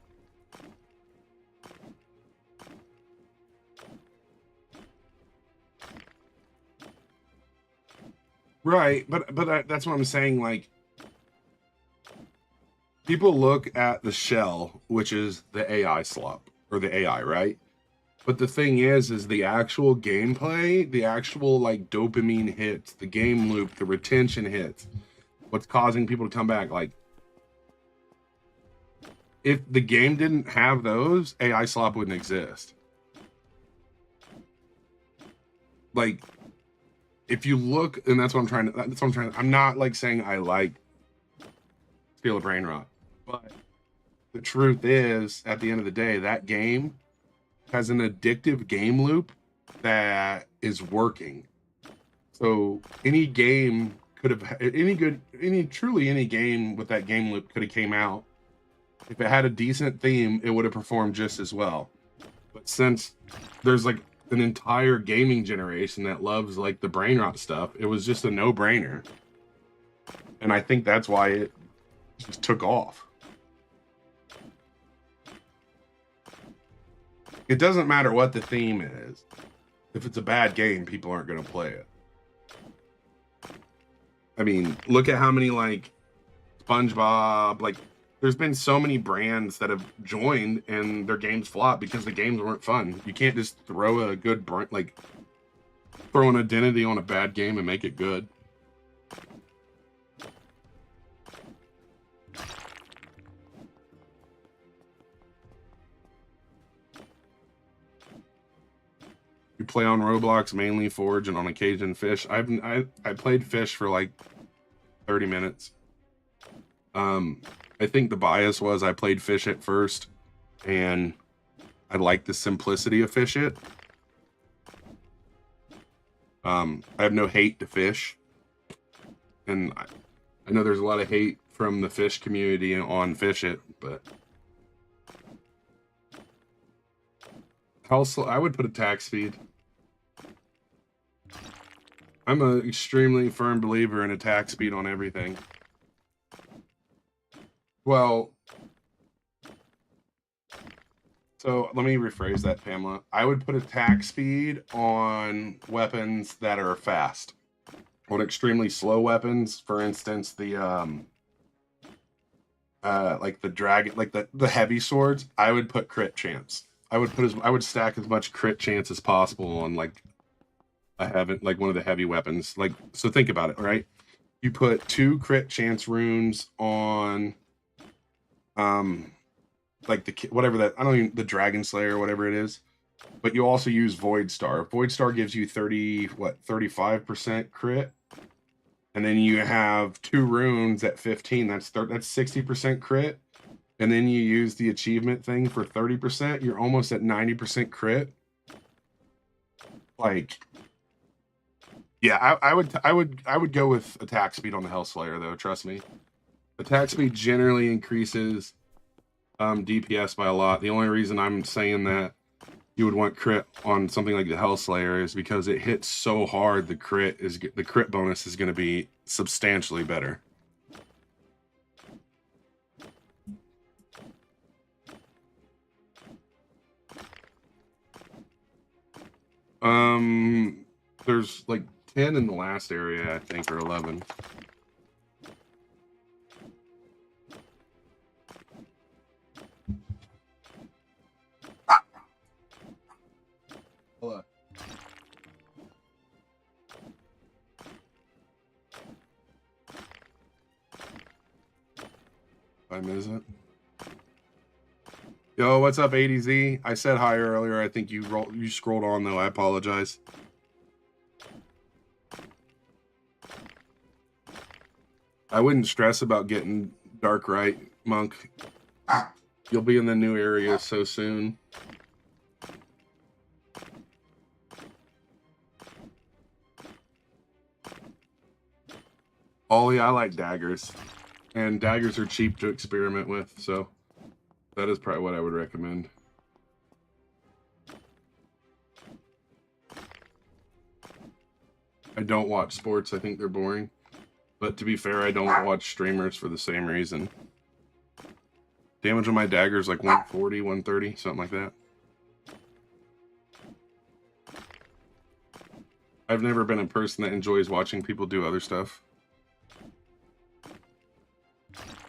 Right, but that's what I'm saying. Like, people look at the shell, which is the AI slop or the AI, right? But the thing is the actual gameplay, the actual like dopamine hits, the game loop, the retention hits, what's causing people to come back. Like, if the game didn't have those, AI slop wouldn't exist. Like, if you look, and that's what I'm trying to. I'm not like saying I like Steel of Brain Rot, but the truth is, at the end of the day, that game has an addictive game loop that is working. So any game could have any game with that game loop could have came out. If it had a decent theme, it would have performed just as well. But since there's like an entire gaming generation that loves like the brain rot stuff, it was just a no-brainer. And I think that's why it just took off. It doesn't matter what the theme is. If it's a bad game, people aren't going to play it. I mean, look at how many like SpongeBob, like there's been so many brands that have joined and their games flop because the games weren't fun. You can't just throw a good brand, like throw an identity on a bad game and make it good. You play on Roblox, mainly Forge, and on occasion Fish. I played Fish for like 30 minutes. I think the bias was I played Fish at first, and I like the simplicity of Fish It. I have no hate to Fish, and I know there's a lot of hate from the Fish community on Fish It, but I would put attack speed. I'm an extremely firm believer in attack speed on everything. Well, so let me rephrase that, Pamela. I would put attack speed on weapons that are fast. On extremely slow weapons, for instance, the like the dragon, like the heavy swords, I would put crit chance. I would stack as much crit chance as possible on like like one of the heavy weapons. Like, so think about it, right? You put 2 crit chance runes on like the Dragon Slayer, whatever it is, but you also use Void Star. Void Star gives you 35% crit, and then you have 2 runes at 15. That's 60% crit, and then you use the achievement thing for 30%. You're almost at 90% crit. Like, yeah, I would go with attack speed on the Hellslayer though. Trust me, attack speed generally increases DPS by a lot. The only reason I'm saying that you would want crit on something like the Hellslayer is because it hits so hard. The crit bonus is going to be substantially better. There's like 10 in the last area, I think, or 11. time is it? Yo, what's up, ADZ? I said hi earlier. I think you scrolled on though. I apologize. I wouldn't stress about getting dark right, Monk. You'll be in the new area so soon. Ollie, I like daggers. And daggers are cheap to experiment with, so that is probably what I would recommend. I don't watch sports. I think they're boring. But to be fair, I don't watch streamers for the same reason. Damage on my dagger is like 140, 130, something like that. I've never been a person that enjoys watching people do other stuff.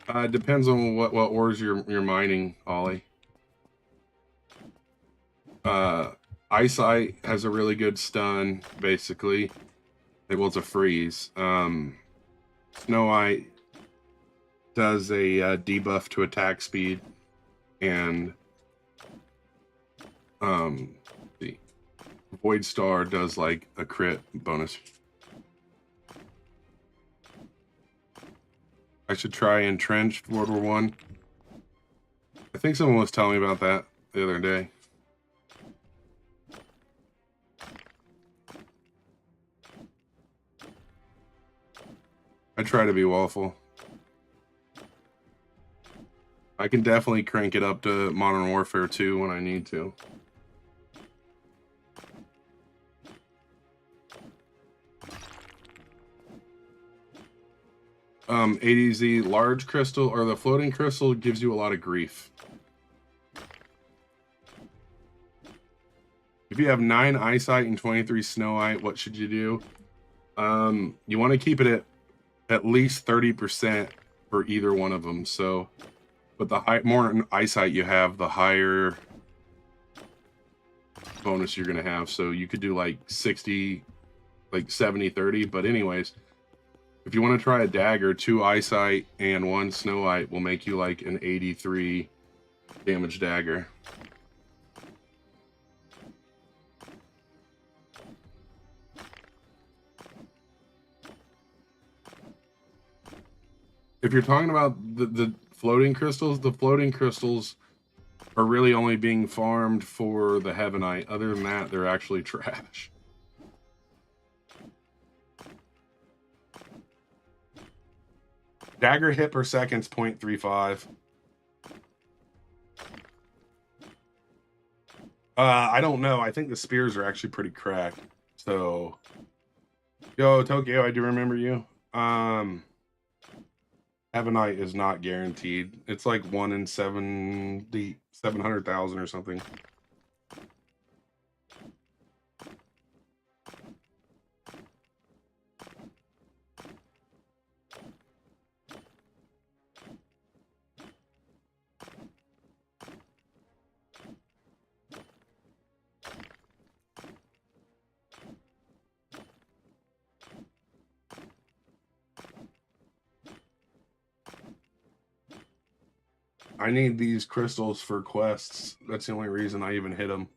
It depends on what ores you're mining, Ollie. Eyesight has a really good stun, basically. Well, it's a freeze. Snow Eye does a debuff to attack speed, and the Void Star does like a crit bonus. I should try Entrenched World War One. I think someone was telling me about that the other day. I try to be waffle. I can definitely crank it up to Modern Warfare 2 when I need to. ADZ large crystal or the floating crystal gives you a lot of grief. If you have 9 eyesight and 23 snow eye, what should you do? You want to keep it at least 30% for either one of them. So, but the more eyesight you have, the higher bonus you're gonna have. So you could do like 60, like 70, 30. But anyways, if you want to try a dagger, 2 eyesight and 1 snow eye will make you like an 83 damage dagger. If you're talking about the floating crystals are really only being farmed for the Heavenite. Other than that, they're actually trash. Dagger hit per second's 0.35. I don't know. I think the spears are actually pretty cracked. So, yo, Tokyo, I do remember you. Heavenite is not guaranteed. It's like 1 in 700,000 or something. I need these crystals for quests. That's the only reason I even hit them.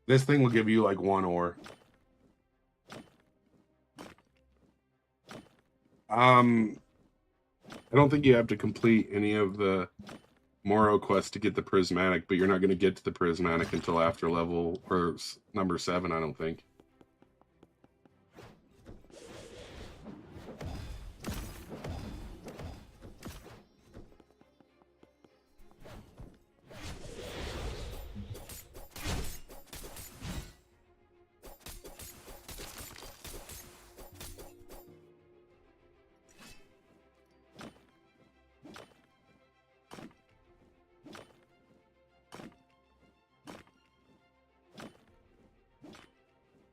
This thing will give you like 1 ore. I don't think you have to complete any of the Moro quests to get the prismatic, but you're not going to get to the prismatic until after level or number 7, I don't think.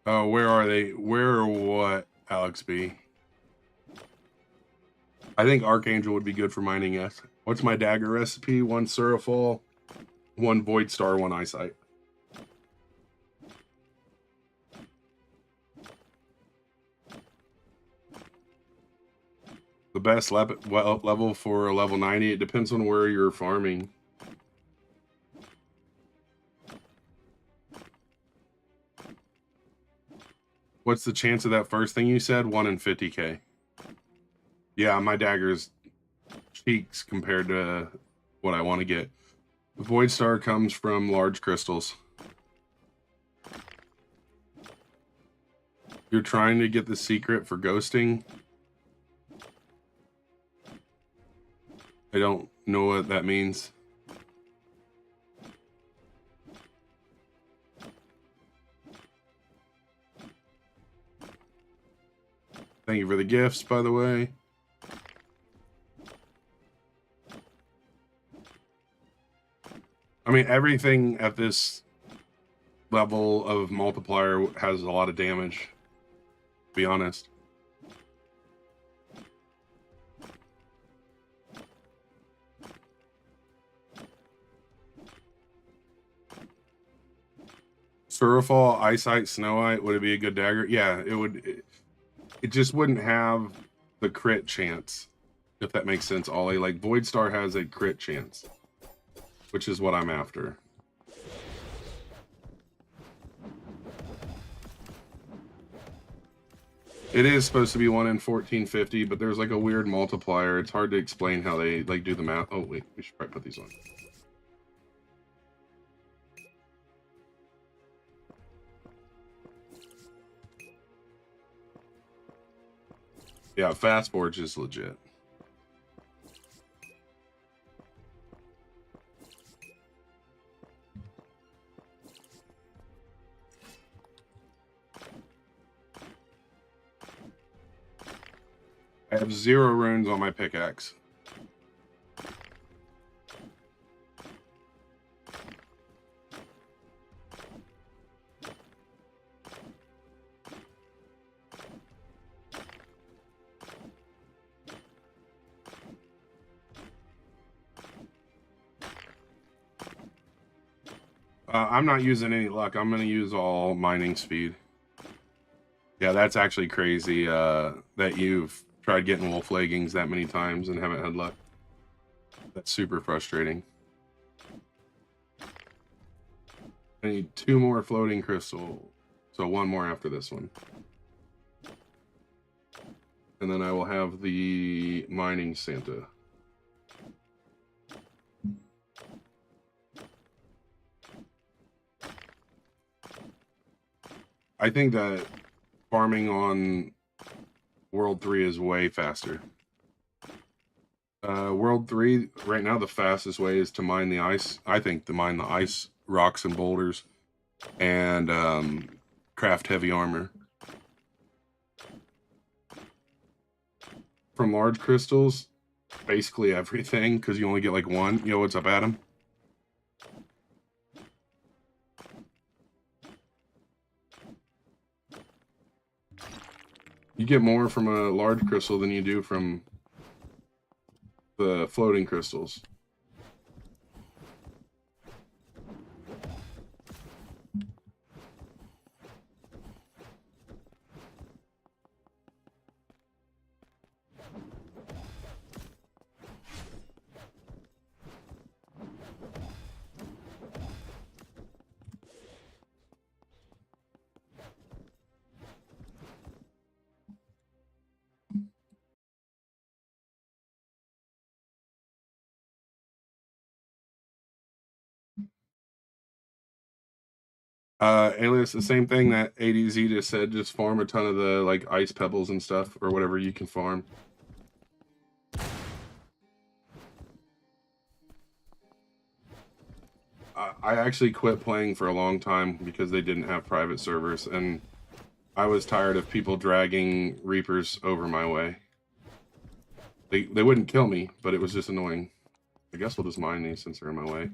Oh, where are they? Where or what, Alex B? I think Archangel would be good for mining, yes. What's my dagger recipe? 1 Surafall, 1 Void Star, 1 Eyesight. The best level for a level 90, it depends on where you're farming. What's the chance of that first thing you said? 1 in 50k. Yeah, my dagger's cheeks compared to what I want to get. The Void Star comes from large crystals. You're trying to get the secret for ghosting. I don't know what that means. Thank you for the gifts, by the way. I mean, everything at this level of multiplier has a lot of damage, to be honest. Surafall, Eyesight, Snowite, would it be a good dagger? Yeah, it would. It just wouldn't have the crit chance, if that makes sense, Ollie. Like, Void Star has a crit chance, which is what I'm after. It is supposed to be 1 in 1450, but there's like a weird multiplier. It's hard to explain how they like do the math. Oh wait, we should probably put these on. Yeah, Fast Forge is legit. I have 0 runes on my pickaxe. I'm not using any luck. I'm going to use all mining speed. Yeah, that's actually crazy that you've tried getting wolf leggings that many times and haven't had luck. That's super frustrating. I need 2 more floating crystal. So 1 more after this one. And then I will have the mining Santa. I think that farming on World 3 is way faster. World 3, right now the fastest way is to mine the ice. I think to mine the ice, rocks, and boulders, and craft heavy armor. From large crystals, basically everything, because you only get like 1. Yo, what's up, Adam? You get more from a large crystal than you do from the floating crystals. Alias, the same thing that ADZ just said, just farm a ton of the like ice pebbles and stuff, or whatever you can farm. I actually quit playing for a long time because they didn't have private servers, and I was tired of people dragging Reapers over my way. They wouldn't kill me, but it was just annoying. I guess we'll just mine these since they're in my way.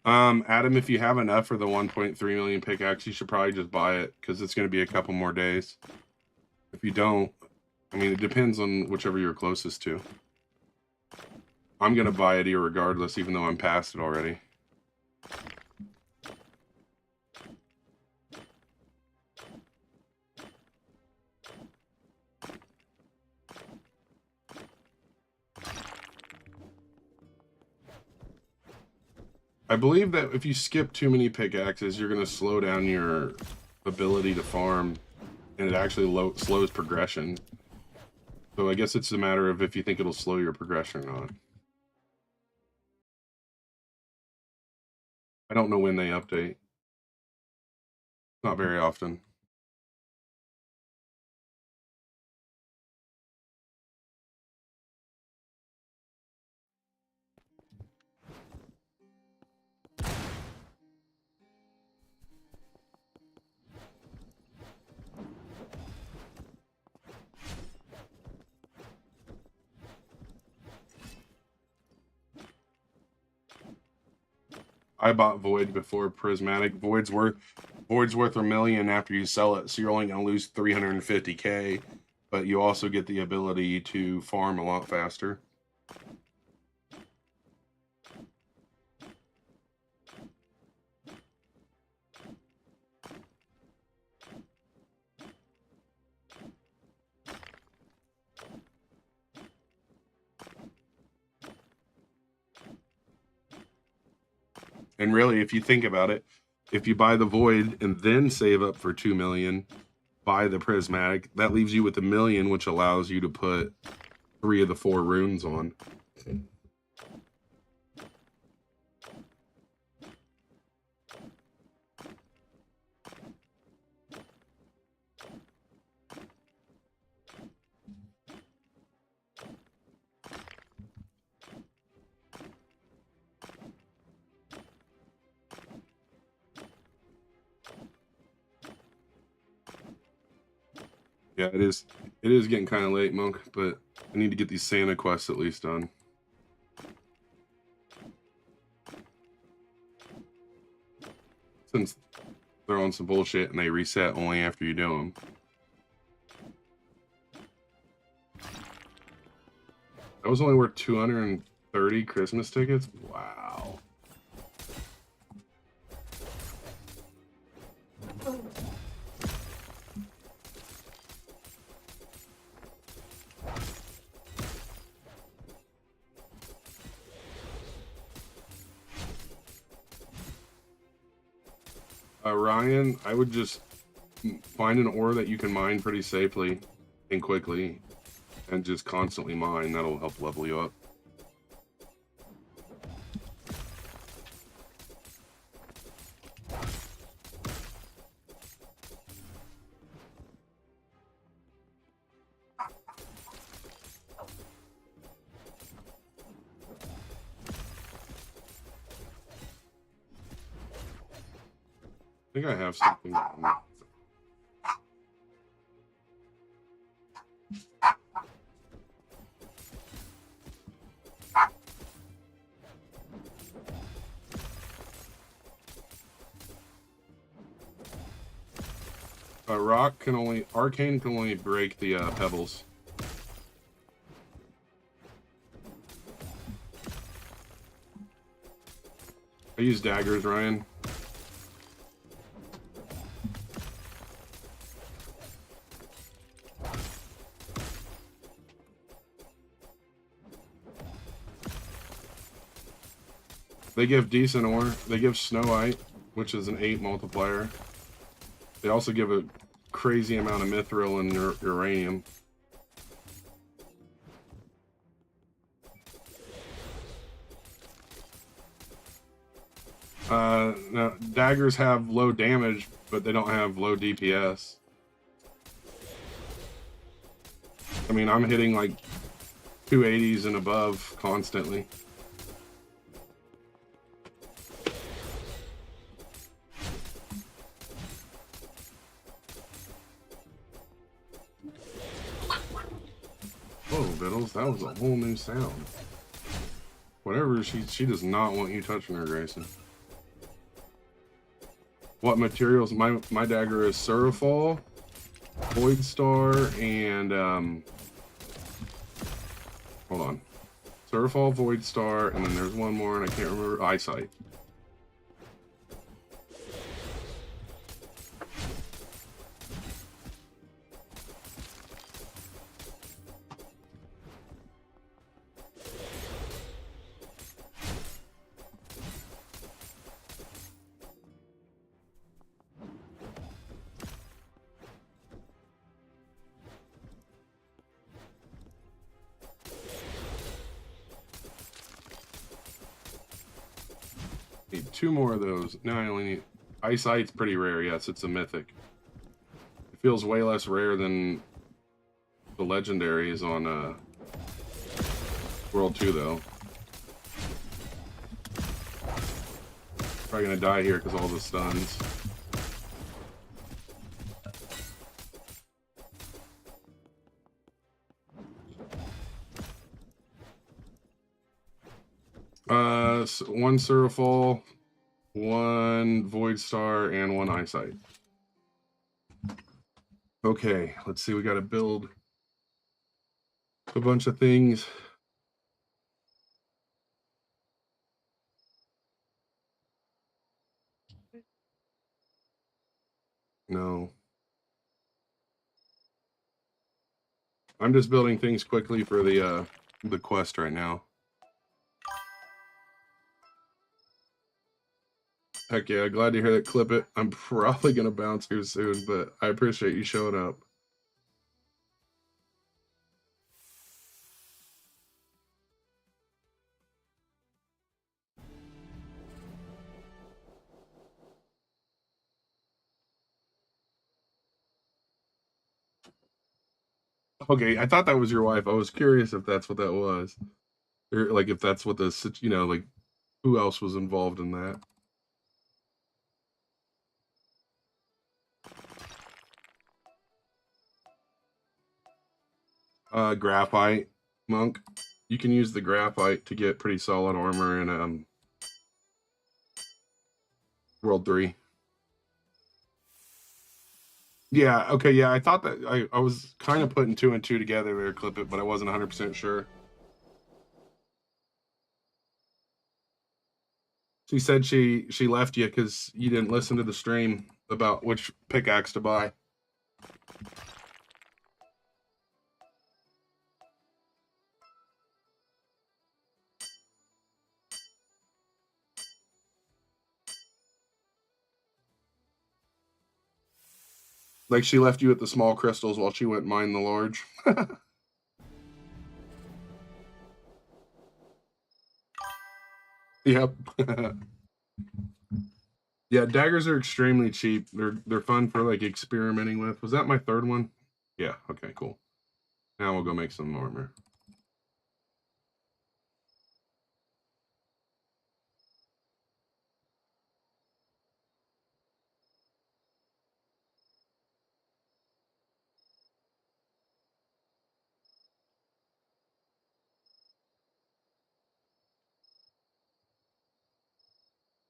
Adam, if you have enough for the 1.3 million pickaxe, you should probably just buy it because it's going to be a couple more days. If you don't, I mean, it depends on whichever you're closest to. I'm going to buy it irregardless, even though I'm past it already. I believe that if you skip too many pickaxes, you're going to slow down your ability to farm, and it actually slows progression. So I guess it's a matter of if you think it'll slow your progression or not. I don't know when they update. Not very often. I bought Void before Prismatic. Void's worth $1 million after you sell it, so you're only going to lose 350K, but you also get the ability to farm a lot faster. And really, if you think about it, if you buy the Void and then save up for 2 million, buy the Prismatic, that leaves you with $1 million, which allows you to put 3 of the 4 runes on. Yeah, it is. It is getting kind of late, Monk, but I need to get these Santa quests at least done. Since they're on some bullshit and they reset only after you do them. That was only worth 230 Christmas tickets? Wow. Ryan, I would just find an ore that you can mine pretty safely and quickly and just constantly mine. That'll help level you up. I think I have something. Arcane can only break the pebbles. I use daggers, Ryan. They give decent ore. They give snowite, which is an 8 multiplier. They also give a crazy amount of mithril and uranium. No, daggers have low damage, but they don't have low DPS. I mean, I'm hitting like 280s and above constantly. Whoa, Biddles, that was a whole new sound. Whatever, she does not want you touching her, Grayson. What materials? My dagger is Surafall, Void Star, and hold on. Surafall, Void Star, and then there's one more, and I can't remember. Eyesight. Need 2 more of those. Now I only need... Eyesight's pretty rare, yes, it's a mythic. It feels way less rare than the legendaries on World 2, though. Probably gonna die here because all the stuns. So 1 Surafall, 1 Void Star, and 1 Eyesight. Okay, let's see. We got to build a bunch of things. No. I'm just building things quickly for the quest right now. Heck yeah, glad to hear that. Clip it. I'm probably gonna bounce here soon, but I appreciate you showing up. Okay, I thought that was your wife. I was curious if that's what that was. Or like if that's what the, you know, like who else was involved in that. Graphite, Monk. You can use the graphite to get pretty solid armor in World 3. Yeah, okay, yeah, I thought that I was kind of putting 2 and 2 together there, Clip it, but I wasn't 100% sure. She said she left you because you didn't listen to the stream about which pickaxe to buy. Like she left you at the small crystals while she went mine the large. Yep. Yeah, daggers are extremely cheap. They're fun for like experimenting with. Was that my 3rd one? Yeah, okay, cool. Now we'll go make some armor.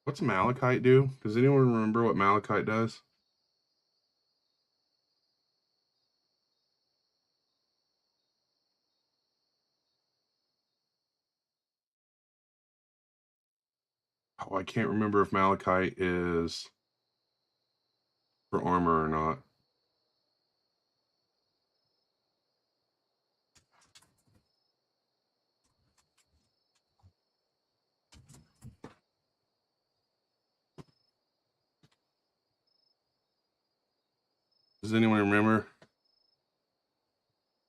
What's malachite do? Does anyone remember what malachite does? Oh, I can't remember if malachite is for armor or not. Does anyone remember?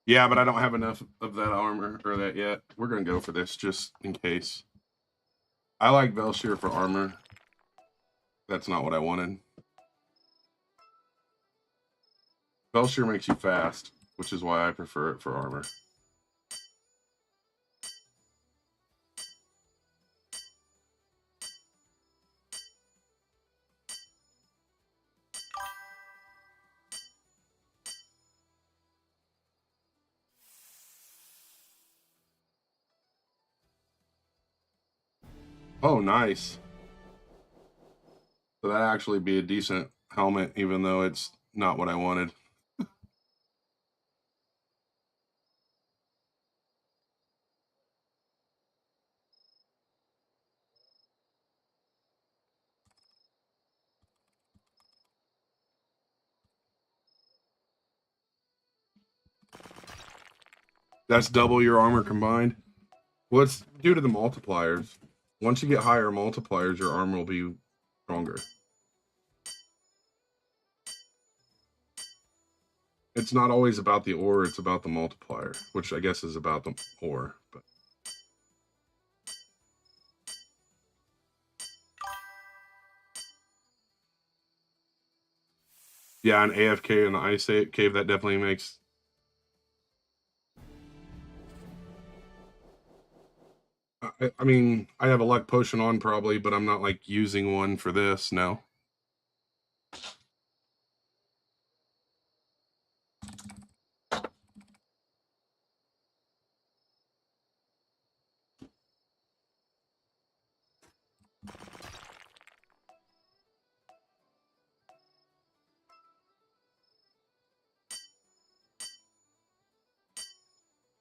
Yeah, but I don't have enough of that armor or that yet. We're gonna go for this just in case. I like Velshire for armor. That's not what I wanted. Velshire makes you fast, which is why I prefer it for armor. Oh, nice. So that'd actually be a decent helmet, even though it's not what I wanted. That's double your armor combined. Well, it's due to the multipliers. Once you get higher multipliers, your armor will be stronger. It's not always about the ore, it's about the multiplier, which I guess is about the ore. But yeah, an AFK in the ice cave, that definitely makes... I mean, I have a luck potion on probably, but I'm not like using one for this, no.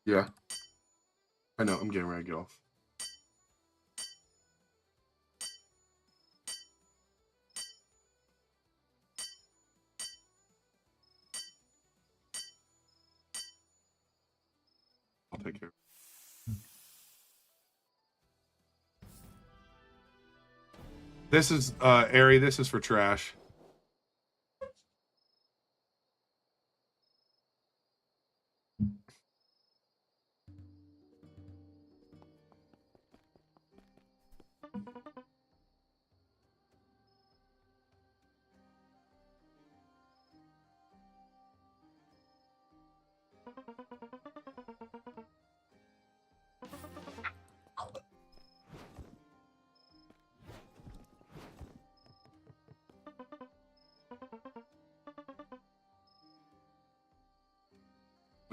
Yeah, I know, I'm getting ready to get off. I'll take care. This is, Ari, this is for trash.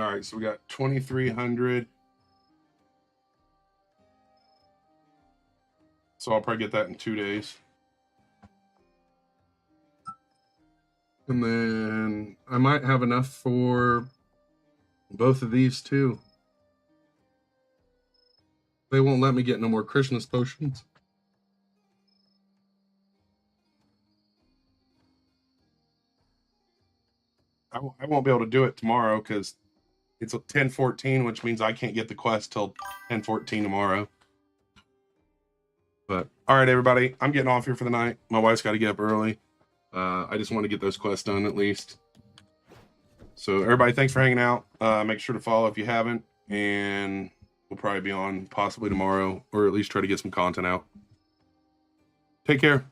All right, so we got 2,300. So I'll probably get that in 2 days. And then I might have enough for both of these too. They won't let me get no more Krishna's potions. I won't be able to do it tomorrow because it's 10:14, which means I can't get the quest till 10:14 tomorrow. But all right, everybody, I'm getting off here for the night. My wife's got to get up early. I just want to get those quests done at least. So everybody, thanks for hanging out. Make sure to follow if you haven't, and we'll probably be on possibly tomorrow, or at least try to get some content out. Take care.